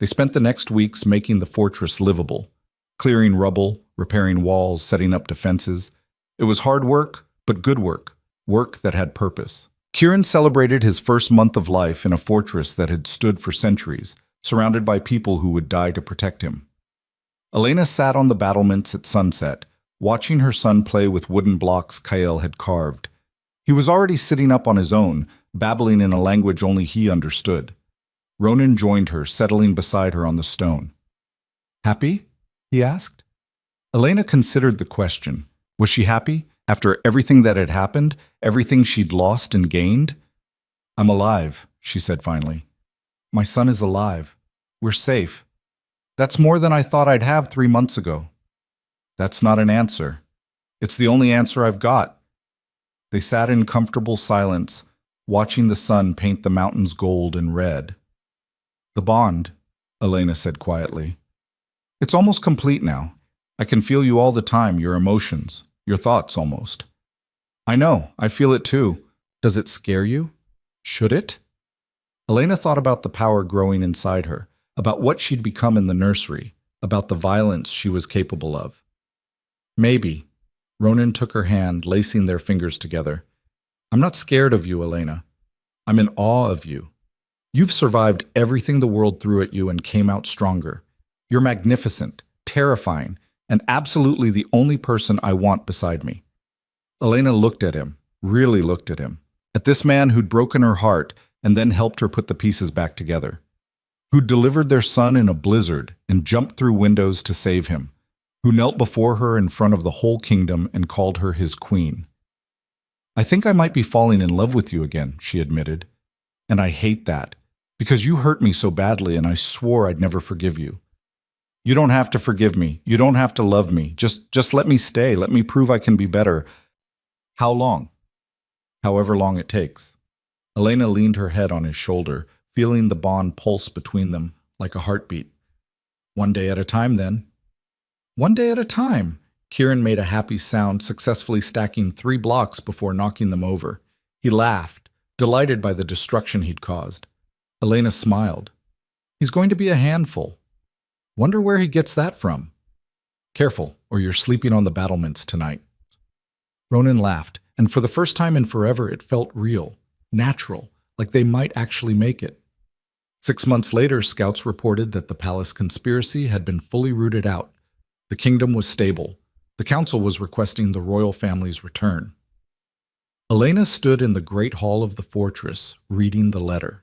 They spent the next weeks making the fortress livable, clearing rubble, repairing walls, setting up defenses. It was hard work, but good work, work that had purpose. Kieran celebrated his first month of life in a fortress that had stood for centuries, surrounded by people who would die to protect him. Elena sat on the battlements at sunset, watching her son play with wooden blocks Kael had carved. He was already sitting up on his own, babbling in a language only he understood. Ronan joined her, settling beside her on the stone. "Happy?" he asked. Elena considered the question. Was she happy, after everything that had happened, everything she'd lost and gained? "I'm alive," she said finally. "My son is alive. We're safe. That's more than I thought I'd have 3 months ago." "That's not an answer. It's the only answer I've got." They sat in comfortable silence, watching the sun paint the mountains gold and red. "The bond," Elena said quietly. "It's almost complete now. I can feel you all the time, your emotions, your thoughts almost." "I know, I feel it too. Does it scare you? Should it?" Elena thought about the power growing inside her, about what she'd become in the nursery, about the violence she was capable of. "Maybe." Ronan took her hand, lacing their fingers together. "I'm not scared of you, Elena. I'm in awe of you. You've survived everything the world threw at you and came out stronger. You're magnificent, terrifying, and absolutely the only person I want beside me." Elena looked at him, really looked at him, at this man who'd broken her heart and then helped her put the pieces back together, who'd delivered their son in a blizzard and jumped through windows to save him, who knelt before her in front of the whole kingdom and called her his queen. "I think I might be falling in love with you again," she admitted. "And I hate that, because you hurt me so badly and I swore I'd never forgive you." "You don't have to forgive me. You don't have to love me. Just let me stay. Let me prove I can be better." "How long?" "However long it takes." Elena leaned her head on his shoulder, feeling the bond pulse between them like a heartbeat. One day at a time, then. One day at a time. Kieran made a happy sound, successfully stacking 3 blocks before knocking them over. He laughed, delighted by the destruction he'd caused. Elena smiled. He's going to be a handful. Wonder where he gets that from. Careful, or you're sleeping on the battlements tonight. Ronan laughed, and for the first time in forever it felt real, natural, like they might actually make it. 6 months later, scouts reported that the palace conspiracy had been fully rooted out. The kingdom was stable. The council was requesting the royal family's return. Elena stood in the great hall of the fortress, reading the letter.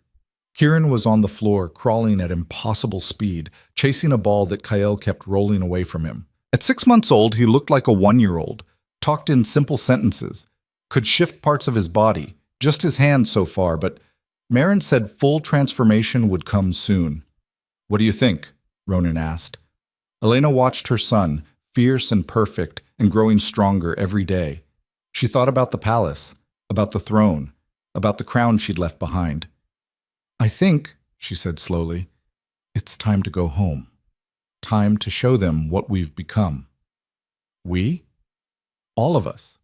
Kieran was on the floor, crawling at impossible speed, chasing a ball that Kael kept rolling away from him. At 6 months old, he looked like a 1-year-old, talked in simple sentences, could shift parts of his body, just his hands so far, but Marin said full transformation would come soon. What do you think? Ronan asked. Elena watched her son, fierce and perfect, and growing stronger every day. She thought about the palace, about the throne, about the crown she'd left behind. I think, she said slowly, it's time to go home. Time to show them what we've become. We? All of us.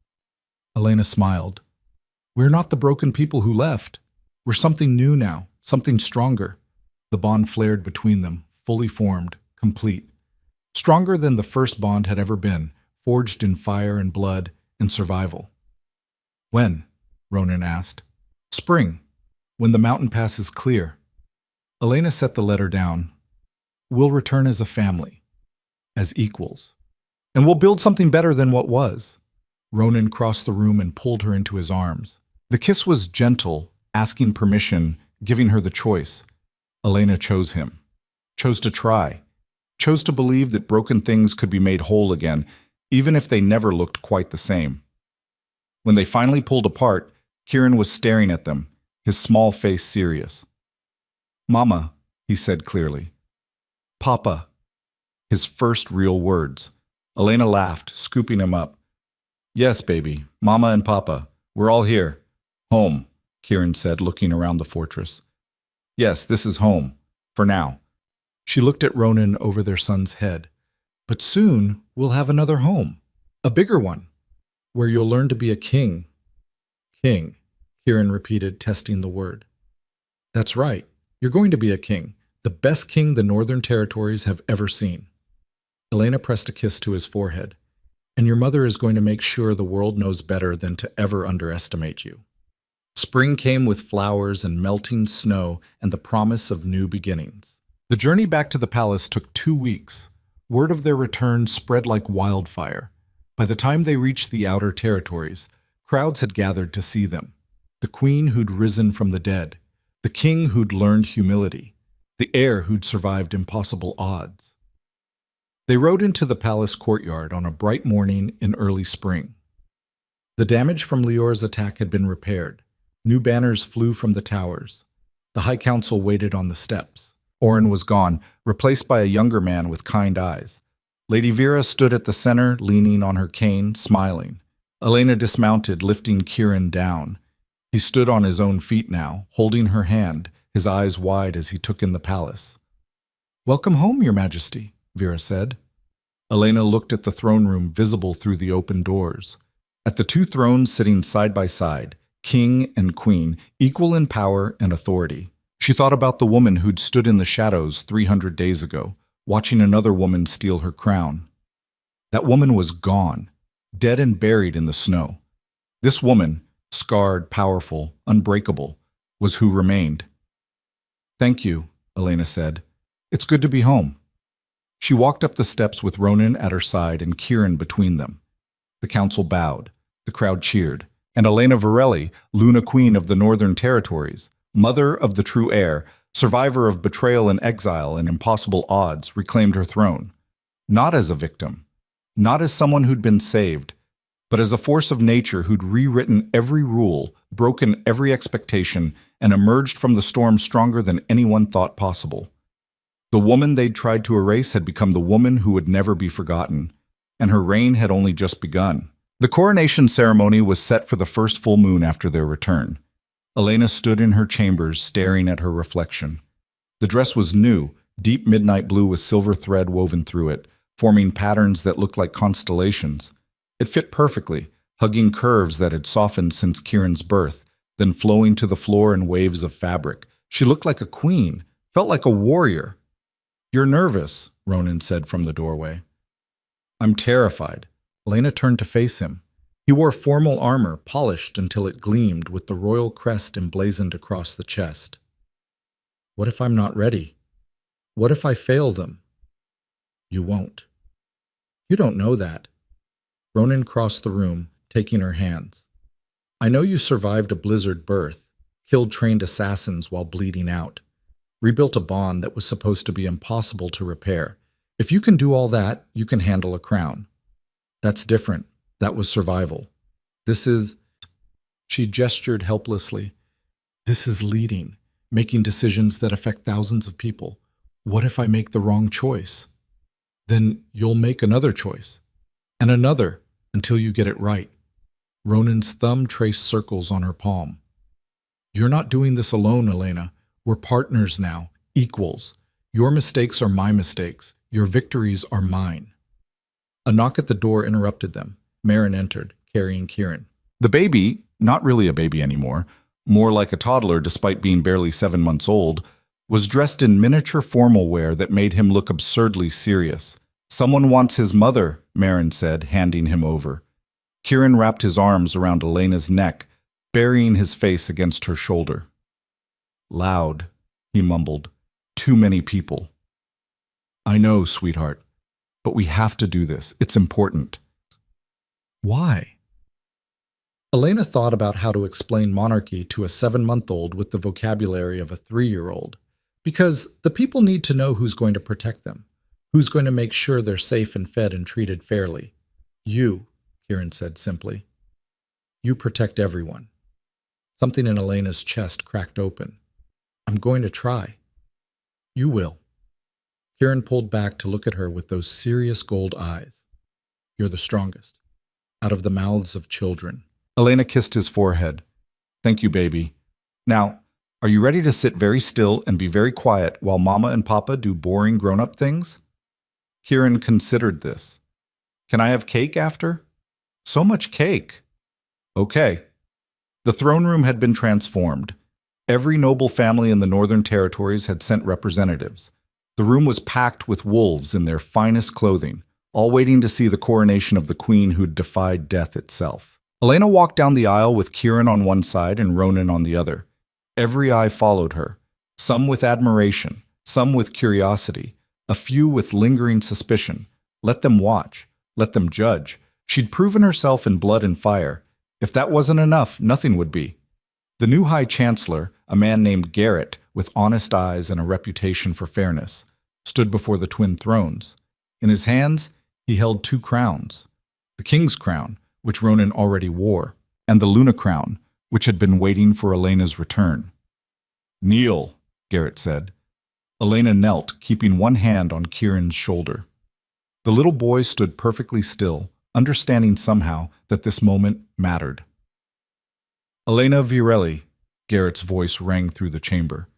Elena smiled. We're not the broken people who left. We're something new now, something stronger. The bond flared between them, fully formed, complete. Stronger than the first bond had ever been, forged in fire and blood and survival. When? Ronan asked. Spring, when the mountain pass is clear. Elena set the letter down. We'll return as a family, as equals. And we'll build something better than what was. Ronan crossed the room and pulled her into his arms. The kiss was gentle, asking permission, giving her the choice. Elena chose him, chose to try, chose to believe that broken things could be made whole again, even if they never looked quite the same. When they finally pulled apart, Kieran was staring at them, his small face serious. Mama, he said clearly. Papa, his first real words. Elena laughed, scooping him up. Yes, baby, Mama and Papa, we're all here. Home, Kieran said, looking around the fortress. Yes, this is home, for now. She looked at Ronan over their son's head. But soon we'll have another home, a bigger one, where you'll learn to be a king. King, Kieran repeated, testing the word. That's right, you're going to be a king, the best king the Northern Territories have ever seen. Elena pressed a kiss to his forehead. And your mother is going to make sure the world knows better than to ever underestimate you. Spring came with flowers and melting snow and the promise of new beginnings. The journey back to the palace took 2 weeks. Word of their return spread like wildfire. By the time they reached the outer territories, crowds had gathered to see them. The queen who'd risen from the dead, the king who'd learned humility, the heir who'd survived impossible odds. They rode into the palace courtyard on a bright morning in early spring. The damage from Lior's attack had been repaired. New banners flew from the towers. The High Council waited on the steps. Oren was gone, replaced by a younger man with kind eyes. Lady Vera stood at the center, leaning on her cane, smiling. Elena dismounted, lifting Kieran down. He stood on his own feet now, holding her hand, his eyes wide as he took in the palace. Welcome home, Your Majesty, Vera said. Elena looked at the throne room visible through the open doors. At the 2 thrones sitting side by side, king and queen, equal in power and authority. She thought about the woman who'd stood in the shadows 300 days ago, watching another woman steal her crown. That woman was gone, dead and buried in the snow. This woman, scarred, powerful, unbreakable, was who remained. Thank you, Elena said. It's good to be home. She walked up the steps with Ronan at her side and Kieran between them. The council bowed. The crowd cheered. And Elena Varelli, Luna Queen of the Northern Territories, mother of the true heir, survivor of betrayal and exile and impossible odds, reclaimed her throne. Not as a victim, not as someone who'd been saved, but as a force of nature who'd rewritten every rule, broken every expectation, and emerged from the storm stronger than anyone thought possible. The woman they'd tried to erase had become the woman who would never be forgotten, and her reign had only just begun. The coronation ceremony was set for the first full moon after their return. Elena stood in her chambers, staring at her reflection. The dress was new, deep midnight blue with silver thread woven through it, forming patterns that looked like constellations. It fit perfectly, hugging curves that had softened since Kieran's birth, then flowing to the floor in waves of fabric. She looked like a queen, felt like a warrior. "You're nervous," Ronan said from the doorway. "I'm terrified." Elena turned to face him. He wore formal armor, polished until it gleamed with the royal crest emblazoned across the chest. "What if I'm not ready? What if I fail them?" "You won't." "You don't know that." Ronan crossed the room, taking her hands. "I know you survived a blizzard birth, killed trained assassins while bleeding out, rebuilt a bond that was supposed to be impossible to repair. If you can do all that, you can handle a crown. That's different. That was survival. This is—" She gestured helplessly. "This is leading, making decisions that affect thousands of people. What if I make the wrong choice? Then you'll make another choice, and another, until you get it right." Ronan's thumb traced circles on her palm. "You're not doing this alone, Elena. We're partners now, equals. Your mistakes are my mistakes. Your victories are mine." A knock at the door interrupted them. Marin entered, carrying Kieran. The baby, not really a baby anymore, more like a toddler despite being barely 7 months old, was dressed in miniature formal wear that made him look absurdly serious. "Someone wants his mother," Marin said, handing him over. Kieran wrapped his arms around Elena's neck, burying his face against her shoulder. "Loud," he mumbled. "Too many people." "I know, sweetheart, but we have to do this. It's important." "Why?" Elena thought about how to explain monarchy to a 7-month-old with the vocabulary of a 3-year-old. Because the people need to know who's going to protect them, who's going to make sure they're safe and fed and treated fairly. "You," Kieran said simply. "You protect everyone." Something in Elena's chest cracked open. "I'm going to try." "You will." Kieran pulled back to look at her with those serious gold eyes. "You're the strongest. Out of the mouths of children." Elena kissed his forehead. "Thank you, baby. Now, are you ready to sit very still and be very quiet while Mama and Papa do boring grown-up things?" Kieran considered this. "Can I have cake after?" "So much cake." "Okay." The throne room had been transformed. Every noble family in the Northern Territories had sent representatives. The room was packed with wolves in their finest clothing, all waiting to see the coronation of the queen who'd defied death itself. Elena walked down the aisle with Kieran on one side and Ronan on the other. Every eye followed her, some with admiration, some with curiosity, a few with lingering suspicion. Let them watch, let them judge. She'd proven herself in blood and fire. If that wasn't enough, nothing would be. The new High Chancellor, a man named Garrett, with honest eyes and a reputation for fairness, stood before the twin thrones. In his hands, he held 2 crowns. The king's crown, which Ronan already wore, and the Luna crown, which had been waiting for Elena's return. "Kneel," Garrett said. Elena knelt, keeping one hand on Kieran's shoulder. The little boy stood perfectly still, understanding somehow that this moment mattered. "Elena Virelli," Garrett's voice rang through the chamber.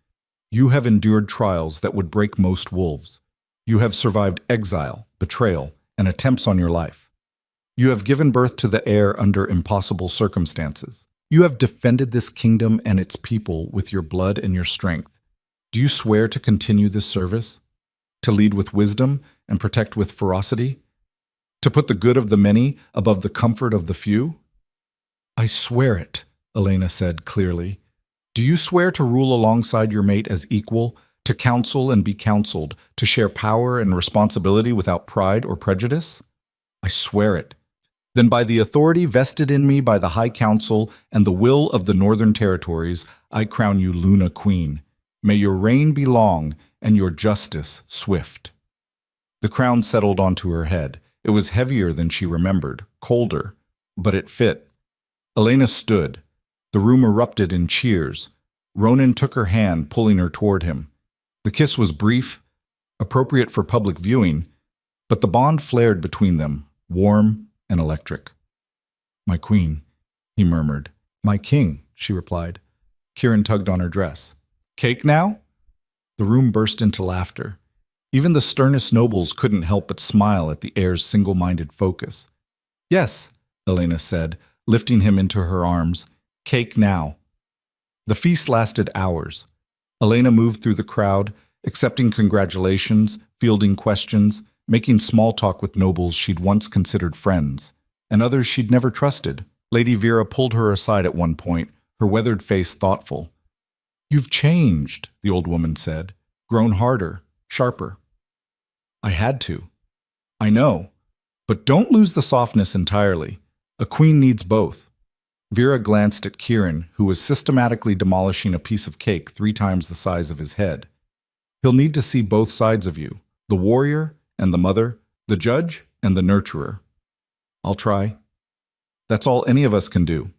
"You have endured trials that would break most wolves. You have survived exile, betrayal, and attempts on your life. You have given birth to the heir under impossible circumstances. You have defended this kingdom and its people with your blood and your strength. Do you swear to continue this service? To lead with wisdom and protect with ferocity? To put the good of the many above the comfort of the few?" "I swear it," Elena said clearly. "Do you swear to rule alongside your mate as equal, to counsel and be counseled, to share power and responsibility without pride or prejudice?" "I swear it." "Then by the authority vested in me by the High Council and the will of the Northern Territories, I crown you Luna Queen. May your reign be long and your justice swift." The crown settled onto her head. It was heavier than she remembered, colder, but it fit. Elena stood. The room erupted in cheers. Ronan took her hand, pulling her toward him. The kiss was brief, appropriate for public viewing, but the bond flared between them, warm and electric. "My queen," he murmured. "My king," she replied. Kieran tugged on her dress. Cake now? The room burst into laughter. Even the sternest nobles couldn't help but smile at the heir's single-minded focus. Yes, Elena said, lifting him into her arms. Cake now. The feast lasted hours. Elena moved through the crowd, accepting congratulations, fielding questions, making small talk with nobles she'd once considered friends, and others she'd never trusted. Lady Vera pulled her aside at one point, her weathered face thoughtful. You've changed, the old woman said, grown harder, sharper. I had to. I know. But don't lose the softness entirely. A queen needs both. Vera glanced at Kieran, who was systematically demolishing a piece of cake 3 times the size of his head. He'll need to see both sides of you, the warrior and the mother, the judge and the nurturer. I'll try. That's all any of us can do.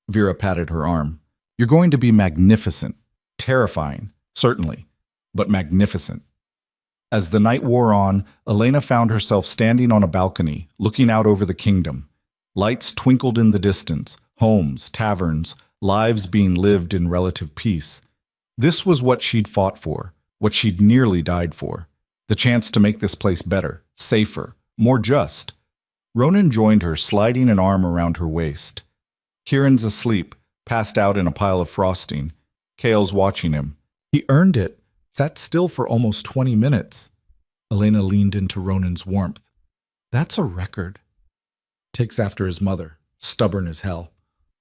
Vera patted her arm. You're going to be magnificent. Terrifying, certainly, but magnificent. As the night wore on, Elena found herself standing on a balcony, looking out over the kingdom. Lights twinkled in the distance, homes, taverns, lives being lived in relative peace. This was what she'd fought for, what she'd nearly died for. The chance to make this place better, safer, more just. Ronan joined her, sliding an arm around her waist. Kieran's asleep, passed out in a pile of frosting. Kale's watching him. He earned it. Sat still for almost 20 minutes. Elena leaned into Ronan's warmth. That's a record. Takes after his mother, stubborn as hell.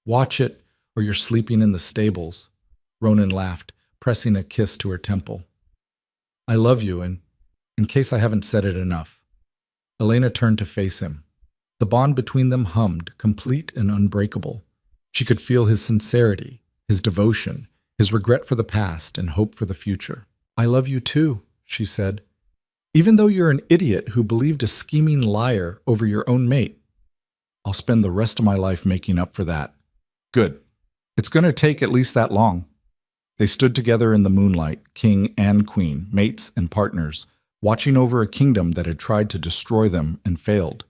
Watch it, or you're sleeping in the stables. Ronan laughed, pressing a kiss to her temple. I love you, and in case I haven't said it enough. Elena turned to face him. The bond between them hummed, complete and unbreakable. She could feel his sincerity, his devotion, his regret for the past and hope for the future. I love you too, she said. Even though you're an idiot who believed a scheming liar over your own mate. I'll spend the rest of my life making up for that. Good. It's going to take at least that long. They stood together in the moonlight, king and queen, mates and partners, watching over a kingdom that had tried to destroy them and failed.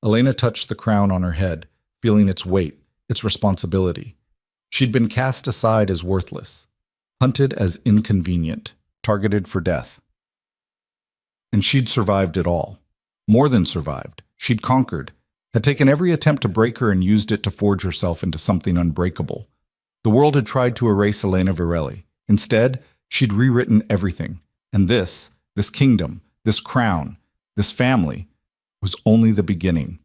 Elena touched the crown on her head, feeling its weight, its responsibility. She'd been cast aside as worthless, hunted as inconvenient, targeted for death. And she'd survived it all. More than survived. She'd conquered, had taken every attempt to break her and used it to forge herself into something unbreakable. The world had tried to erase Elena Virelli. Instead, she'd rewritten everything. And this kingdom, this crown, this family, was only the beginning.